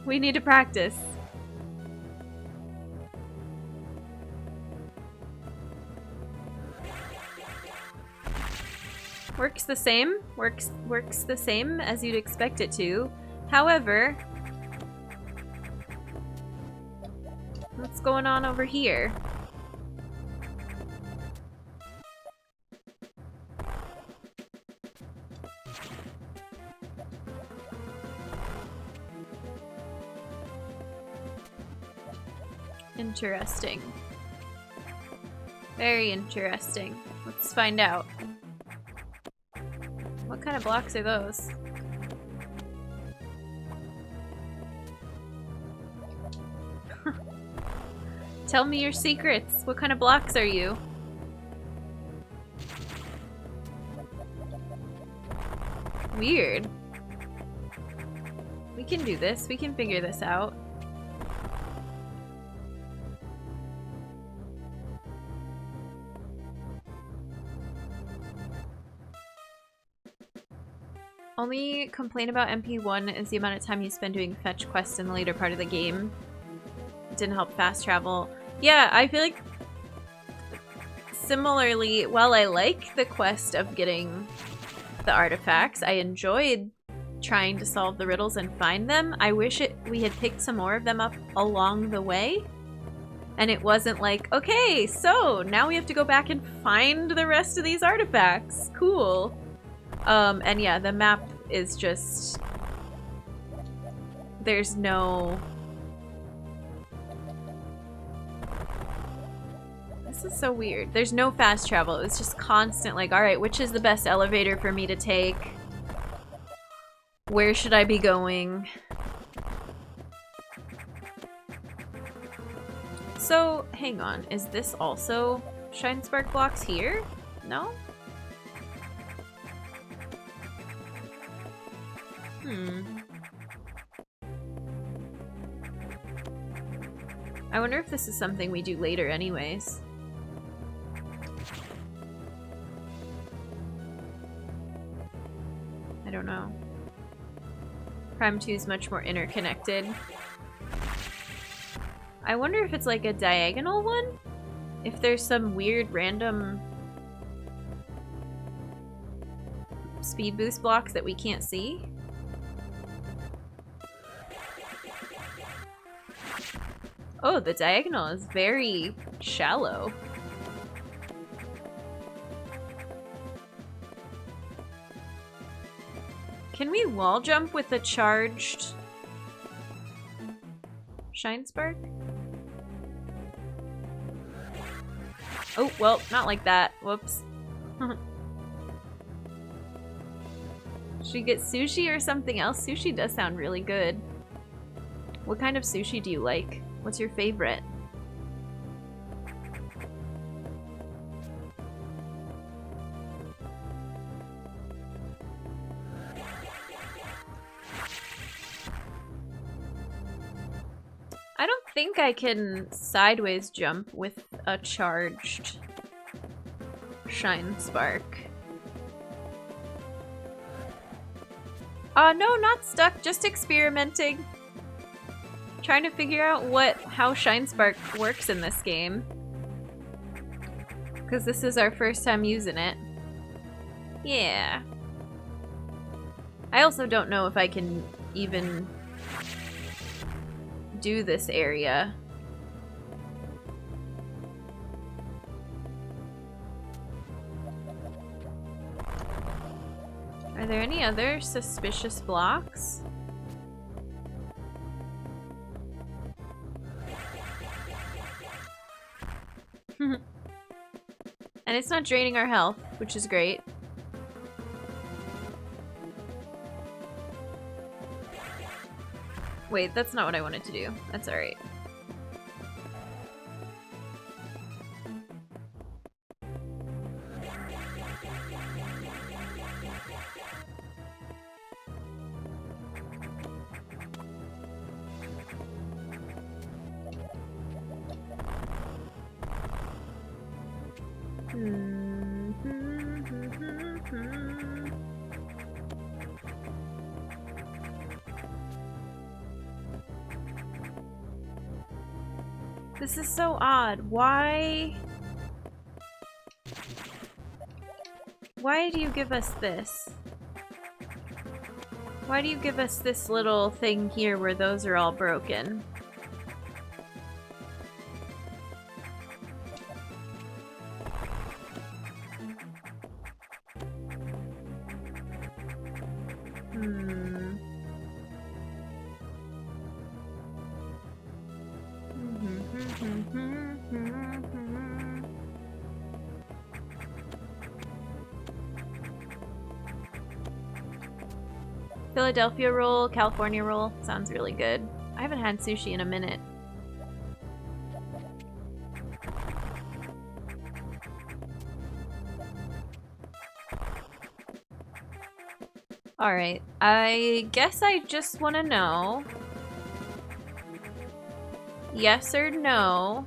We need to practice. Works the same. Works the same as you'd expect it to. However, what's going on over here? Interesting. Very interesting. Let's find out. What kind of blocks are those? Tell me your secrets. What kind of blocks are you? Weird. We can do this. We can figure this out. Only complaint about MP1 is the amount of time you spend doing fetch quests in the later part of the game. It didn't help fast travel. Yeah, I feel like similarly, while I like the quest of getting the artifacts, I enjoyed trying to solve the riddles and find them. I wish we had picked some more of them up along the way. And it wasn't like, okay, so now we have to go back and find the rest of these artifacts. Cool. And yeah, the map is just... There's no... This is so weird. There's no fast travel. It's just constant, like, alright, which is the best elevator for me to take? Where should I be going? So, hang on. Is this also Shine Spark blocks here? No? I wonder if this is something we do later anyways. I don't know. Prime 2 is much more interconnected. I wonder if it's like a diagonal one? If there's some weird random speed boost blocks that we can't see? Oh, the diagonal is very shallow. Can we wall jump with a charged Shine Spark? Oh, well, not like that. Whoops. Should we get sushi or something else? Sushi does sound really good. What kind of sushi do you like? What's your favorite? I don't think I can sideways jump with a charged Shine Spark. No, not stuck, just experimenting. Trying to figure out how Shine Spark works in this game. Because this is our first time using it. Yeah. I also don't know if I can even do this area. Are there any other suspicious blocks? And it's not draining our health, which is great. Wait, that's not what I wanted to do. That's alright. This is so odd. Why do you give us this? Why do you give us this little thing here where those are all broken? Philadelphia roll, California roll. Sounds really good. I haven't had sushi in a minute. Alright, I guess I just want to know, yes or no,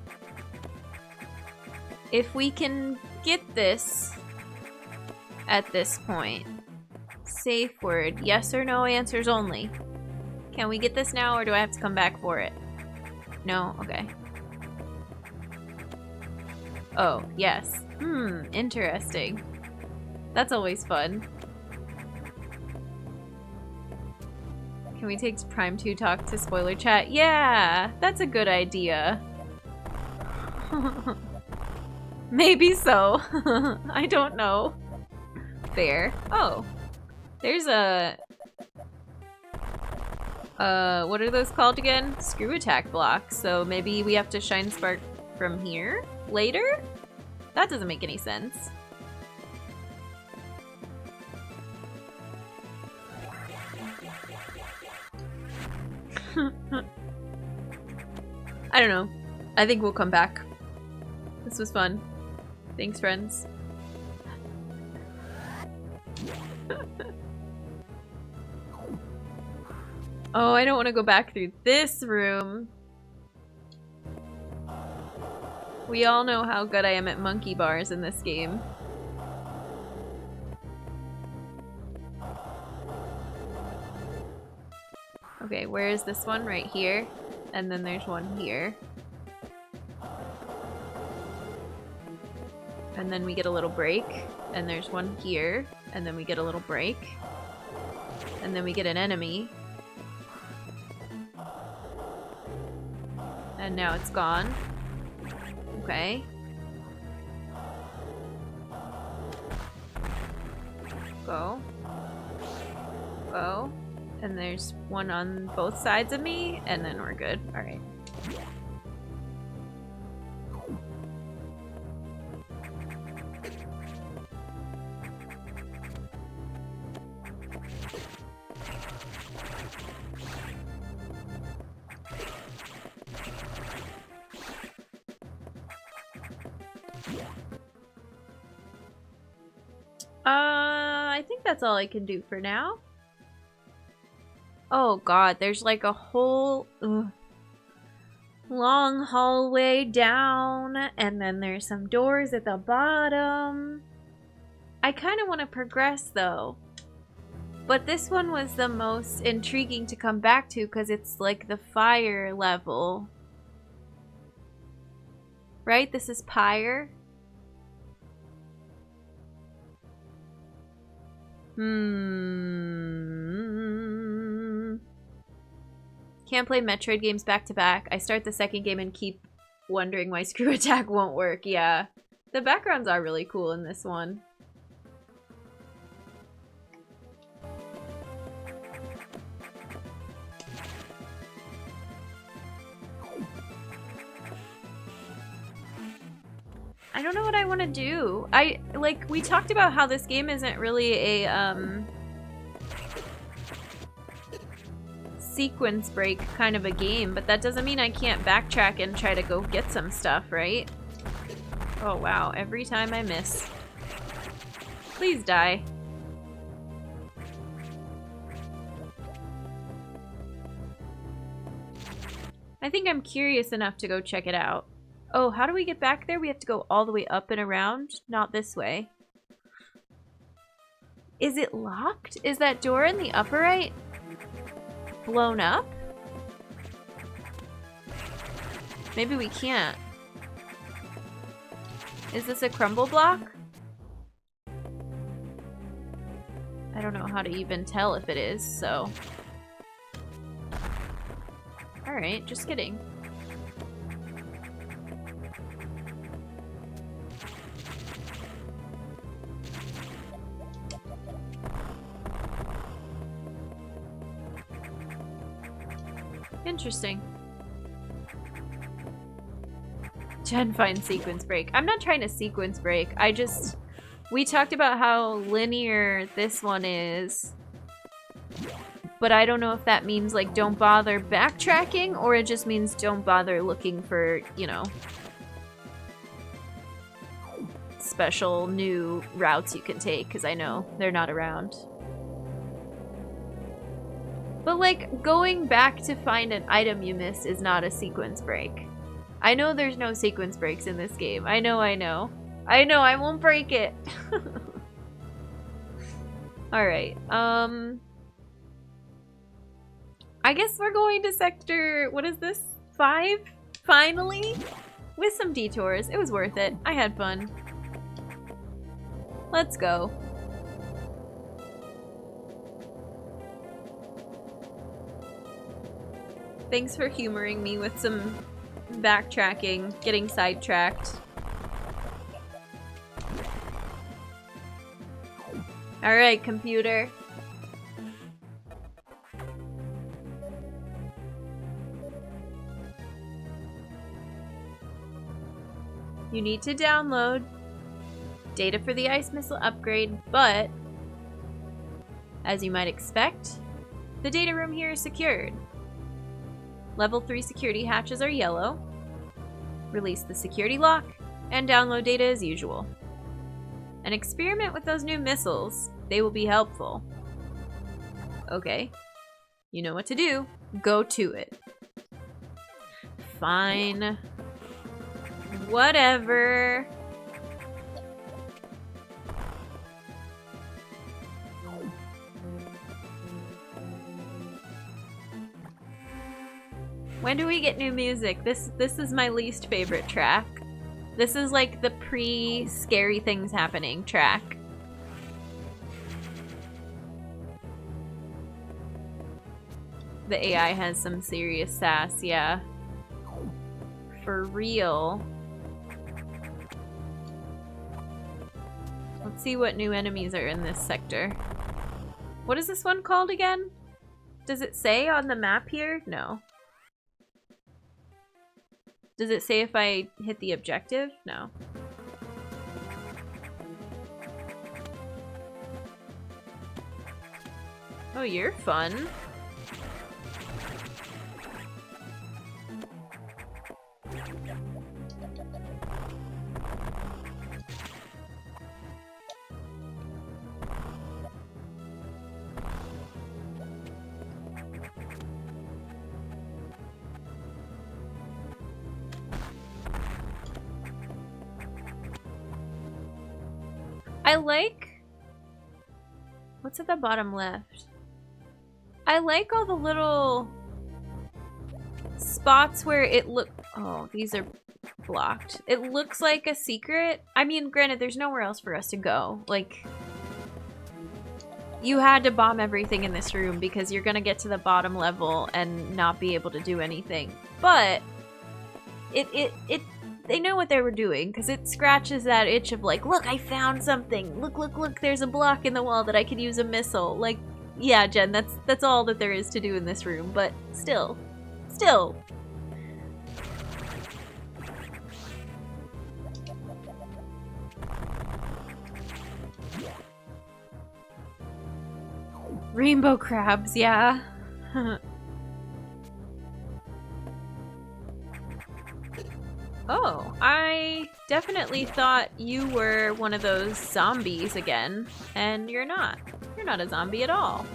if we can get this at this point. Safe word. Yes or no answers only. Can we get this now or do I have to come back for it? No? Okay. Oh, yes. Interesting. That's always fun. Can we take Prime 2 talk to spoiler chat? Yeah! That's a good idea. Maybe so. I don't know. Fair. Oh. There's a... what are those called again? Screw attack blocks. So maybe we have to Shine Spark from here? Later? That doesn't make any sense. I don't know. I think we'll come back. This was fun. Thanks, friends. Oh, I don't want to go back through this room. We all know how good I am at monkey bars in this game. Okay, where is this one? Right here. And then there's one here. And then we get a little break. And there's one here. And then we get a little break. And then we get an enemy. And now it's gone. Okay. Go. Go. And there's one on both sides of me, and then we're good. Alright. I think that's all I can do for now. Oh god, there's like a whole long hallway down, and then there's some doors at the bottom. I kind of want to progress though. But this one was the most intriguing to come back to because it's like the fire level. Right? This is Pyre. Can't play Metroid games back to back. I start the second game and keep wondering why screw attack won't work. Yeah. The backgrounds are really cool in this one. I don't know what I want to do. We talked about how this game isn't really a, sequence break kind of a game, but that doesn't mean I can't backtrack and try to go get some stuff, right? Oh wow, every time I miss. Please die. I think I'm curious enough to go check it out. Oh, how do we get back there? We have to go all the way up and around? Not this way. Is it locked? Is that door in the upper right blown up? Maybe we can't. Is this a crumble block? I don't know how to even tell if it is, so. Alright, just kidding. Interesting. Jen finds sequence break. I'm not trying to sequence break. We talked about how linear this one is. But I don't know if that means like don't bother backtracking or it just means don't bother looking for, you know, special new routes you can take because I know they're not around. But like, going back to find an item you missed is not a sequence break. I know there's no sequence breaks in this game. I know. I won't break it. Alright, I guess we're going to sector, what is this? 5? Finally? With some detours. It was worth it. I had fun. Let's go. Thanks for humoring me with some backtracking, getting sidetracked. Alright, computer. You need to download data for the ice missile upgrade, but as you might expect, the data room here is secured. Level 3 security hatches are yellow. Release the security lock and download data as usual. And experiment with those new missiles. They will be helpful. Okay. You know what to do. Go to it. Fine. Whatever. When do we get new music? This is my least favorite track. This is like the pre-scary things happening track. The AI has some serious sass, yeah. For real. Let's see what new enemies are in this sector. What is this one called again? Does it say on the map here? No. Does it say if I hit the objective? No. Oh, you're fun. I like... What's at the bottom left? I like all the little spots where it look... Oh, these are blocked. It looks like a secret. I mean, granted, there's nowhere else for us to go. Like, you had to bomb everything in this room because you're gonna get to the bottom level and not be able to do anything. But they know what they were doing because it scratches that itch of like, look, I found something. Look, look, look, there's a block in the wall that I could use a missile. Like, yeah, Jen, that's all that there is to do in this room, but still. Rainbow crabs, yeah. Oh, I definitely thought you were one of those zombies again, and you're not. You're not a zombie at all.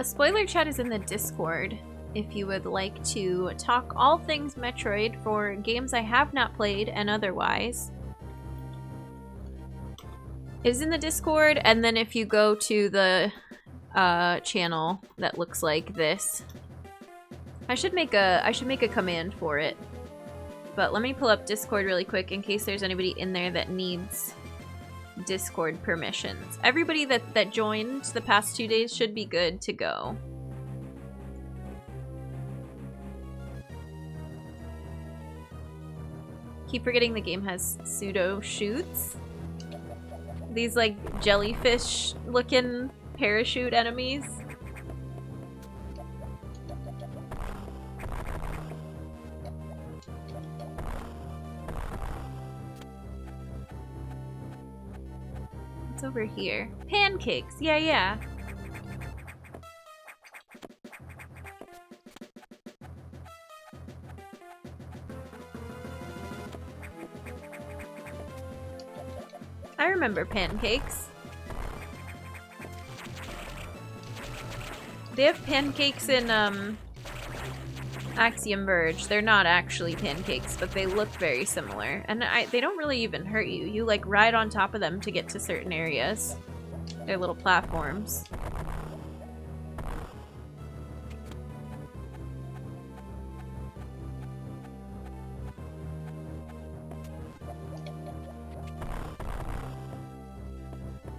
Spoiler chat is in the Discord if you would like to talk all things Metroid for games I have not played and otherwise. It is in the Discord, and then if you go to the channel that looks like this, I should make a command for it. But let me pull up Discord really quick in case there's anybody in there that needs Discord permissions. Everybody that joined the past 2 days should be good to go. Keep forgetting the game has pseudo shoots. These like jellyfish looking parachute enemies. What's over here? Pancakes! Yeah. I remember pancakes. They have pancakes in, Axiom Verge. They're not actually pancakes, but they look very similar. And they don't really even hurt you. You, like, ride on top of them to get to certain areas. They're little platforms.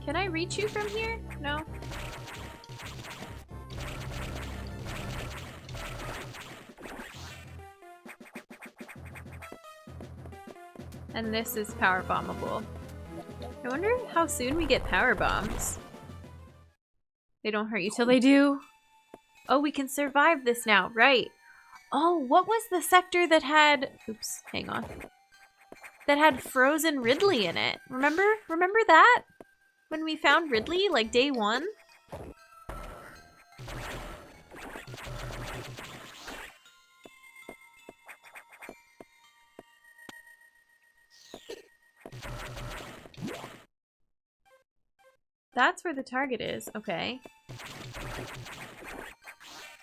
Can I reach you from here? No? And this is power bombable. I wonder how soon we get power bombs. They don't hurt you till they do. Oh, we can survive this now, right? Oh, what was the sector that had... Oops, hang on. That had frozen Ridley in it. Remember? Remember that? When we found Ridley, like day 1? That's where the target is. Okay.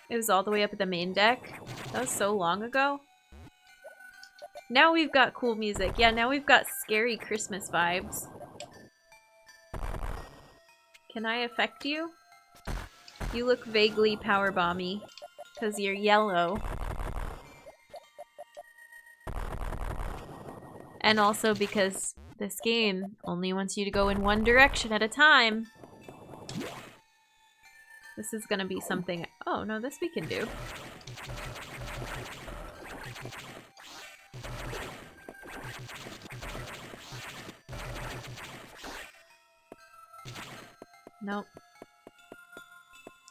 It was all the way up at the main deck. That was so long ago. Now we've got cool music. Yeah, now we've got scary Christmas vibes. Can I affect you? You look vaguely powerbomby because you're yellow. And also because this game only wants you to go in one direction at a time. This is gonna be something... Oh, no, this we can do. Nope.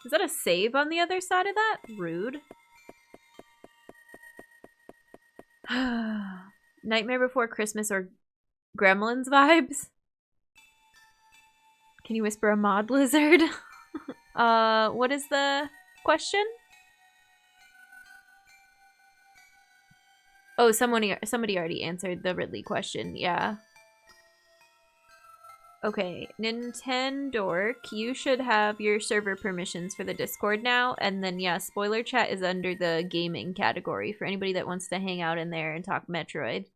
Is that a save on the other side of that? Rude. Nightmare Before Christmas or Gremlins vibes? Can you whisper a mod lizard? What is the question? Oh, somebody already answered the Ridley question, yeah. Okay, Nintendork, you should have your server permissions for the Discord now, and then yeah, spoiler chat is under the gaming category for anybody that wants to hang out in there and talk Metroid.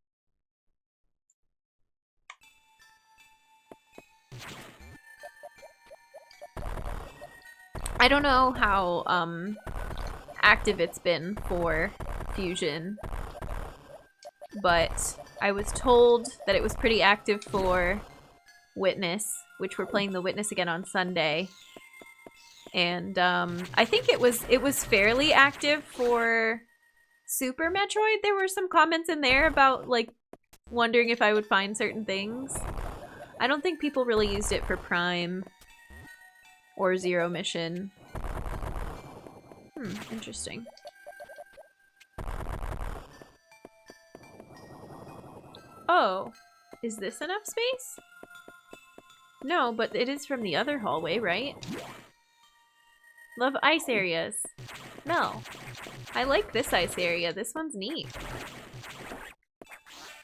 I don't know how active it's been for Fusion, but I was told that it was pretty active for Witness, which we're playing the Witness again on Sunday. And I think it was fairly active for Super Metroid. There were some comments in there about like wondering if I would find certain things. I don't think people really used it for Prime or Zero Mission. Interesting. Oh, is this enough space? No, but it is from the other hallway, right? Love ice areas. No. I like this ice area. This one's neat.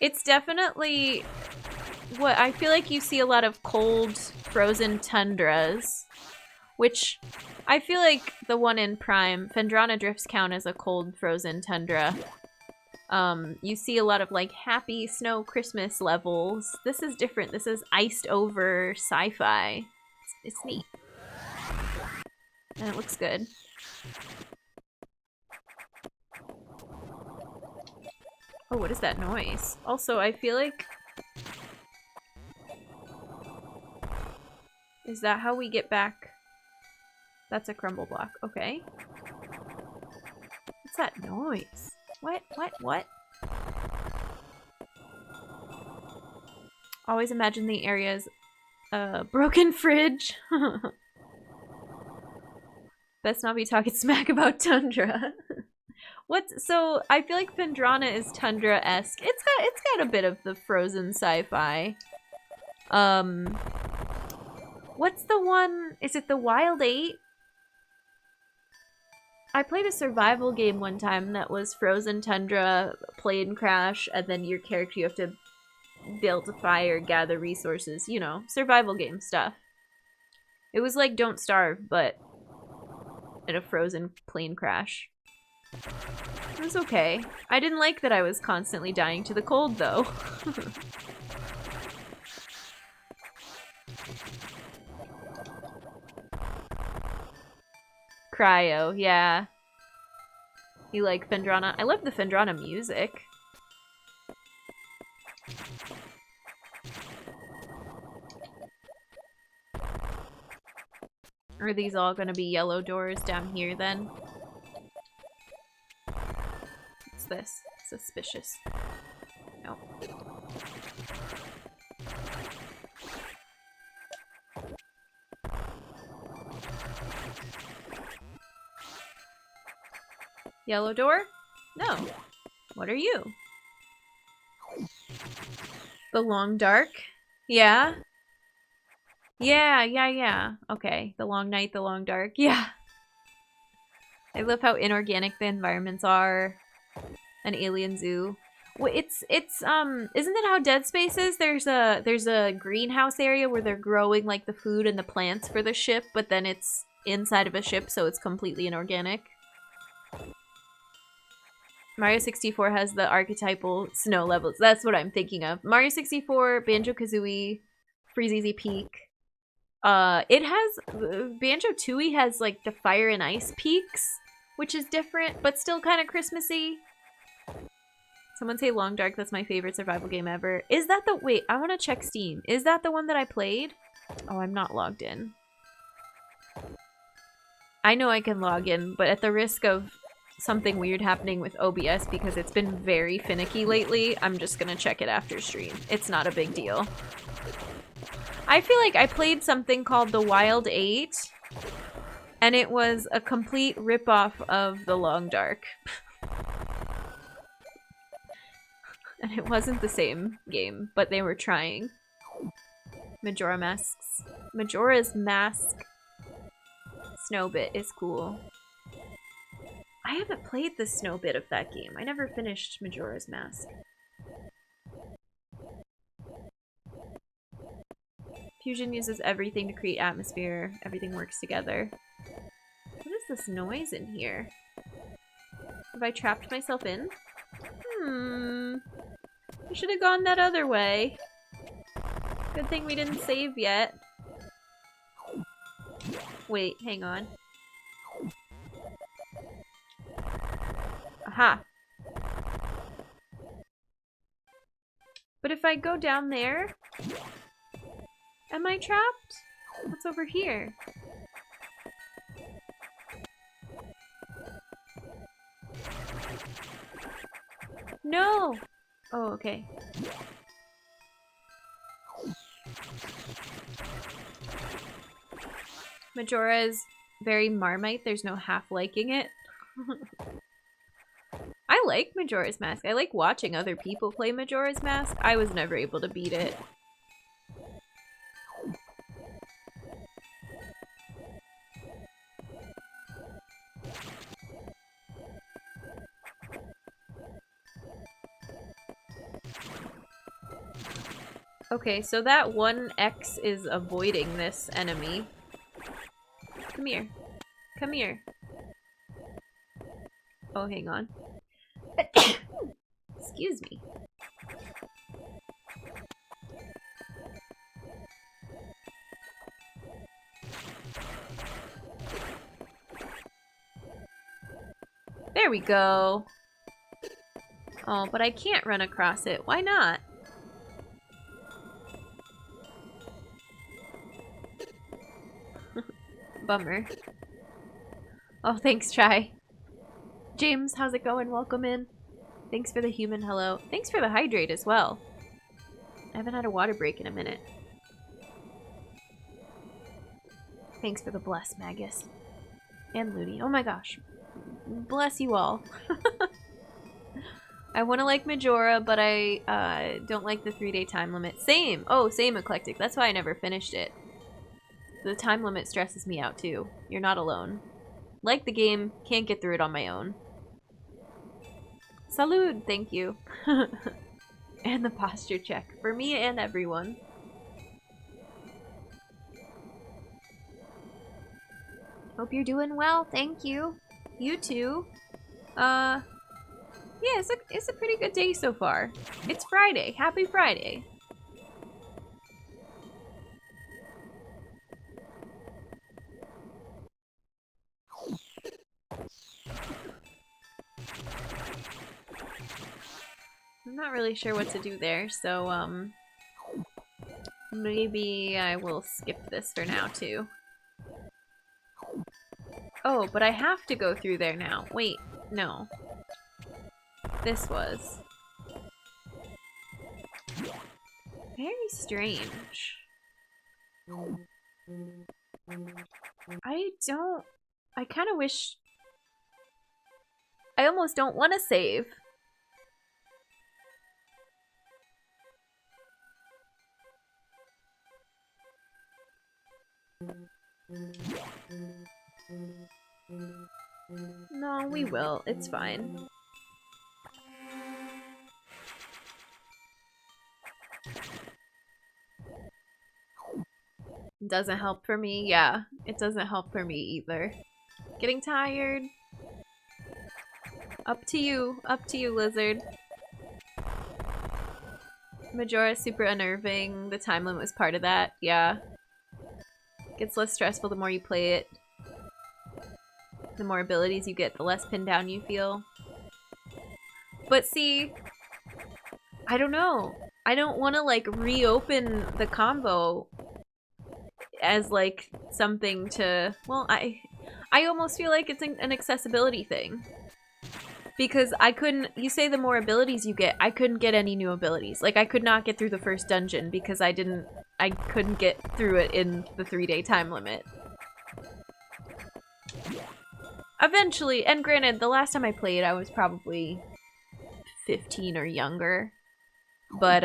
It's definitely... what I feel like you see a lot of cold, frozen tundras, which I feel like the one in Prime, Phendrana Drifts count as a cold, frozen tundra. You see a lot of like happy snow Christmas levels. This is different. This is iced over sci-fi. It's neat. And it looks good. Oh, what is that noise? Also, I feel like... Is that how we get back? That's a crumble block. Okay. What's that noise? What? Always imagine the area's broken fridge. Best not be talking smack about Tundra. So I feel like Phendrana is Tundra-esque. It's got a bit of the frozen sci-fi. What's the one? Is it the Wild 8? I played a survival game one time that was frozen tundra, plane crash, and then your character, you have to build a fire, gather resources, you know, survival game stuff. It was like Don't Starve, but in a frozen plane crash. It was okay. I didn't like that I was constantly dying to the cold, though. Cryo, yeah. You like Phendrana? I love the Phendrana music. Are these all gonna be yellow doors down here then? What's this? Suspicious. Nope. Yellow door? No. What are you? The long dark? Yeah? Yeah. Okay. The long night, the long dark. Yeah. I love how inorganic the environments are. An alien zoo. Well, isn't it how Dead Space is? There's a greenhouse area where they're growing like the food and the plants for the ship, but then it's inside of a ship, so it's completely inorganic. Mario 64 has the archetypal snow levels. That's what I'm thinking of. Mario 64, Banjo-Kazooie, Freezeezy Peak. It has Banjo-Tooie has like the fire and ice peaks, which is different, but still kind of Christmassy. Someone say Long Dark, that's my favorite survival game ever. Is that the- wait, I want to check Steam. Is that the one that I played? Oh, I'm not logged in. I know I can log in, but at the risk of something weird happening with OBS because it's been very finicky lately, I'm just gonna check it after stream. It's not a big deal. I feel like I played something called The Wild 8, and it was a complete ripoff of The Long Dark. And it wasn't the same game, but they were trying. Majora Masks. Majora's Mask Snow Bit is cool. I haven't played the snow bit of that game. I never finished Majora's Mask. Fusion uses everything to create atmosphere. Everything works together. What is this noise in here? Have I trapped myself in? I should have gone that other way. Good thing we didn't save yet. Wait, hang on. Aha. But if I go down there, am I trapped? What's over here? No! Oh, okay. Majora is very Marmite. There's no half liking it. I like Majora's Mask. I like watching other people play Majora's Mask. I was never able to beat it. Okay, so that one X is avoiding this enemy. Come here. Come here. Oh, hang on. Excuse me. There we go. Oh, but I can't run across it. Why not? Bummer. Oh, thanks, Try. James, how's it going? Welcome in. Thanks for the human hello. Thanks for the hydrate as well. I haven't had a water break in a minute. Thanks for the bless, Magus. And Looney. Oh my gosh. Bless you all. I want to like Majora, but I don't like the 3-day time limit. Same! Oh, same, Eclectic. That's why I never finished it. The time limit stresses me out too. You're not alone. Like the game, can't get through it on my own. Salud! Thank you. And the posture check. For me and everyone. Hope you're doing well. Thank you. You too. Yeah, it's a pretty good day so far. It's Friday. Happy Friday. I'm not really sure what to do there, so, maybe I will skip this for now, too. Oh, but I have to go through there now. Wait, no. This was. Very strange. I kind of wish... I almost don't want to save. No, we will. It's fine. Doesn't help for me. Yeah, it doesn't help for me either. Getting tired. Up to you, lizard. Majora super unnerving. The time limit was part of that. Yeah. Gets less stressful the more you play it. The more abilities you get, the less pinned down you feel. But see, I don't know. I don't want to like reopen the combo as like something to, well, I almost feel like it's an accessibility thing. Because I couldn't, you say the more abilities you get, I couldn't get any new abilities. Like I could not get through the first dungeon because I couldn't get through it in the 3-day time limit. Eventually, and granted, the last time I played, I was probably 15 or younger. But,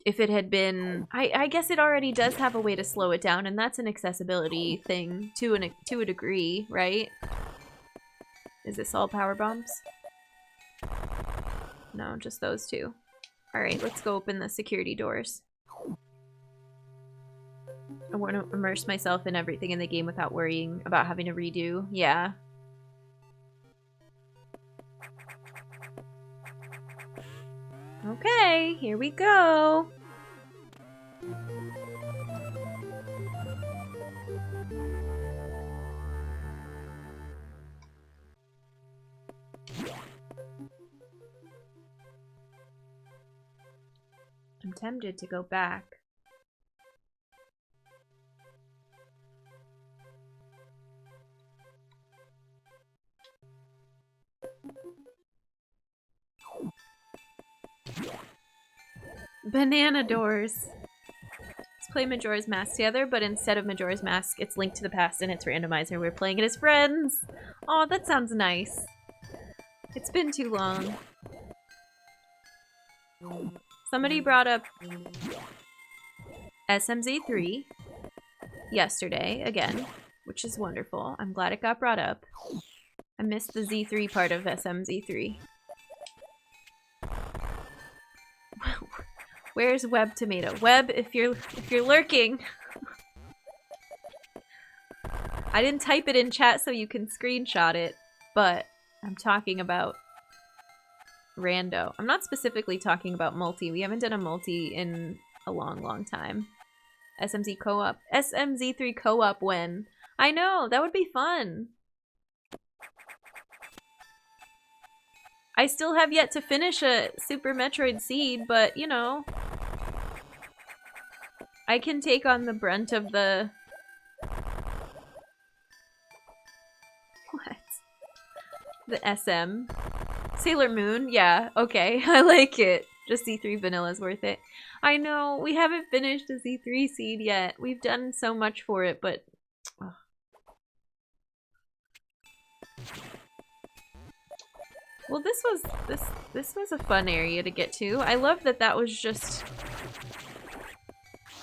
if it had been, I guess it already does have a way to slow it down, and that's an accessibility thing to a degree, right? Is this all power bombs? No, just those two. All right, let's go open the security doors. I want to immerse myself in everything in the game without worrying about having to redo. Yeah. Okay, here we go. I'm tempted to go back. Banana doors. Let's play Majora's Mask together, but instead of Majora's Mask, it's Link to the Past and its randomizer. We're playing it as friends. Oh, that sounds nice. It's been too long. Somebody brought up SMZ3 yesterday, again, which is wonderful. I'm glad it got brought up. I missed the Z3 part of SMZ3. Where's Web Tomato? Web, if you're lurking. I didn't type it in chat so you can screenshot it, but I'm talking about rando. I'm not specifically talking about multi. We haven't done a multi in a long, long time. SMZ co-op. SMZ3 co-op when? I know, that would be fun. I still have yet to finish a Super Metroid Seed, but, you know, I can take on the brunt of the... What? The SM. Sailor Moon? Yeah, okay, I like it. Just Z3 Vanilla's worth it. I know, we haven't finished a Z3 Seed yet. We've done so much for it, but... Oh. Well, this was a fun area to get to. I love that that was just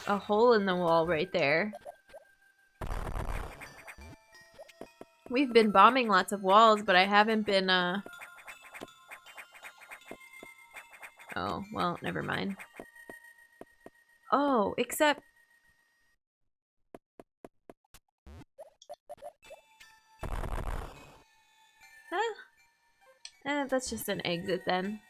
a hole in the wall right there. We've been bombing lots of walls, but I haven't been, Oh, well, never mind. Oh, except... Huh? That's just an exit then.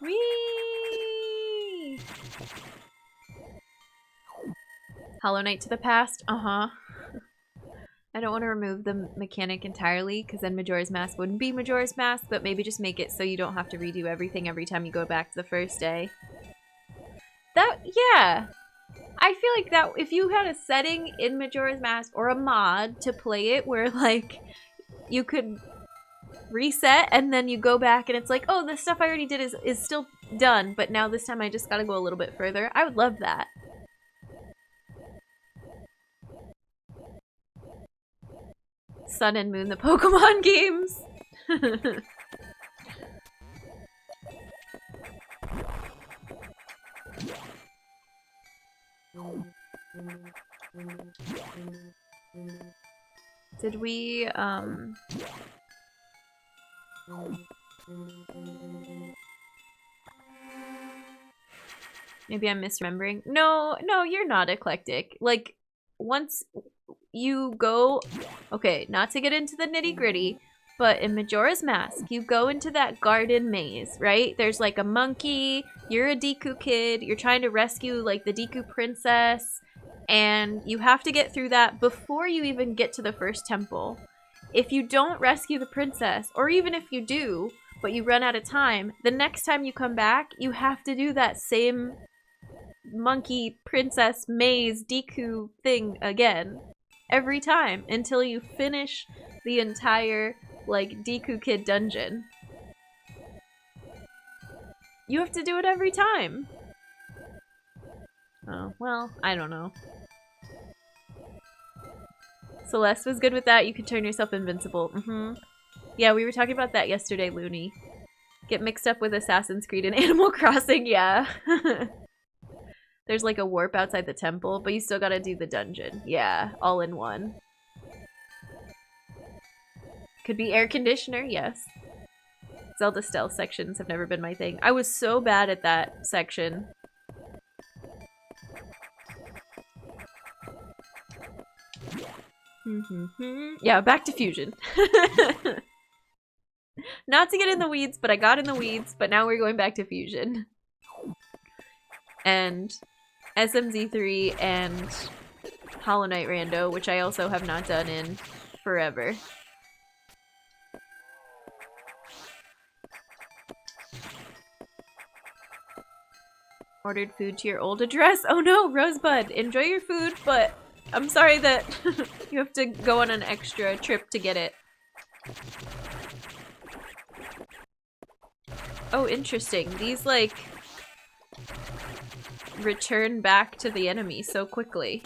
Whee! Hollow Knight to the past? Uh-huh. I don't want to remove the mechanic entirely, because then Majora's Mask wouldn't be Majora's Mask, but maybe just make it so you don't have to redo everything every time you go back to the first day. That, yeah. I feel like that, if you had a setting in Majora's Mask, or a mod to play it, where, like, you could reset, and then you go back, and it's like, oh, the stuff I already did is still done, but now this time I just gotta go a little bit further. I would love that. Sun and Moon, the Pokemon games. Did we, maybe I'm misremembering. No, you're not eclectic. Like, once you go... Okay, not to get into the nitty-gritty, but in Majora's Mask, you go into that garden maze, right? There's like a monkey, you're a Deku kid, you're trying to rescue like the Deku princess, and you have to get through that before you even get to the first temple. If you don't rescue the princess, or even if you do, but you run out of time, the next time you come back, you have to do that same monkey princess maze Deku thing again. Every time, until you finish the entire, like, Deku Kid dungeon. You have to do it every time. Oh, well, I don't know. Celeste was good with that. You could turn yourself invincible. Yeah, we were talking about that yesterday, Looney. Get mixed up with Assassin's Creed and Animal Crossing, yeah. There's like a warp outside the temple, but you still gotta do the dungeon. Yeah, all in one. Could be air conditioner, yes. Zelda stealth sections have never been my thing. I was so bad at that section. Yeah, back to Fusion. Not to get in the weeds, but I got in the weeds, but now we're going back to Fusion. And SMZ3 and Hollow Knight Rando, which I also have not done in forever. Ordered food to your old address? Oh no, Rosebud, enjoy your food, but I'm sorry that you have to go on an extra trip to get it. Oh, interesting. These, like, return back to the enemy so quickly.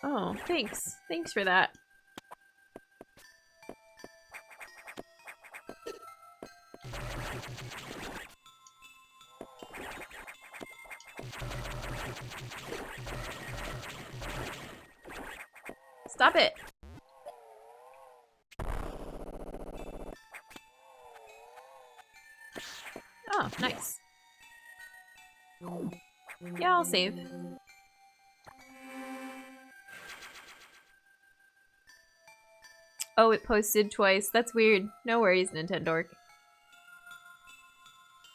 Oh, thanks. Thanks for that. Stop it! Oh, nice. Yeah, I'll save. Oh, it posted twice. That's weird. No worries, Nintendork.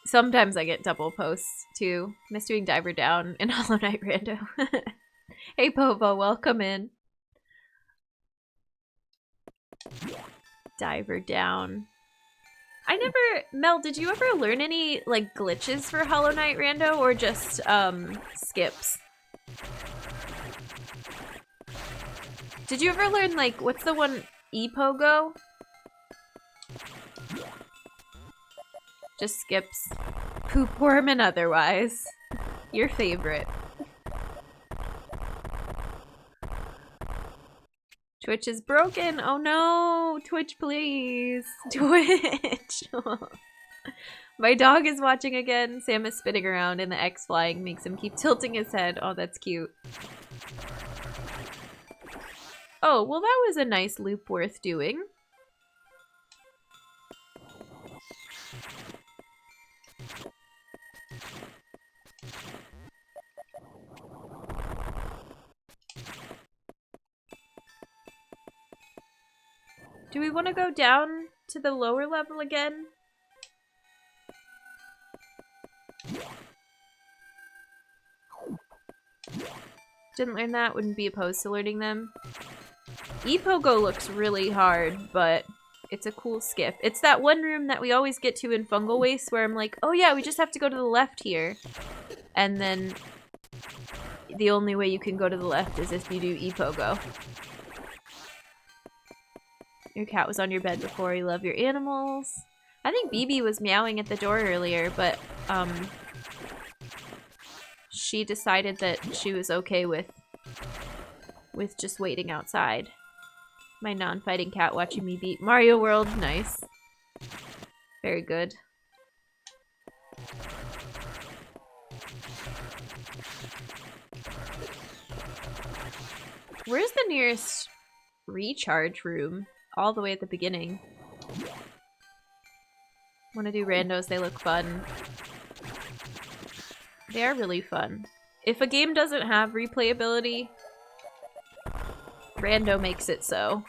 Sometimes I get double posts, too. Miss doing Diver Down in Hollow Knight Rando. Hey, Povo, welcome in. Diver Down. I never... Mel, did you ever learn any, like, glitches for Hollow Knight Rando, or just, skips? Did you ever learn, like, what's the one... E-Pogo? Just skips. Poop worm and otherwise. Your favorite. Twitch is broken. Oh no! Twitch, please. Twitch. My dog is watching again. Sam is spinning around and the X flying makes him keep tilting his head. Oh, that's cute. Oh, well that was a nice loop worth doing. Do we want to go down to the lower level again? Didn't learn that, wouldn't be opposed to learning them. E-Pogo looks really hard, but it's a cool skip. It's that one room that we always get to in Fungal Waste where I'm like, oh yeah, we just have to go to the left here. And then the only way you can go to the left is if you do E-Pogo. Your cat was on your bed before. You love your animals. I think BB was meowing at the door earlier, but she decided that she was okay with just waiting outside. My non-fighting cat watching me beat Mario World. Nice. Very good. Where's the nearest recharge room? All the way at the beginning. Want to do randos, they look fun. They are really fun. If a game doesn't have replayability, rando makes it so.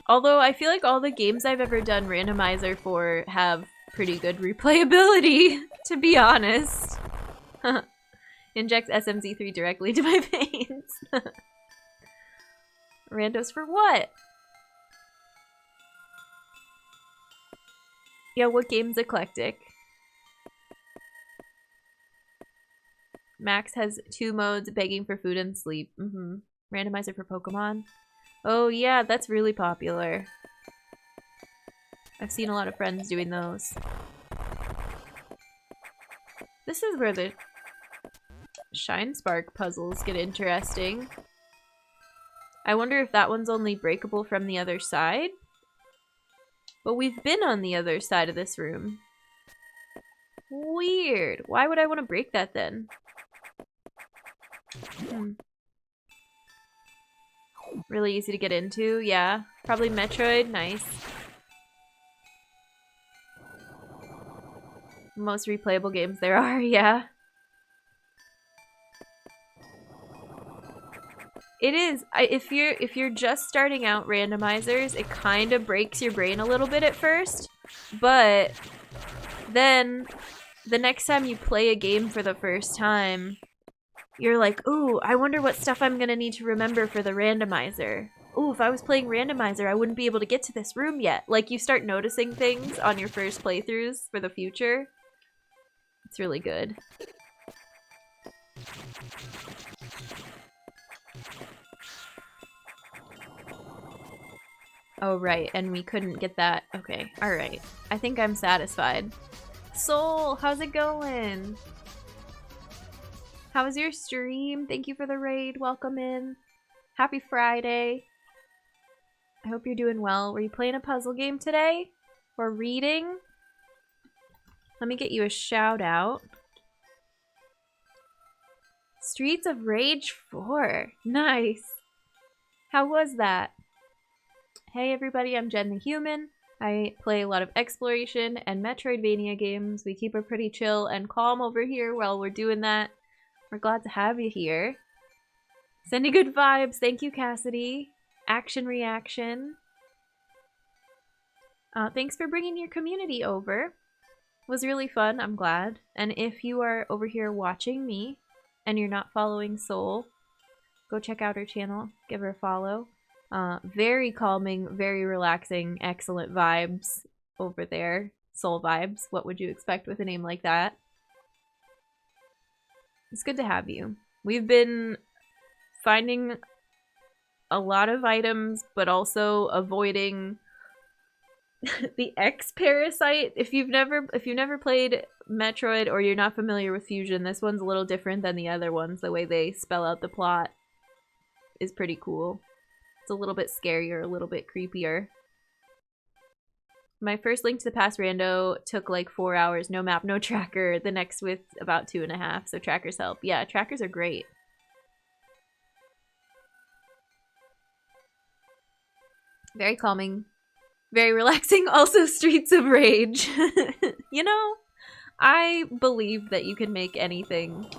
Although I feel like all the games I've ever done randomizer for have pretty good replayability, to be honest. Inject SMZ3 directly to my veins. Randos for what? Yeah, what game's eclectic? Max has 2 modes, begging for food and sleep. Randomizer for Pokemon. Oh yeah, that's really popular. I've seen a lot of friends doing those. This is where the Shine Spark puzzles get interesting. I wonder if that one's only breakable from the other side? But we've been on the other side of this room. Weird. Why would I want to break that then? Really easy to get into, yeah. Probably Metroid, nice. Most replayable games there are, yeah. It is. If you're just starting out randomizers, it kind of breaks your brain a little bit at first, but then the next time you play a game for the first time, you're like, ooh, I wonder what stuff I'm gonna need to remember for the randomizer. Ooh, if I was playing randomizer, I wouldn't be able to get to this room yet. Like, you start noticing things on your first playthroughs for the future. It's really good. Oh, right, and we couldn't get that. Okay, alright. I think I'm satisfied. Soul, how's it going? How was your stream? Thank you for the raid. Welcome in. Happy Friday. I hope you're doing well. Were you playing a puzzle game today? Or reading? Let me get you a shout out. Streets of Rage 4. Nice. How was that? Hey everybody, I'm Jen the Human. I play a lot of exploration and Metroidvania games. We keep it pretty chill and calm over here while we're doing that. We're glad to have you here. Sending good vibes. Thank you, Cassidy. Action reaction. Thanks for bringing your community over. It was really fun. I'm glad. And if you are over here watching me and you're not following Soul, go check out her channel. Give her a follow. Very calming, very relaxing, excellent vibes over there. Soul vibes. What would you expect with a name like that? It's good to have you. We've been finding a lot of items, but also avoiding the X parasite. If you've never played Metroid or you're not familiar with Fusion, this one's a little different than the other ones. The way they spell out the plot is pretty cool. It's a little bit scarier, a little bit creepier. My first Link to the Past rando took like 4 hours, no map, no tracker. The next with about 2.5, so trackers help. Yeah, trackers are great. Very calming, very relaxing. Also Streets of Rage. You know, I believe that you can make anything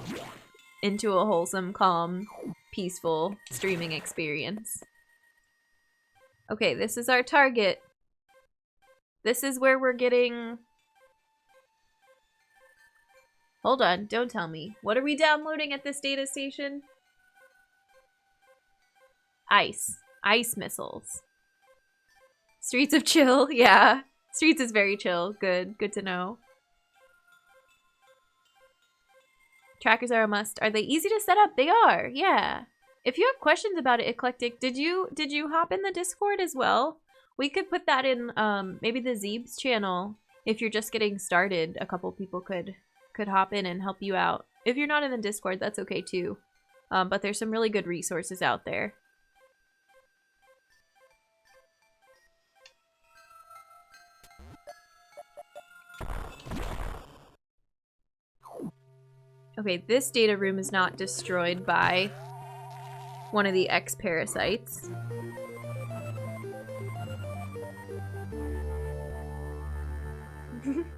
into a wholesome, calm, peaceful streaming experience. Okay, this is our target. This is where we're getting... Hold on, don't tell me. What are we downloading at this data station? Ice. Ice missiles. Streets of Chill, yeah. Streets is very chill. Good. Good to know. Trackers are a must. Are they easy to set up? They are, yeah. If you have questions about it, Eclectic, did you hop in the Discord as well? We could put that in maybe the Zeeb's channel. If you're just getting started, a couple people could hop in and help you out. If you're not in the Discord, that's okay too. But there's some really good resources out there. Okay, this data room is not destroyed by one of the X-parasites.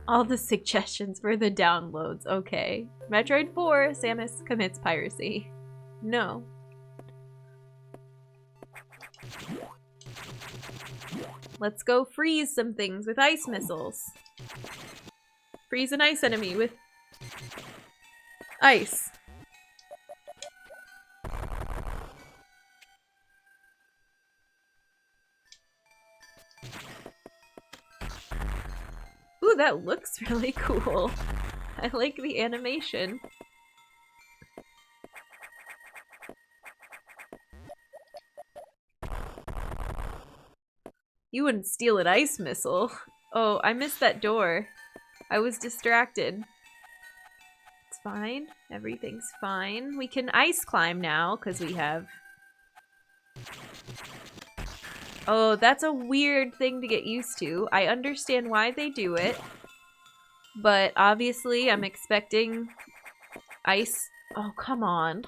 All the suggestions for the downloads. Okay. Metroid 4, Samus commits piracy. No. Let's go freeze some things with ice missiles. Freeze an ice enemy with ice. Ooh, that looks really cool. I like the animation. You wouldn't steal an ice missile. Oh, I missed that door. I was distracted. It's fine. Everything's fine. We can ice climb now because we have... Oh, that's a weird thing to get used to. I understand why they do it. But obviously I'm expecting ice... Oh, come on.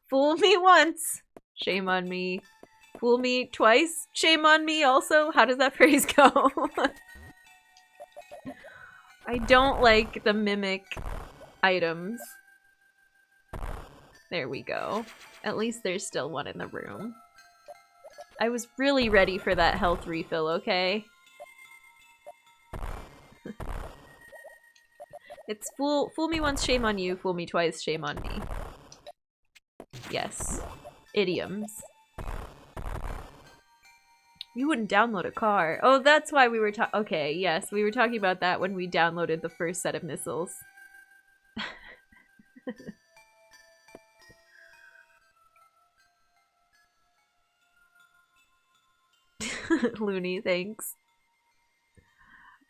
Fool me once. Shame on me. Fool me twice. Shame on me also. How does that phrase go? I don't like the mimic items. There we go. At least there's still one in the room. I was really ready for that health refill, okay? It's fool me once, shame on you. Fool me twice, shame on me. Yes. Idioms. You wouldn't download a car. Oh, that's why we were okay, yes. We were talking about that when we downloaded the first set of missiles. Looney, thanks.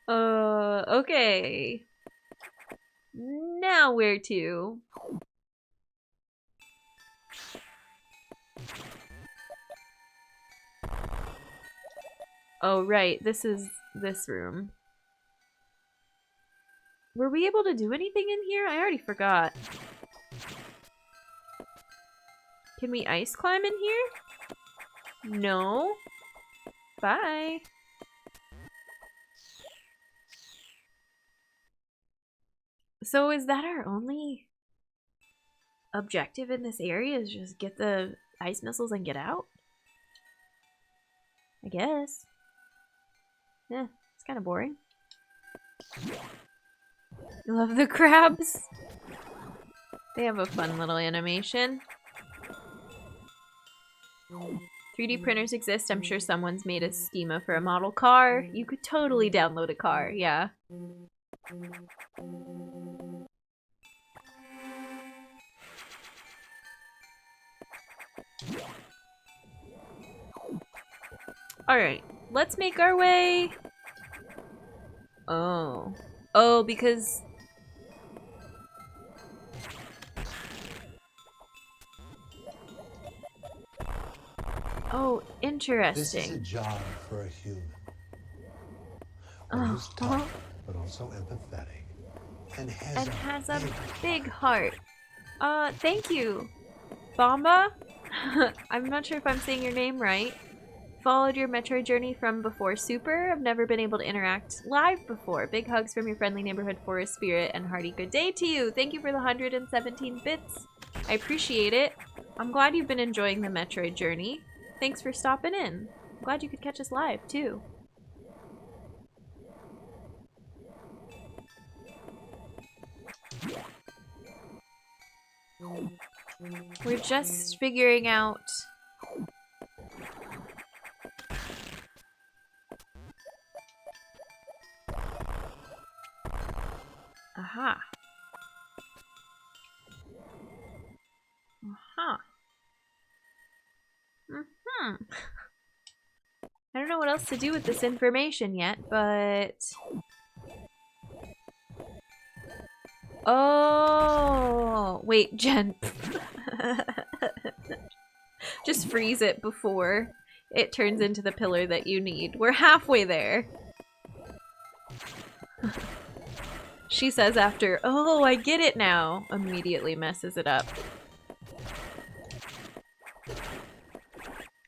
Okay. Now where to? Oh, right. This is this room. Were we able to do anything in here? I already forgot. Can we ice climb in here? No. Bye. So is that our only objective in this area, is just get the ice missiles and get out? I guess. Yeah, it's kind of boring. You love the crabs? They have a fun little animation. 3D printers exist. I'm sure someone's made a schema for a model car. You could totally download a car, yeah. Alright, let's make our way... Oh. Oh, because... Oh, interesting. This is a job for a human. One who's tough, but also empathetic. And has a big heart. Thank you. Bomba? I'm not sure if I'm saying your name right. Followed your Metroid journey from before Super. I've never been able to interact live before. Big hugs from your friendly neighborhood forest spirit and hearty good day to you. Thank you for the 117 bits. I appreciate it. I'm glad you've been enjoying the Metroid journey. Thanks for stopping in. I'm glad you could catch us live, too. We're just figuring out... Aha. Aha. I don't know what else to do with this information yet, but... Oh! Wait, Jen. Just freeze it before it turns into the pillar that you need. We're halfway there. She says after, oh, I get it now. Immediately messes it up.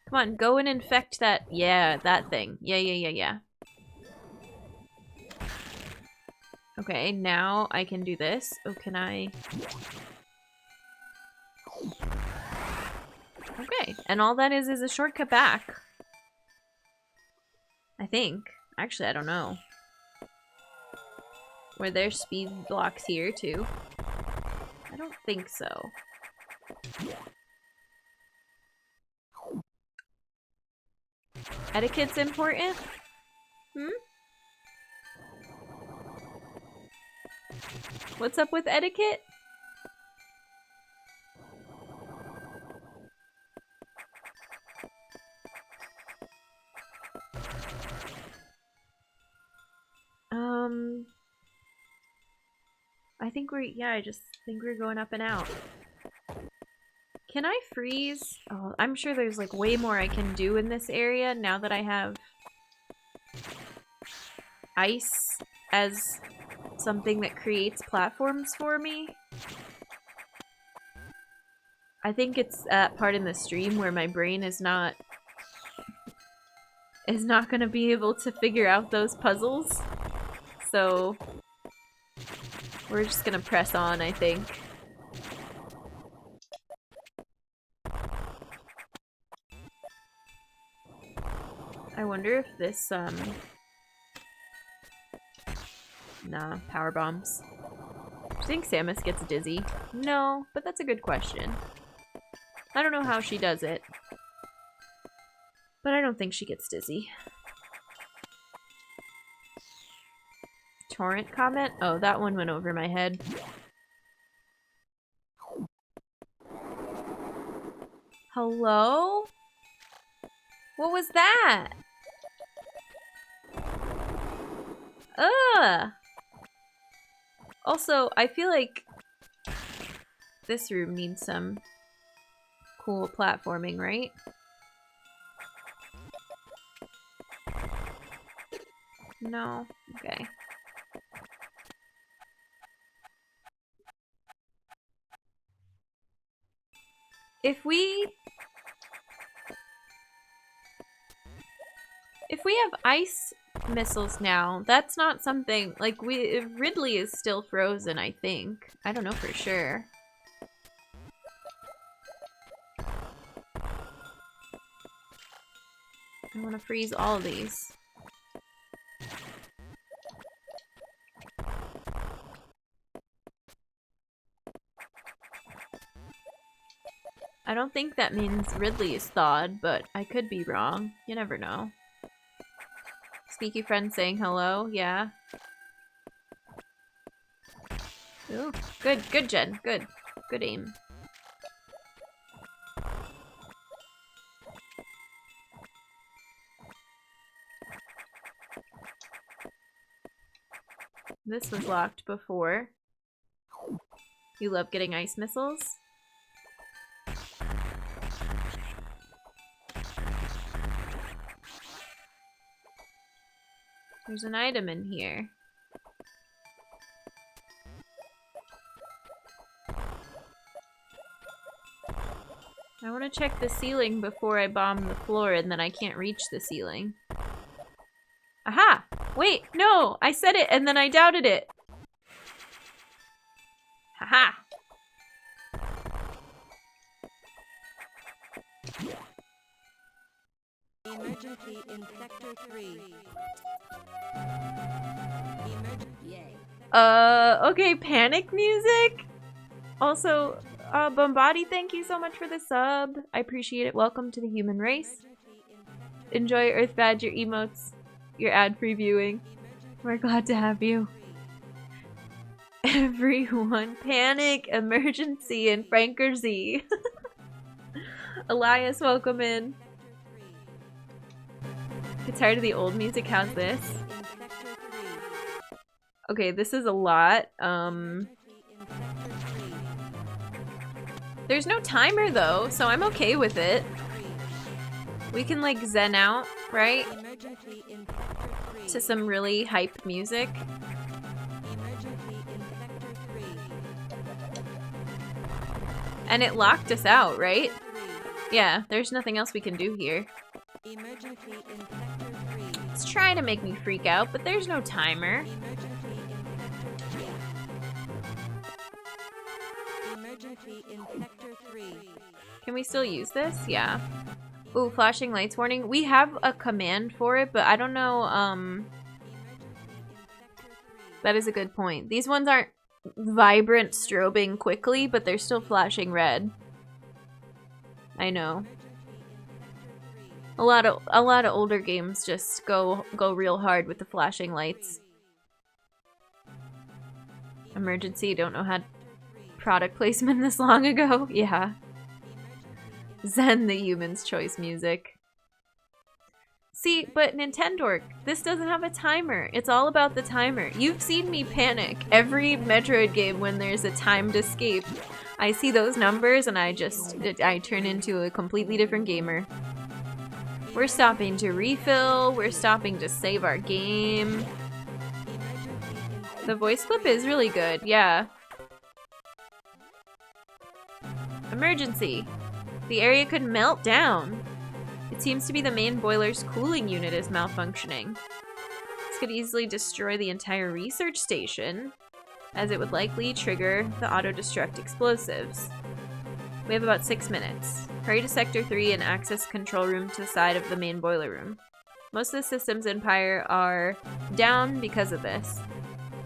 Come on, go and infect that. Yeah, that thing. Yeah. Okay, now I can do this. Oh, can I? Okay, and all that is a shortcut back. I think. Actually, I don't know. Were there speed blocks here, too? I don't think so. Etiquette's important? Hmm? What's up with etiquette? I think I just think we're going up and out. Can I freeze? Oh, I'm sure there's like way more I can do in this area now that I have ice as something that creates platforms for me. I think it's that part in the stream where my brain is not gonna be able to figure out those puzzles. So we're just gonna press on, I think. I wonder if this, nah, power bombs. Do you think Samus gets dizzy? No, but that's a good question. I don't know how she does it, but I don't think she gets dizzy. Torrent comment? Oh, that one went over my head. Hello? What was that? Ugh! Also, I feel like this room needs some cool platforming, right? No? Okay. If we have ice missiles now, that's not something like Ridley is still frozen, I think. I don't know for sure. I want to freeze all of these. I don't think that means Ridley is thawed, but I could be wrong. You never know. Sneaky friend saying hello, yeah. Ooh, good Jen, good aim. This was locked before. You love getting ice missiles? There's an item in here. I want to check the ceiling before I bomb the floor and then I can't reach the ceiling. Aha! Wait, no! I said it and then I doubted it! Haha! Emergency in Sector 3. Okay, panic music? Also, Bombadi, thank you so much for the sub. I appreciate it. Welcome to the human race. Enjoy Earth Badger emotes, your ad-free viewing. We're glad to have you. Everyone, panic, emergency, and Franker Z. Elias, welcome in. Get tired of the old music, how's this? Okay, this is a lot. There's no timer though, so I'm okay with it. We can like zen out, right? To some really hype music. And it locked us out, right? Yeah, there's nothing else we can do here. Emergency in Sector 3. It's trying to make me freak out, but there's no timer. Emergency in Sector 3. Can we still use this? Yeah. Ooh, flashing lights warning. We have a command for it, but I don't know, that is a good point. These ones aren't vibrant strobing quickly, but they're still flashing red. I know. A lot of older games just go real hard with the flashing lights. Emergency, don't know how product placement this long ago. Yeah. Zen the human's choice music. See, but Nintendo, this doesn't have a timer. It's all about the timer. You've seen me panic every Metroid game when there's a timed escape. I see those numbers and I turn into a completely different gamer. We're stopping to refill. We're stopping to save our game. The voice clip is really good, yeah. Emergency. The area could melt down. It seems to be the main boiler's cooling unit is malfunctioning. This could easily destroy the entire research station, as it would likely trigger the auto-destruct explosives. We have about 6 minutes. Hurry to Sector 3 and access control room to the side of the main boiler room. Most of the systems in Pyre are down because of this.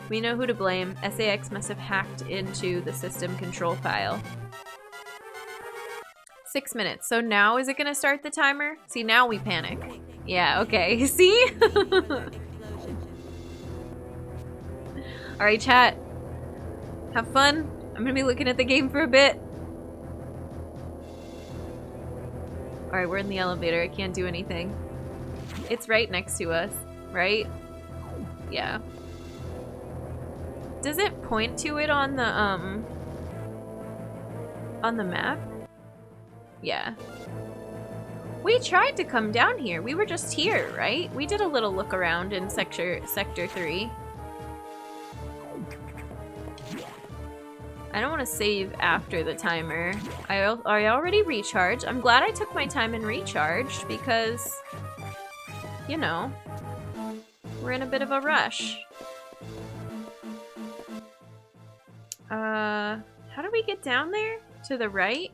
We know who to blame. SAX must have hacked into the system control file. 6 minutes. So now is it gonna start the timer? See, now we panic. Yeah, okay. See? Alright, chat. Have fun. I'm gonna be looking at the game for a bit. Alright, we're in the elevator. I can't do anything. It's right next to us, right? Yeah. Does it point to it on the map? Yeah. We tried to come down here. We were just here, right? We did a little look around in Sector 3. I don't want to save after the timer. I already recharged. I'm glad I took my time and recharged because, you know, we're in a bit of a rush. How do we get down there? To the right?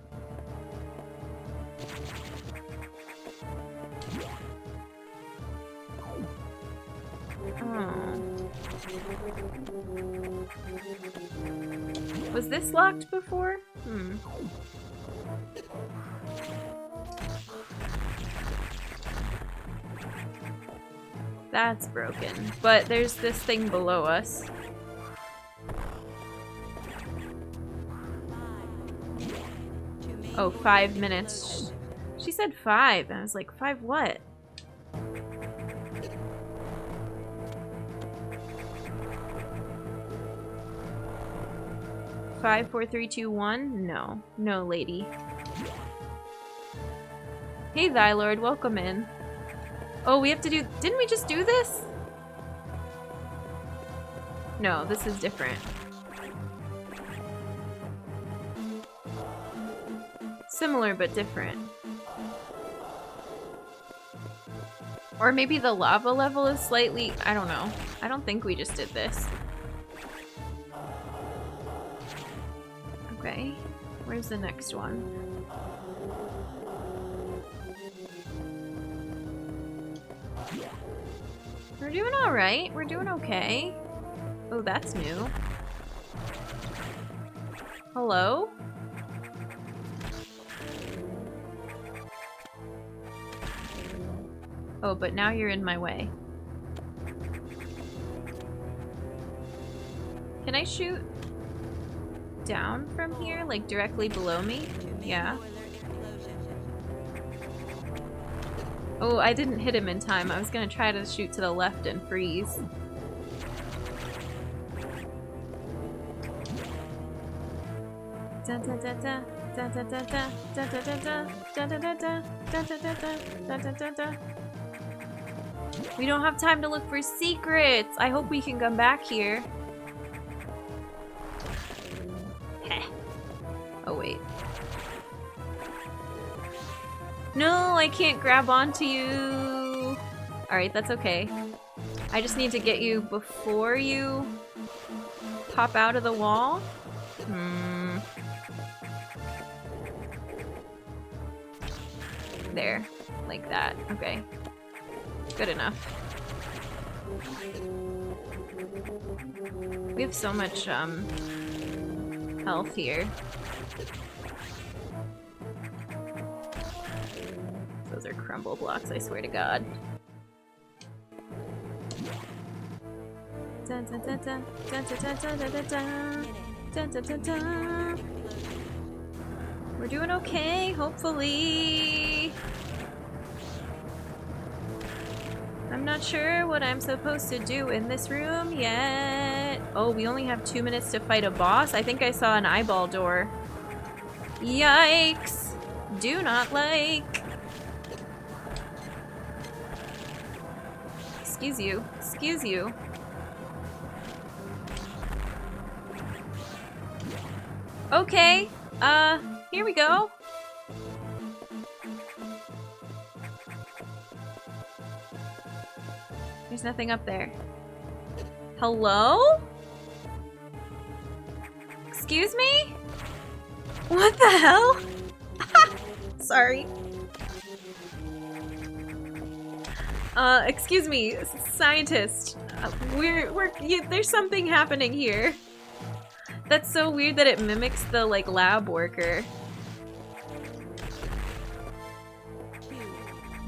Oh. Was this locked before? That's broken. But there's this thing below us. Oh, 5 minutes. She said 5. I was like, 5 what? Five, 4, 3, 2, 1? No. No, lady. Hey, Thy Lord, welcome in. Oh, we have to do... Didn't we just do this? No, this is different. Similar, but different. Or maybe the lava level is slightly... I don't know. I don't think we just did this. Okay. Where's the next one? We're doing alright. We're doing okay. Oh, that's new. Hello? Oh, but now you're in my way. Can I shoot down from here? Like directly below me? Yeah. Oh, I didn't hit him in time. I was gonna try to shoot to the left and freeze. We don't have time to look for secrets. I hope we can come back here. Heh. Oh wait. No, I can't grab onto you. Alright, that's okay. I just need to get you before you pop out of the wall. There. Like that. Okay. Good enough. We have so much, health here. Those are crumble blocks, I swear to God. Dun, dun, dun, dun, dun, dun, dun, dun, dun, dun, dun, dun, dun, dun. We're doing okay, hopefully. I'm not sure what I'm supposed to do in this room yet. Oh, we only have 2 minutes to fight a boss? I think I saw an eyeball door. Yikes! Do not like. Excuse you. Excuse you. Okay. Here we go. There's nothing up there. Hello? Excuse me? What the hell? Sorry. Excuse me, scientist. There's something happening here. That's so weird that it mimics the, like, lab worker. 2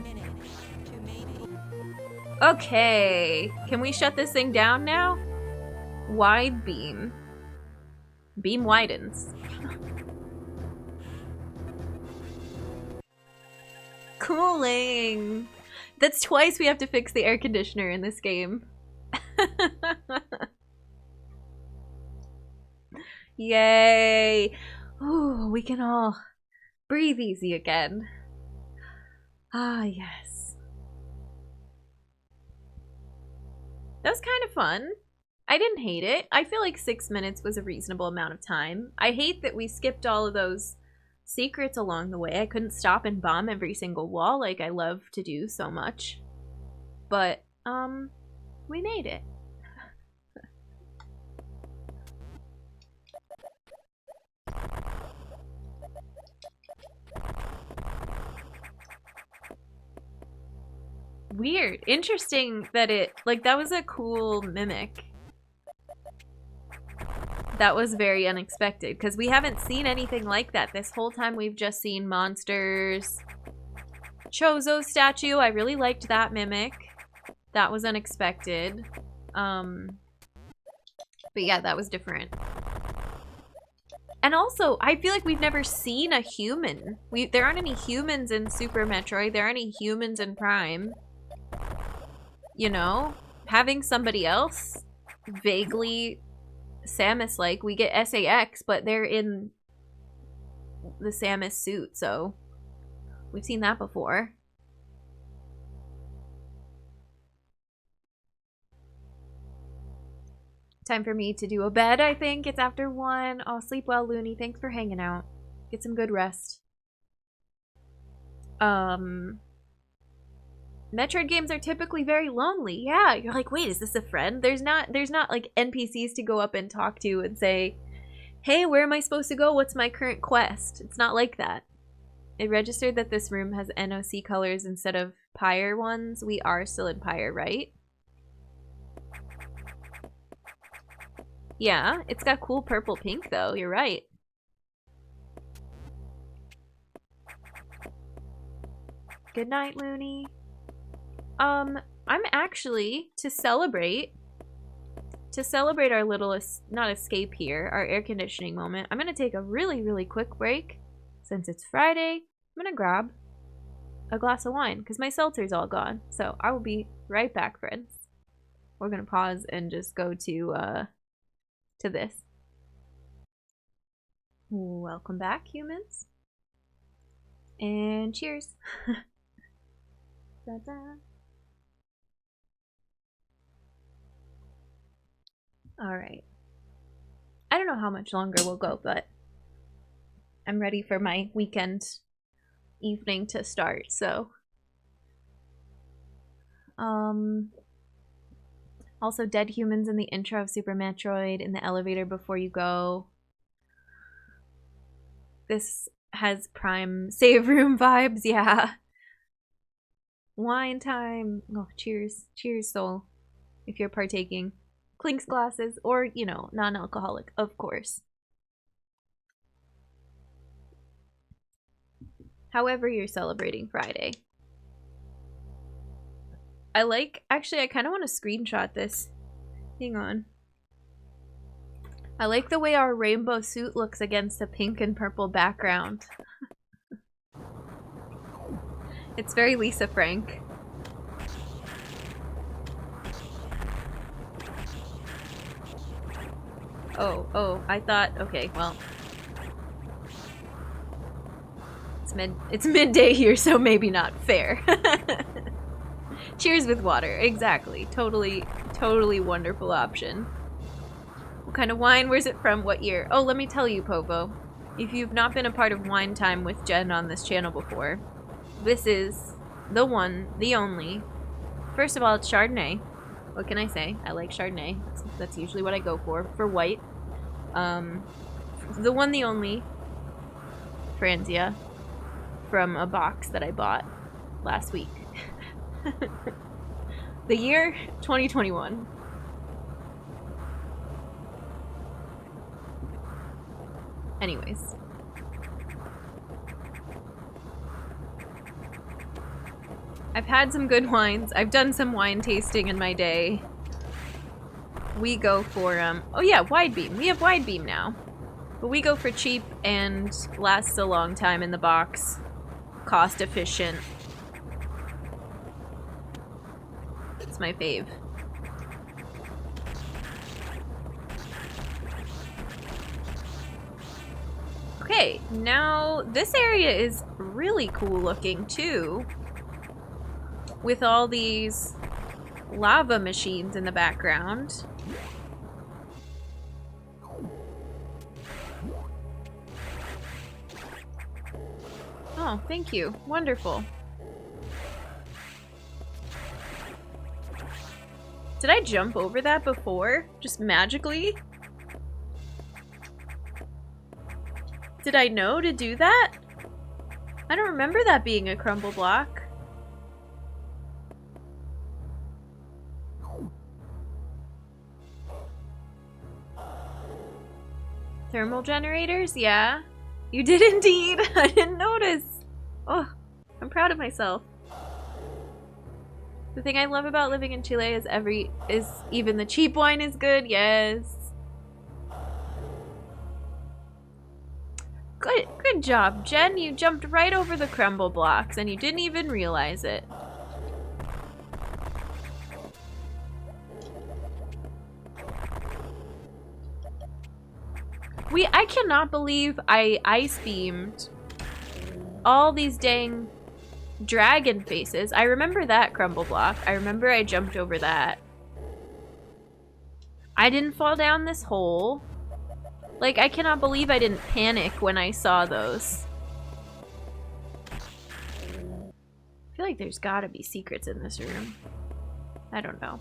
minutes to main. Okay. Can we shut this thing down now? Wide beam. Beam widens. Cooling. That's twice we have to fix the air conditioner in this game. Yay. Ooh, we can all breathe easy again. Ah, yes. That was kind of fun. I didn't hate it. I feel like 6 minutes was a reasonable amount of time. I hate that we skipped all of those secrets along the way. I couldn't stop and bomb every single wall like I love to do so much. But, we made it. Weird. Interesting that it, like, that was a cool mimic. That was very unexpected, because we haven't seen anything like that. This whole time we've just seen monsters. Chozo statue, I really liked that mimic. That was unexpected. But yeah, that was different. And also, I feel like we've never seen a human. There aren't any humans in Super Metroid. There aren't any humans in Prime. You know? Having somebody else vaguely Samus-like. We get SAX, but they're in the Samus suit, so we've seen that before. Time for me to do a bed, I think. It's after 1. Oh, sleep well, Looney. Thanks for hanging out. Get some good rest. Metroid games are typically very lonely. Yeah, you're like, wait, is this a friend? There's not like NPCs to go up and talk to and say, hey, where am I supposed to go? What's my current quest? It's not like that. It registered that this room has NOC colors instead of Pyre ones. We are still in Pyre, right? Yeah, it's got cool purple pink though, you're right. Good night, Looney. I'm actually, to celebrate our little, not escape here, our air conditioning moment, I'm gonna take a really, really quick break. Since it's Friday, I'm gonna grab a glass of wine, because my seltzer's all gone. So I will be right back, friends. We're gonna pause and just go to this. Welcome back, humans. And cheers. Da-da. Alright. I don't know how much longer we'll go, but I'm ready for my weekend evening to start, so. Also dead humans in the intro of Super Metroid in the elevator before you go. This has prime save room vibes, yeah. Wine time. Oh, cheers. Cheers, soul. If you're partaking. Clinks glasses, or, you know, non-alcoholic, of course. However you're celebrating Friday. Actually, I kind of want to screenshot this. Hang on. I like the way our rainbow suit looks against a pink and purple background. It's very Lisa Frank. Oh, I thought, okay, well. It's midday here, so maybe not fair. Cheers with water, exactly. Totally wonderful option. What kind of wine? Where's it from? What year? Oh, let me tell you, Povo. If you've not been a part of Wine Time with Jen on this channel before, this is the one, the only. First of all, it's Chardonnay. What can I say? I like Chardonnay. That's usually what I go for white. The one, the only Franzia from a box that I bought last week. The year 2021. Anyways. I've had some good wines. I've done some wine tasting in my day. We go for, oh yeah, wide beam. We have wide beam now. But we go for cheap and lasts a long time in the box. Cost efficient. It's my fave. Okay, now this area is really cool looking too. With all these lava machines in the background. Oh, thank you. Wonderful. Did I jump over that before? Just magically? Did I know to do that? I don't remember that being a crumble block. Thermal generators? Yeah. You did indeed. I didn't notice. Oh, I'm proud of myself. The thing I love about living in Chile is even the cheap wine is good. Yes. Good job, Jen. You jumped right over the crumble blocks and you didn't even realize it. I cannot believe I ice beamed all these dang dragon faces. I remember that crumble block. I remember I jumped over that. I didn't fall down this hole. Like, I cannot believe I didn't panic when I saw those. I feel like there's gotta be secrets in this room. I don't know.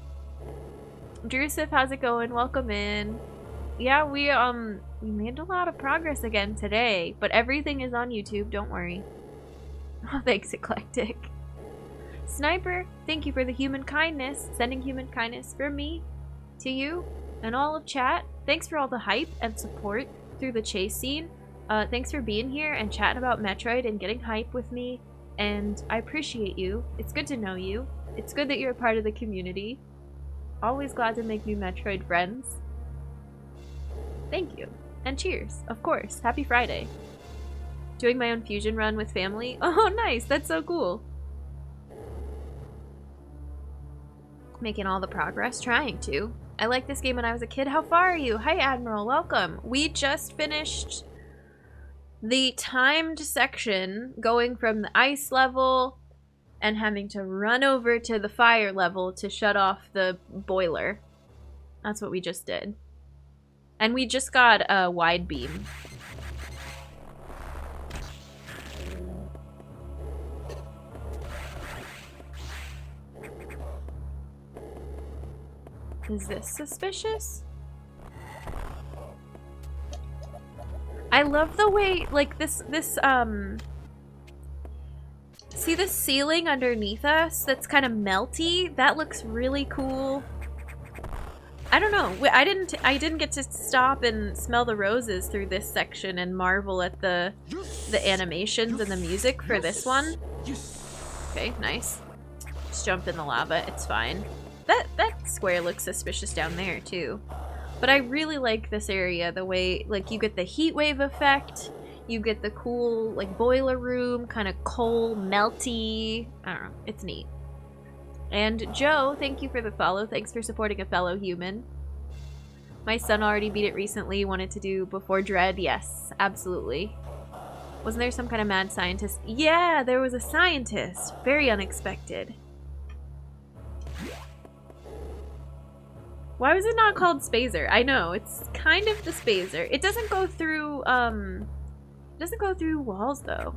Drusif, how's it going? Welcome in. Yeah, we made a lot of progress again today, but everything is on YouTube, don't worry. Oh, thanks, Eclectic. Sniper, thank you for the human kindness. Sending human kindness from me to you and all of chat. Thanks for all the hype and support through the chase scene. Thanks for being here and chatting about Metroid and getting hype with me. And I appreciate you. It's good to know you. It's good that you're a part of the community. Always glad to make new Metroid friends. Thank you. And cheers, of course. Happy Friday. Doing my own fusion run with family. Oh, nice. That's so cool. Making all the progress. Trying to. I liked this game when I was a kid. How far are you? Hi, Admiral. Welcome. We just finished the timed section going from the ice level and having to run over to the fire level to shut off the boiler. That's what we just did. And we just got a wide beam. Is this suspicious? I love the way, like, this, see the ceiling underneath us that's kind of melty? That looks really cool. I don't know. I didn't get to stop and smell the roses through this section and marvel at the animations and the music for this one. Okay, nice. Just jump in the lava. It's fine. That square looks suspicious down there too. But I really like this area, the way, like, you get the heat wave effect, you get the cool, like, boiler room, kind of coal, melty. I don't know. It's neat. And Joe, thank you for the follow. Thanks for supporting a fellow human. My son already beat it recently. Wanted to do Before Dread. Yes, absolutely. Wasn't there some kind of mad scientist? Yeah, there was a scientist. Very unexpected. Why was it not called Spazer? I know, it's kind of the Spazer. It doesn't go through, walls, though.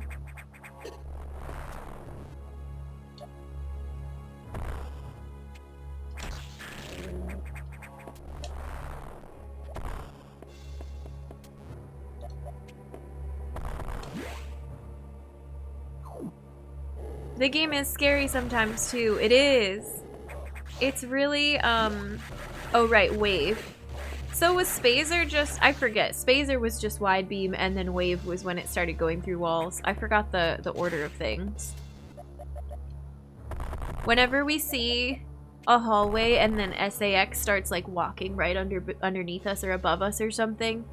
The game is scary sometimes, too. It is. It's really, oh, right, Wave. So was Spazer just... I forget. Spazer was just wide beam, and then Wave was when it started going through walls. I forgot the order of things. Whenever we see a hallway and then SAX starts, like, walking right underneath us or above us or something,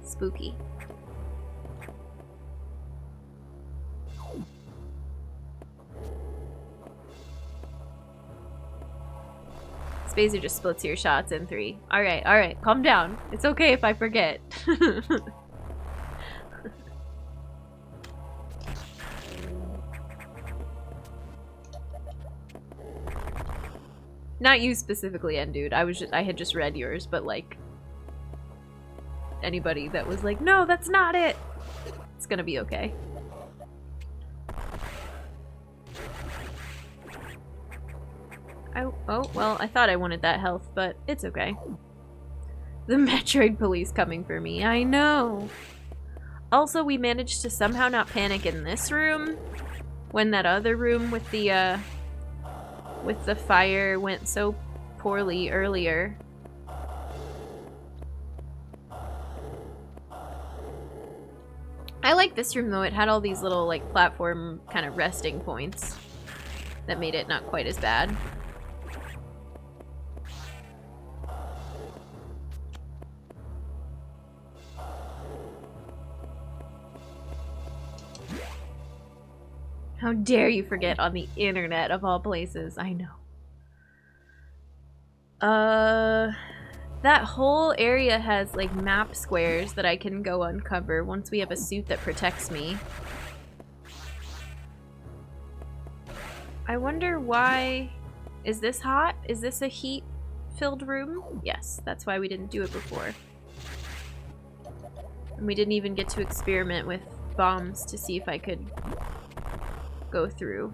spooky. Spazer just splits your shots in 3. Alright, calm down. It's okay if I forget. Not you specifically, Dude. I had just read yours, but like anybody that was like, no, that's not it. It's gonna be okay. Oh, well, I thought I wanted that health, but it's okay. The Metroid police coming for me. I know. Also, we managed to somehow not panic in this room when that other room with the fire went so poorly earlier. I like this room, though. It had all these little, like, platform kind of resting points that made it not quite as bad. How dare you forget on the internet of all places. I know. That whole area has like map squares that I can go uncover once we have a suit that protects me. I wonder why... Is this hot? Is this a heat-filled room? Yes, that's why we didn't do it before. And we didn't even get to experiment with bombs to see if I could go through.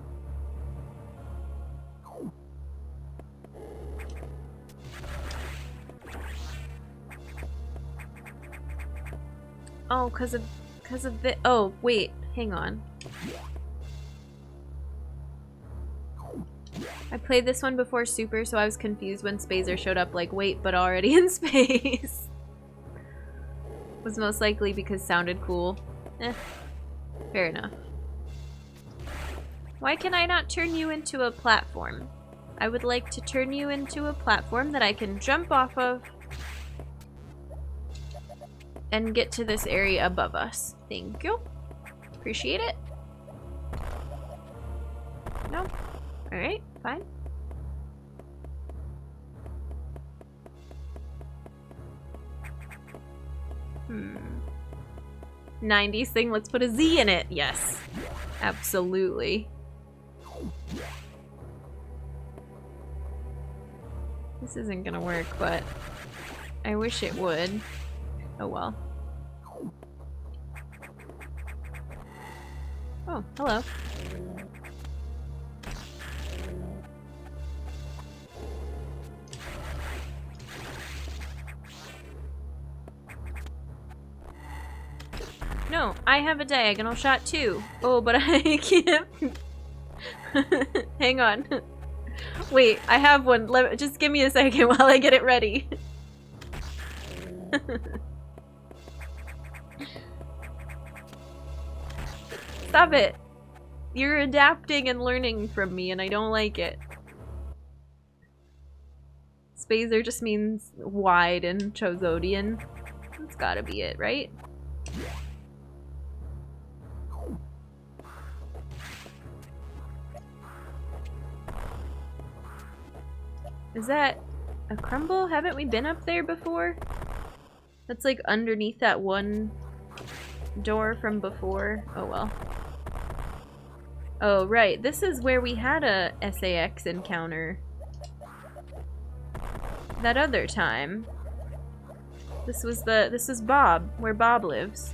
Oh, cause of the... Oh, wait, hang on. I played this one before Super, so I was confused when Spazer showed up like, wait, but already in space. Was most likely because sounded cool. Fair enough. Why can I not turn you into a platform? I would like to turn you into a platform that I can jump off of and get to this area above us. Thank you. Appreciate it. No. Alright, fine. Hmm. 90s thing, let's put a Z in it. Yes. Absolutely. This isn't gonna work, but I wish it would. Oh well. Oh, hello. No, I have a diagonal shot too. Oh, but I can't. Hang on. Wait, I have one. Just give me a second while I get it ready. Stop it. You're adapting and learning from me and I don't like it. Spazer just means wide in Chozodian. That's gotta be it, right? Is that a crumble? Haven't we been up there before? That's like underneath that one door from before. Oh well. Oh right, this is where we had a SAX encounter. That other time. This was Bob, where Bob lives.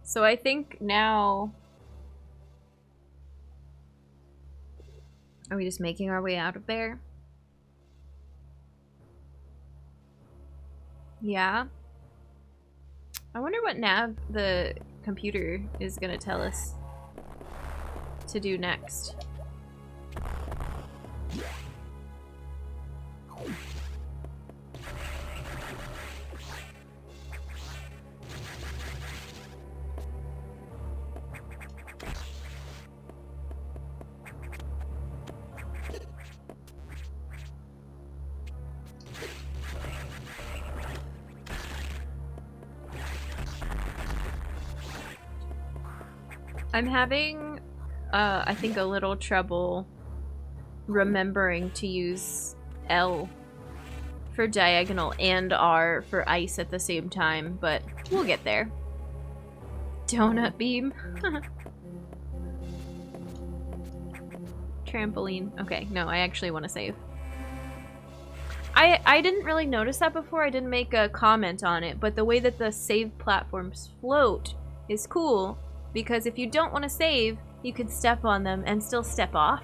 So I think now... Are we just making our way out of there? Yeah. I wonder what nav the computer is gonna tell us to do next. I'm having, I think, a little trouble remembering to use L for diagonal and R for ice at the same time, but we'll get there. Donut beam. Trampoline. Okay, no, I actually want to save. I didn't really notice that before. I didn't make a comment on it, but the way that the save platforms float is cool. Because if you don't want to save, you can step on them and still step off.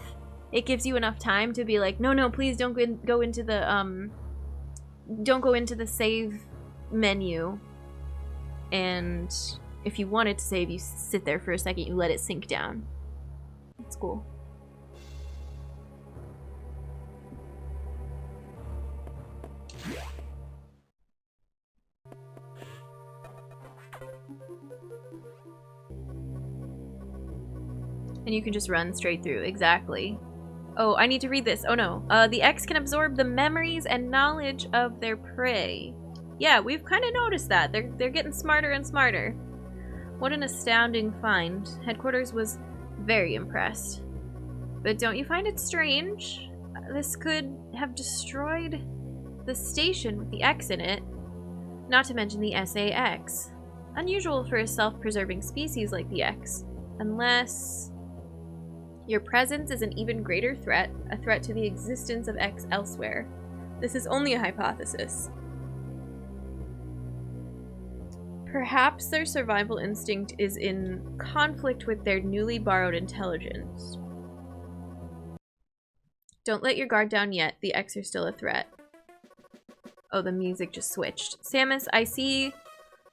It gives you enough time to be like, no, please don't go into the save menu. And if you wanted to save, you sit there for a second, you let it sink down. It's cool. And you can just run straight through, exactly. Oh, I need to read this. Oh no. The X can absorb the memories and knowledge of their prey. Yeah, we've kind of noticed that. They're getting smarter and smarter. What an astounding find. Headquarters was very impressed. But don't you find it strange? This could have destroyed the station with the X in it. Not to mention the SAX. Unusual for a self-preserving species like the X. Unless... your presence is an even greater threat, a threat to the existence of X elsewhere. This is only a hypothesis. Perhaps their survival instinct is in conflict with their newly borrowed intelligence. Don't let your guard down yet. The X are still a threat. Oh, the music just switched. Samus, I see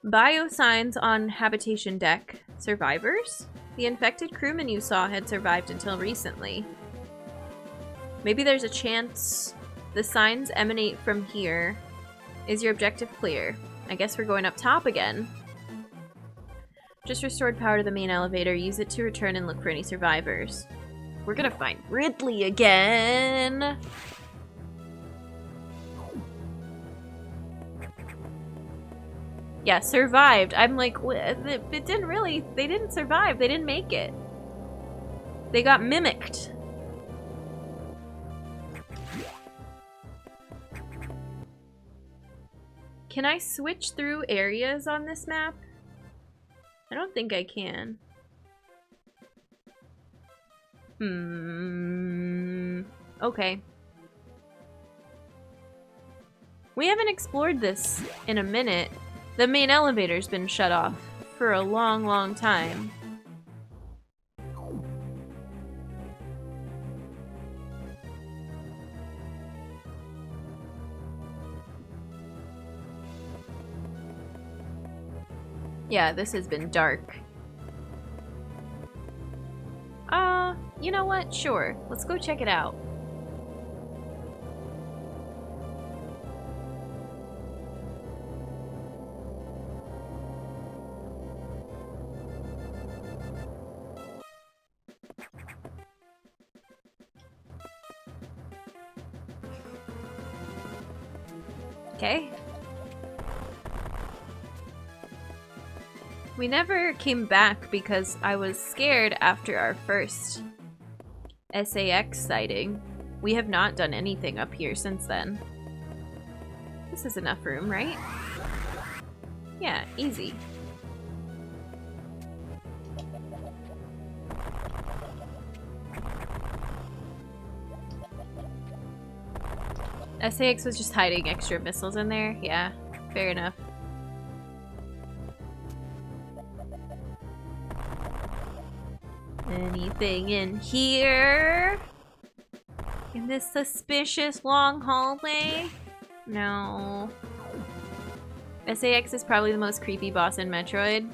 bio signs on habitation deck. Survivors? The infected crewman you saw had survived until recently. Maybe there's a chance the signs emanate from here. Is your objective clear? I guess we're going up top again. Just restored power to the main elevator. Use it to return and look for any survivors. We're gonna find Ridley again! Yeah, survived. I'm like, it didn't really, they didn't survive. They didn't make it. They got mimicked. Can I switch through areas on this map? I don't think I can. Okay. We haven't explored this in a minute. The main elevator's been shut off for a long, long time. Yeah, this has been dark. You know what? Sure. Let's go check it out. Okay. We never came back because I was scared after our first SAX sighting. We have not done anything up here since then. This is enough room, right? Yeah, easy. SAX was just hiding extra missiles in there? Yeah, fair enough. Anything in here? In this suspicious long hallway? No. SAX is probably the most creepy boss in Metroid.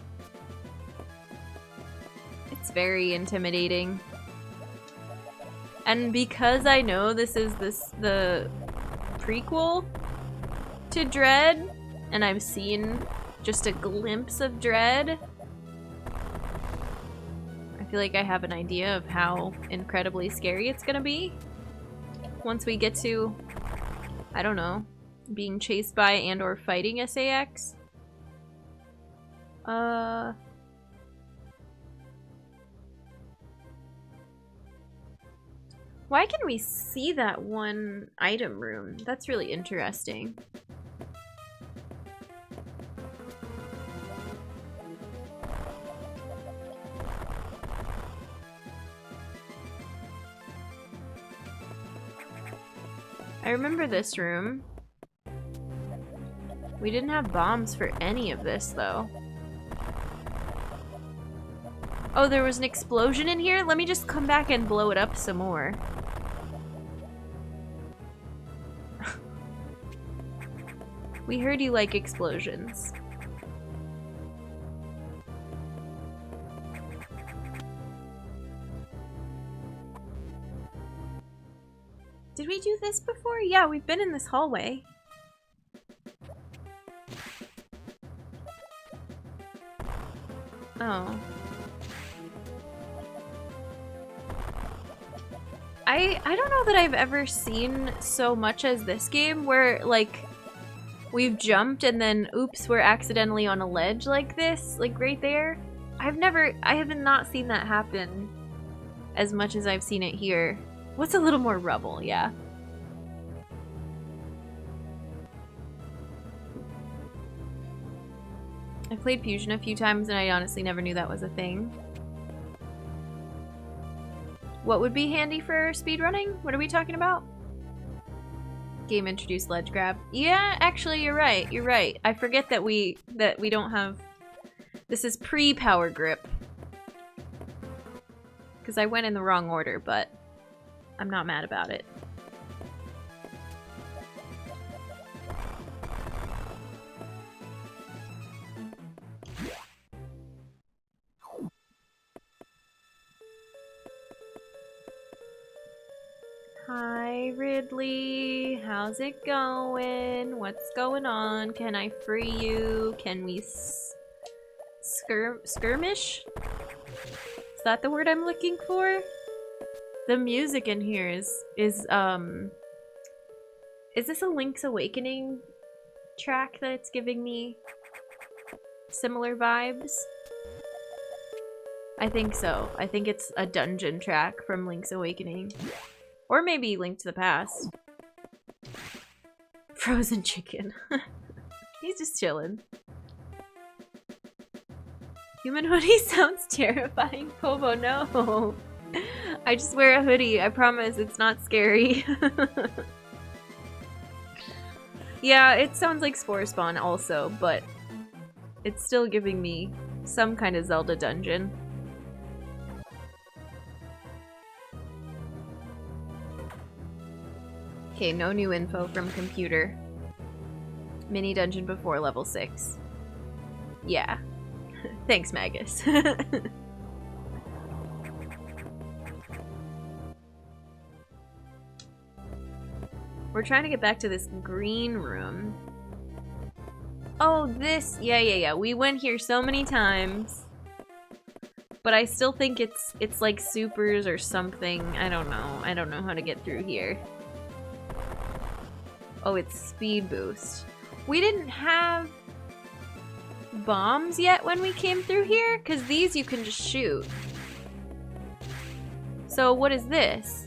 It's very intimidating. And because I know this is the prequel to Dread, and I've seen just a glimpse of Dread, I feel like I have an idea of how incredibly scary it's gonna be. Once we get to, I don't know, being chased by and or fighting SAX. Why can we see that one item room? That's really interesting. I remember this room. We didn't have bombs for any of this, though. Oh, there was an explosion in here? Let me just come back and blow it up some more. We heard you like explosions. Did we do this before? Yeah, we've been in this hallway. Oh. I don't know that I've ever seen so much as this game where, like, we've jumped and then, oops, we're accidentally on a ledge like this, like right there. I have not seen that happen as much as I've seen it here. What's a little more rubble, yeah. I played Fusion a few times and I honestly never knew that was a thing. What would be handy for speedrunning? What are we talking about? Game introduced ledge grab. Yeah, actually you're right. You're right. I forget that we don't have. This is pre-power grip. Because I went in the wrong order, but I'm not mad about it. Hi, Ridley. How's it going? What's going on? Can I free you? Can we skirmish? Is that the word I'm looking for? The music in here is this a Link's Awakening track that's giving me similar vibes? I think so. I think it's a dungeon track from Link's Awakening. Or maybe Link to the Past. Frozen chicken. He's just chilling. Human hoodie sounds terrifying. Pobo, no. I just wear a hoodie. I promise it's not scary. Yeah, it sounds like Spore Spawn also, but it's still giving me some kind of Zelda dungeon. Okay, no new info from computer. Mini dungeon before level 6. Yeah. Thanks, Magus. We're trying to get back to this green room. Oh, this. Yeah. We went here so many times. But I still think it's like supers or something. I don't know. I don't know how to get through here. Oh, it's speed boost. We didn't have bombs yet when we came through here? Because these you can just shoot. So what is this?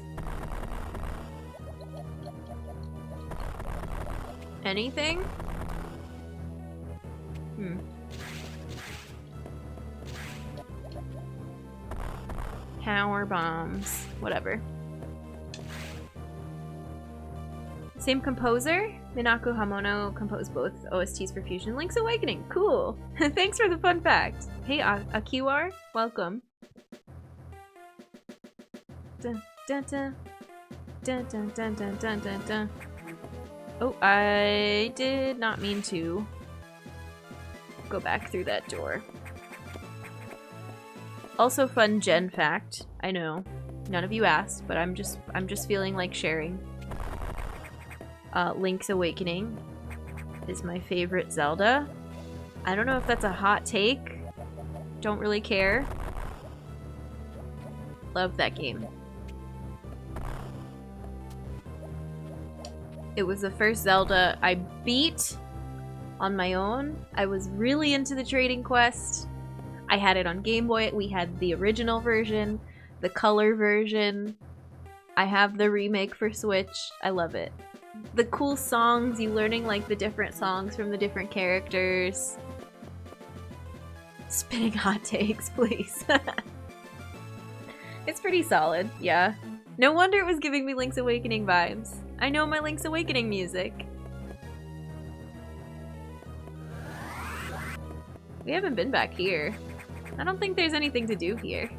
Anything? Power bombs. Whatever. Same composer? Minako Hamono composed both OSTs for Fusion Link's Awakening. Cool. Thanks for the fun fact. Hey, Akiwar. Welcome. Dun, dun, dun. Dun, dun, dun, dun, dun, dun, dun. Oh, I did not mean to go back through that door. Also fun gen fact. I know. None of you asked, but I'm just feeling like sharing. Link's Awakening is my favorite Zelda. I don't know if that's a hot take. Don't really care. Love that game. It was the first Zelda I beat on my own. I was really into the Trading Quest. I had it on Game Boy. We had the original version, the color version. I have the remake for Switch. I love it. The cool songs, you learning like the different songs from the different characters. Spitting hot takes, please. It's pretty solid, yeah. No wonder it was giving me Link's Awakening vibes. I know my Link's Awakening music. We haven't been back here. I don't think there's anything to do here.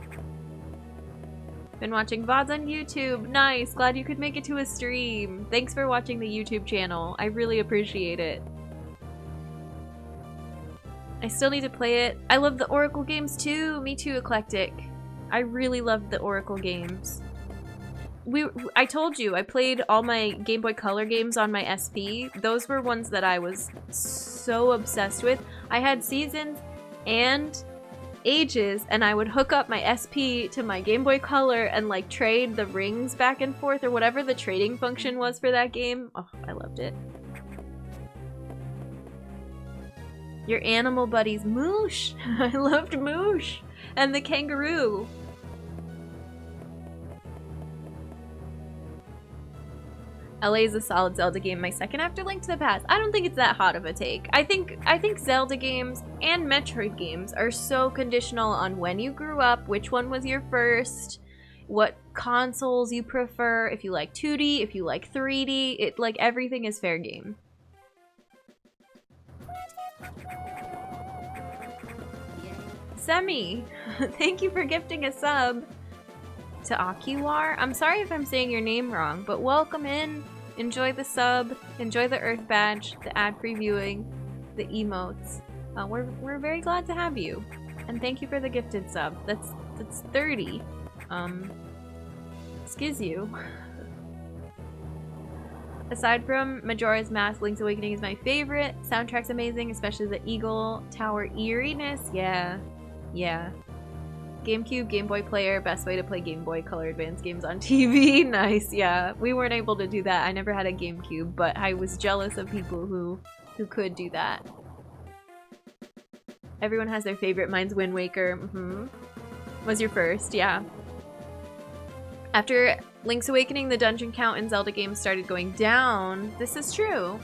Been watching VODs on YouTube. Nice, glad you could make it to a stream. Thanks for watching the YouTube channel. I really appreciate it. I still need to play it. I love the Oracle games too. Me too, Eclectic. I really loved the Oracle games. I told you, I played all my Game Boy Color games on my SP. Those were ones that I was so obsessed with. I had seasons and ages, and I would hook up my SP to my Game Boy Color and like trade the rings back and forth or whatever the trading function was for that game. Oh, I loved it. Your animal buddies, Moosh. I loved Moosh and the kangaroo. LA is a solid Zelda game, my second after Link to the Past. I don't think it's that hot of a take. I think Zelda games and Metroid games are so conditional on when you grew up, which one was your first, what consoles you prefer, if you like 2D, if you like 3D, it like everything is fair game. Semi, thank you for gifting a sub. To Akiwar. I'm sorry if I'm saying your name wrong, but welcome in. Enjoy the sub. Enjoy the Earth Badge, the ad previewing, the emotes. We're very glad to have you. And thank you for the gifted sub. That's 30. Excuse you. Aside from Majora's Mask, Link's Awakening is my favorite. Soundtrack's amazing, especially the Eagle Tower eeriness. Yeah. GameCube, Game Boy player, best way to play Game Boy Color Advance games on TV. Nice, yeah. We weren't able to do that. I never had a GameCube, but I was jealous of people who could do that. Everyone has their favorite. Mine's Wind Waker. Was your first, yeah. After Link's Awakening, the dungeon count in Zelda games started going down. This is true.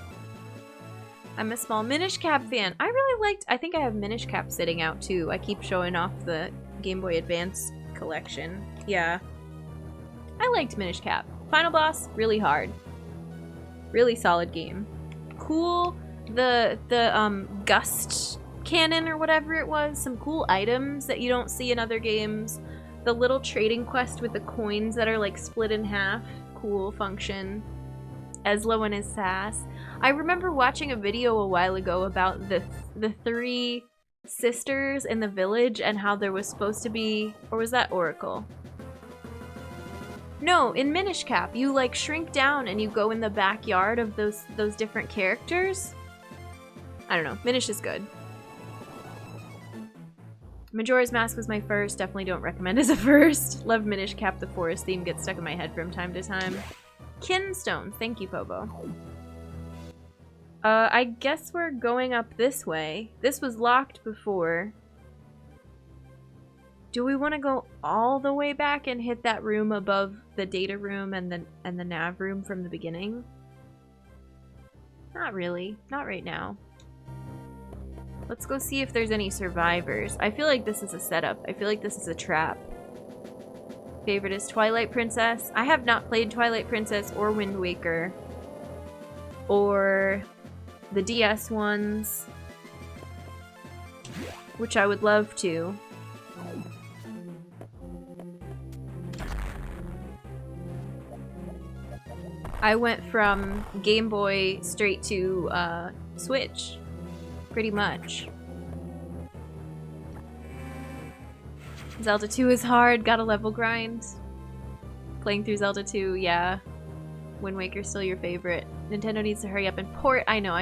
I'm a small Minish Cap fan. I think I have Minish Cap sitting out too. I keep showing off the Game Boy Advance collection. Yeah. I liked Minish Cap. Final boss, really hard. Really solid game. cool, the gust cannon or whatever it was, some cool items that you don't see in other games. The little trading quest with the coins that are like split in half, cool function. Eslo and his sass. I remember watching a video a while ago about the 3 sisters in the village and how there was supposed to be, or was that Oracle? No, in Minish Cap, you like shrink down and you go in the backyard of those different characters. I don't know, Minish is good. Majora's Mask was my first, definitely don't recommend as a first. Love Minish Cap, the forest theme gets stuck in my head from time to time. Kinstone, thank you, Pobo. I guess we're going up this way. This was locked before. Do we want to go all the way back and hit that room above the data room and the nav room from the beginning? Not really. Not right now. Let's go see if there's any survivors. I feel like this is a setup. I feel like this is a trap. Favorite is Twilight Princess. I have not played Twilight Princess or Wind Waker. Or the DS ones. Which I would love to. I went from Game Boy straight to Switch. Pretty much. Zelda 2 is hard, gotta level grind. Playing through Zelda 2, yeah. Wind Waker's still your favorite. Nintendo needs to hurry up and port. I know,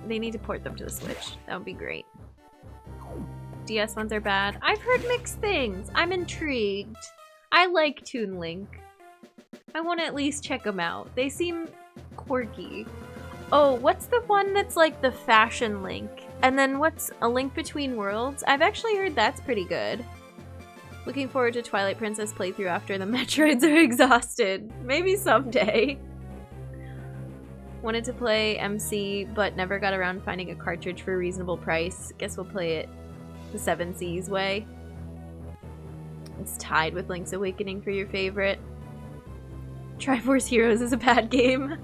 they need to port them to the Switch. That would be great. DS ones are bad. I've heard mixed things. I'm intrigued. I like Toon Link. I want to at least check them out. They seem quirky. Oh, what's the one that's like the fashion Link? And then what's A Link Between Worlds? I've actually heard that's pretty good. Looking forward to Twilight Princess playthrough after the Metroids are exhausted. Maybe someday. Wanted to play MC, but never got around finding a cartridge for a reasonable price. Guess we'll play it the 7 Seas way. It's tied with Link's Awakening for your favorite. Triforce Heroes is a bad game.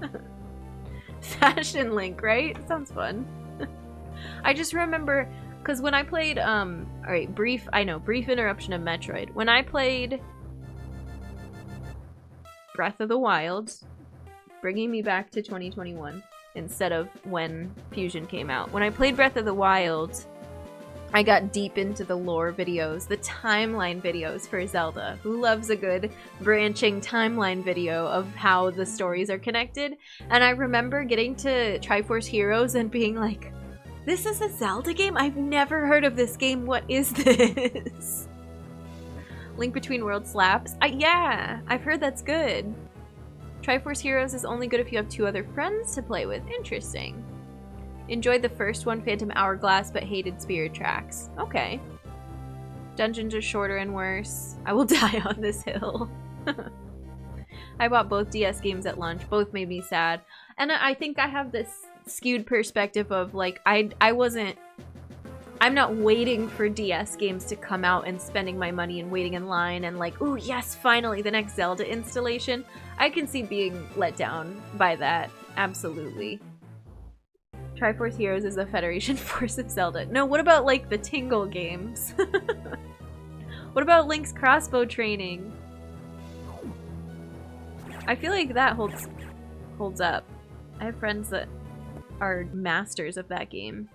Fashion Link, right? Sounds fun. I just remember, because when I played, alright, brief interruption of Metroid. When I played Breath of the Wild, bringing me back to 2021, instead of when Fusion came out. When I played Breath of the Wild, I got deep into the lore videos, the timeline videos for Zelda. Who loves a good branching timeline video of how the stories are connected? And I remember getting to Triforce Heroes and being like, this is a Zelda game? I've never heard of this game. What is this? Link Between Worlds slaps? Yeah, I've heard that's good. Triforce Heroes is only good if you have 2 other friends to play with. Interesting. Enjoyed the first one, Phantom Hourglass, but hated Spirit Tracks. Okay. Dungeons are shorter and worse. I will die on this hill. I bought both DS games at launch. Both made me sad. And I think I have this skewed perspective of, like, I'm not waiting for DS games to come out and spending my money and waiting in line and like, ooh, yes, finally, the next Zelda installation. I can see being let down by that. Absolutely. Triforce Heroes is the Federation Force of Zelda. No, what about, like, the Tingle games? What about Link's crossbow training? I feel like that holds up. I have friends that are masters of that game.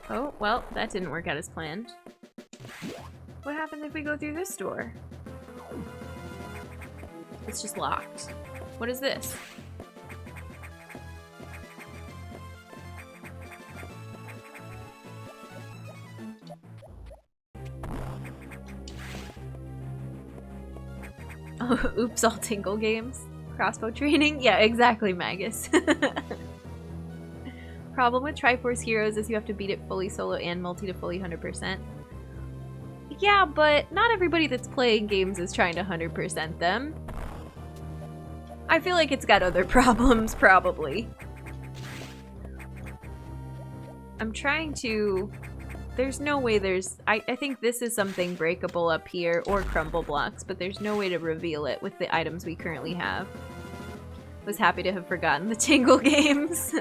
Oh, well, that didn't work out as planned. What happens if we go through this door? It's just locked. What is this? Oh, oops, all Tingle games. Crossbow training? Yeah, exactly, Magus. Problem with Triforce Heroes is you have to beat it fully solo and multi to fully 100%. Yeah, but not everybody that's playing games is trying to 100% them. I feel like it's got other problems, probably. I'm trying to... There's no way there's... I think this is something breakable up here, or crumble blocks, but there's no way to reveal it with the items we currently have. Was happy to have forgotten the Tingle games.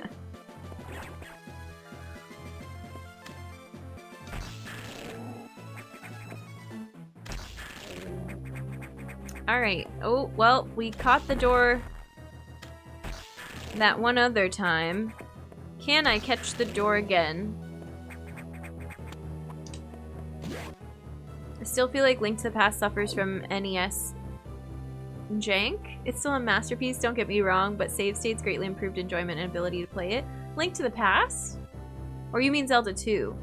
Alright. Oh, well, we caught the door that one other time. Can I catch the door again? I still feel like Link to the Past suffers from NES jank. It's still a masterpiece, don't get me wrong, but save states greatly improved enjoyment and ability to play it. Link to the Past? Or you mean Zelda 2?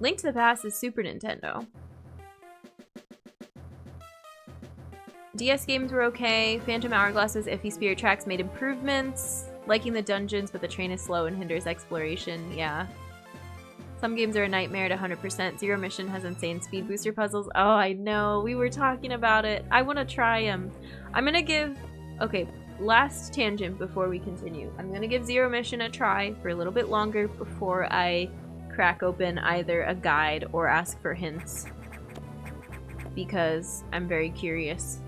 Link to the Past is Super Nintendo. DS games were okay. Phantom Hourglass's iffy Spirit Tracks made improvements. Liking the dungeons, but the train is slow and hinders exploration. Yeah. Some games are a nightmare at 100%. Zero Mission has insane speed booster puzzles. Oh, I know. We were talking about it. I want to try them. I'm going to give... Okay, last tangent before we continue. I'm going to give Zero Mission a try for a little bit longer before I crack open either a guide or ask for hints. Because I'm very curious.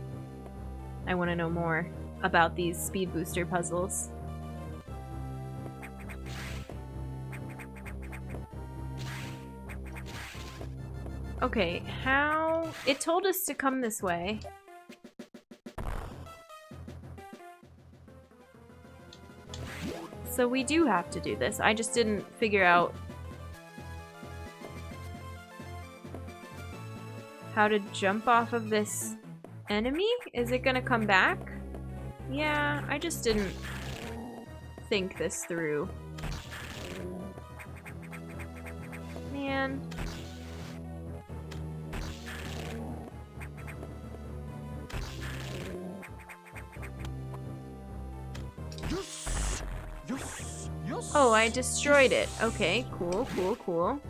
I want to know more about these speed booster puzzles. Okay, how... It told us to come this way. So we do have to do this. I just didn't figure out how to jump off of this enemy? Is it gonna come back? Yeah, I just didn't think this through. Man. Oh, I destroyed it. Okay, cool, cool, cool.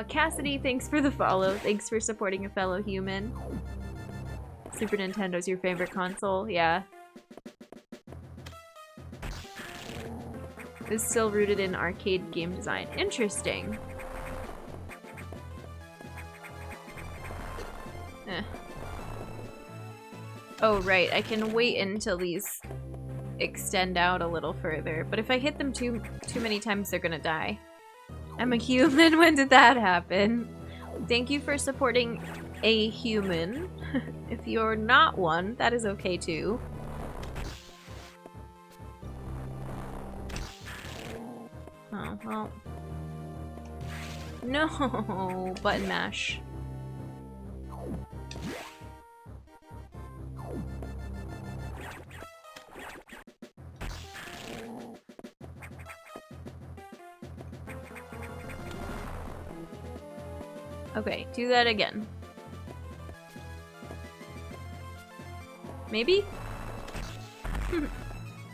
Cassidy, thanks for the follow. Thanks for supporting a fellow human. Super Nintendo's your favorite console? Yeah. It's still rooted in arcade game design. Interesting. Eh. Oh, right. I can wait until these extend out a little further. But if I hit them too many times, they're gonna die. I'm a human. When did that happen? Thank you for supporting a human. If you're not one, that is okay too. Oh, well. No! Button mash. Okay, do that again. Maybe?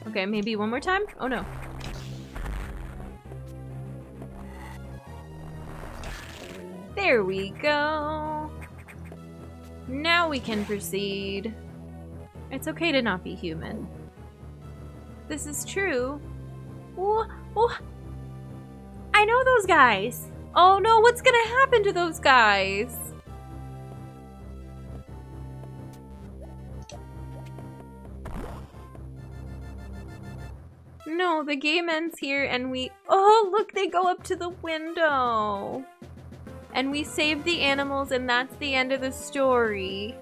Okay, maybe one more time? Oh no. There we go. Now we can proceed. It's okay to not be human. This is true. Oh, oh. I know those guys. Oh no, what's gonna happen to those guys? No, the game ends here and we... Oh, look, they go up to the window. And we save the animals and that's the end of the story.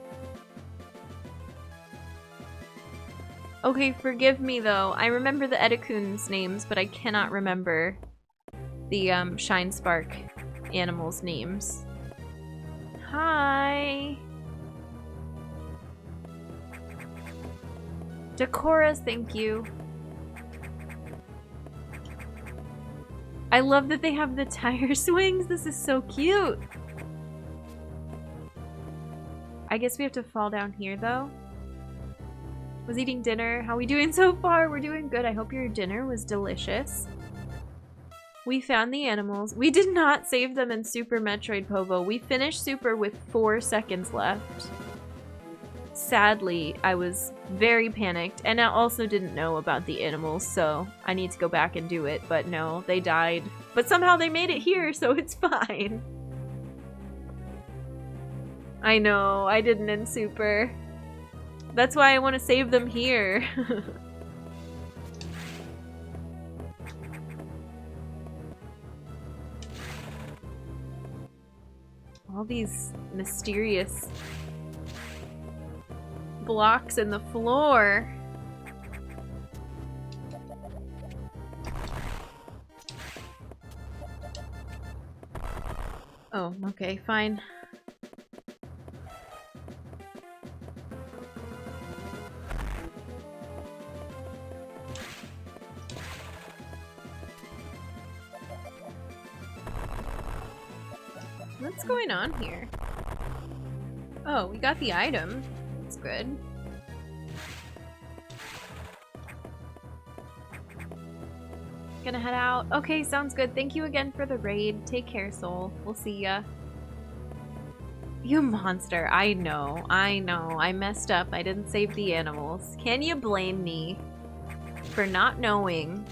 Okay, forgive me though. I remember the Edakun's names, but I cannot remember the Shine Spark animals' names. Hi! Decora's, thank you. I love that they have the tire swings. This is so cute. I guess we have to fall down here though. Was eating dinner. How we doing so far? We're doing good. I hope your dinner was delicious. We found the animals. We did not save them in Super Metroid Povo. We finished Super with 4 seconds left. sadly, I was very panicked, and I also didn't know about the animals, so I need to go back and do it, but no, they died. But somehow they made it here, so it's fine. I know, I didn't end super. That's why I want to save them here. All these mysterious blocks in the floor. Oh, okay, fine. What's going on here? Oh, we got the item. That's good. Gonna head out. Okay, sounds good. Thank you again for the raid. Take care, Soul. We'll see ya. You monster. I know. I know. I messed up. I didn't save the animals. Can you blame me for not knowing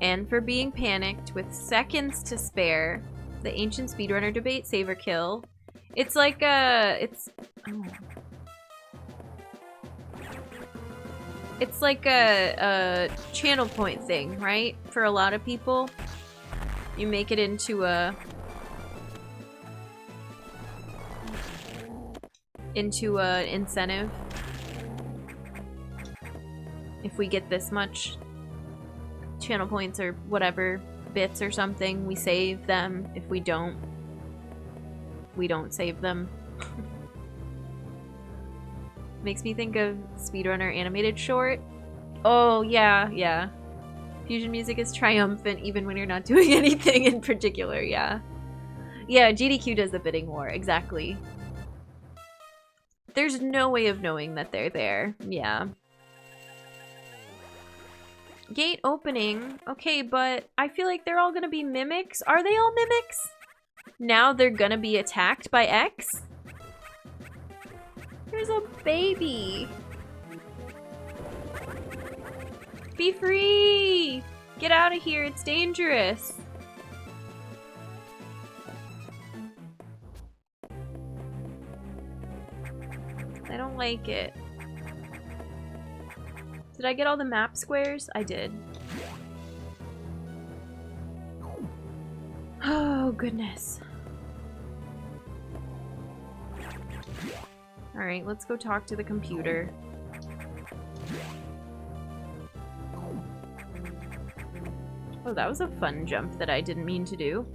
and for being panicked with seconds to spare? The ancient speedrunner debate, save or kill. It's like it's like a channel point thing, right? For a lot of people, you make it into an incentive. If we get this much channel points or whatever bits or something, we save them. If we don't, we don't save them. Makes me think of speedrunner animated short. Oh yeah, yeah. Fusion music is triumphant even when you're not doing anything in particular, yeah. Yeah, GDQ does the bidding war, exactly. There's no way of knowing that they're there, yeah. Gate opening. Okay, but I feel like they're all gonna be mimics. Are they all mimics? Now they're gonna be attacked by X? There's a baby. Be free! Get out of here, it's dangerous. I don't like it. Did I get all the map squares? I did. Oh, goodness. Alright, let's go talk to the computer. Oh, that was a fun jump that I didn't mean to do.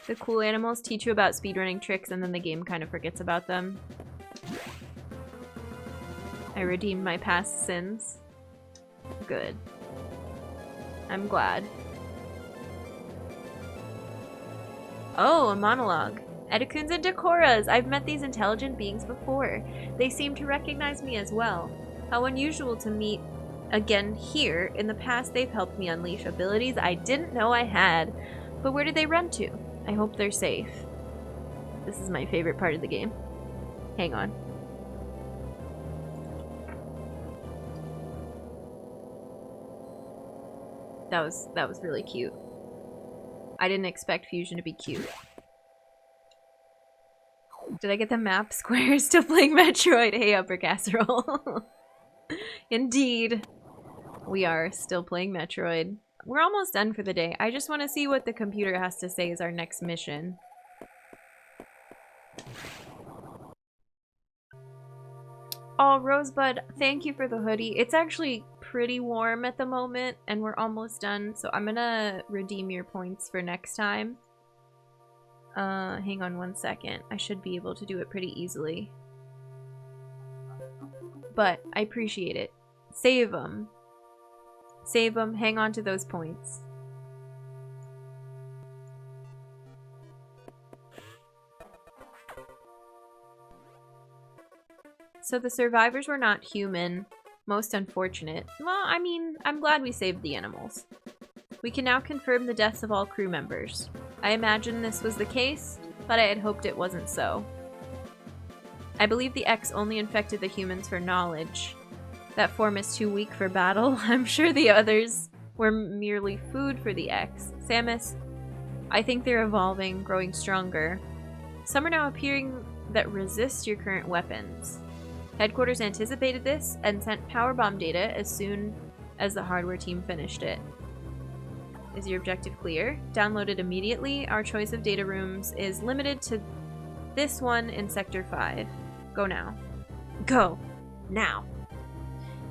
The cool animals teach you about speedrunning tricks and then the game kind of forgets about them. I redeemed my past sins. Good. I'm glad. Oh, a monologue. Edakuns and Decoras! I've met these intelligent beings before. They seem to recognize me as well. How unusual to meet again here. In the past, they've helped me unleash abilities I didn't know I had. But where did they run to? I hope they're safe. This is my favorite part of the game. Hang on. That was really cute. I didn't expect Fusion to be cute. Did I get the map square? Still playing Metroid? Hey, Upper Casserole. Indeed. We are still playing Metroid. We're almost done for the day. I just want to see what the computer has to say is our next mission. Oh, Rosebud, thank you for the hoodie. It's actually pretty warm at the moment, and we're almost done, so I'm gonna redeem your points for next time. Hang on one second. I should be able to do it pretty easily. But I appreciate it. Save them. Save them. Hang on to those points. So the survivors were not human. Most unfortunate. Well, I mean, I'm glad we saved the animals. We can now confirm the deaths of all crew members. I imagine this was the case. but I had hoped it wasn't so. I believe the X only infected the humans for knowledge. That form is too weak for battle. I'm sure the others were merely food for the X. Samus, I think they're evolving, growing stronger. Some are now appearing that resist your current weapons. Headquarters anticipated this and sent power bomb data as soon as the hardware team finished it. Is your objective clear? Download it immediately. Our choice of data rooms is limited to this one in Sector 5. Go now. Go. Now.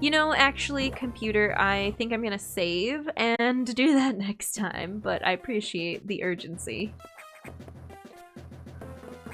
You know, actually, computer, I think I'm gonna save and do that next time, but I appreciate the urgency.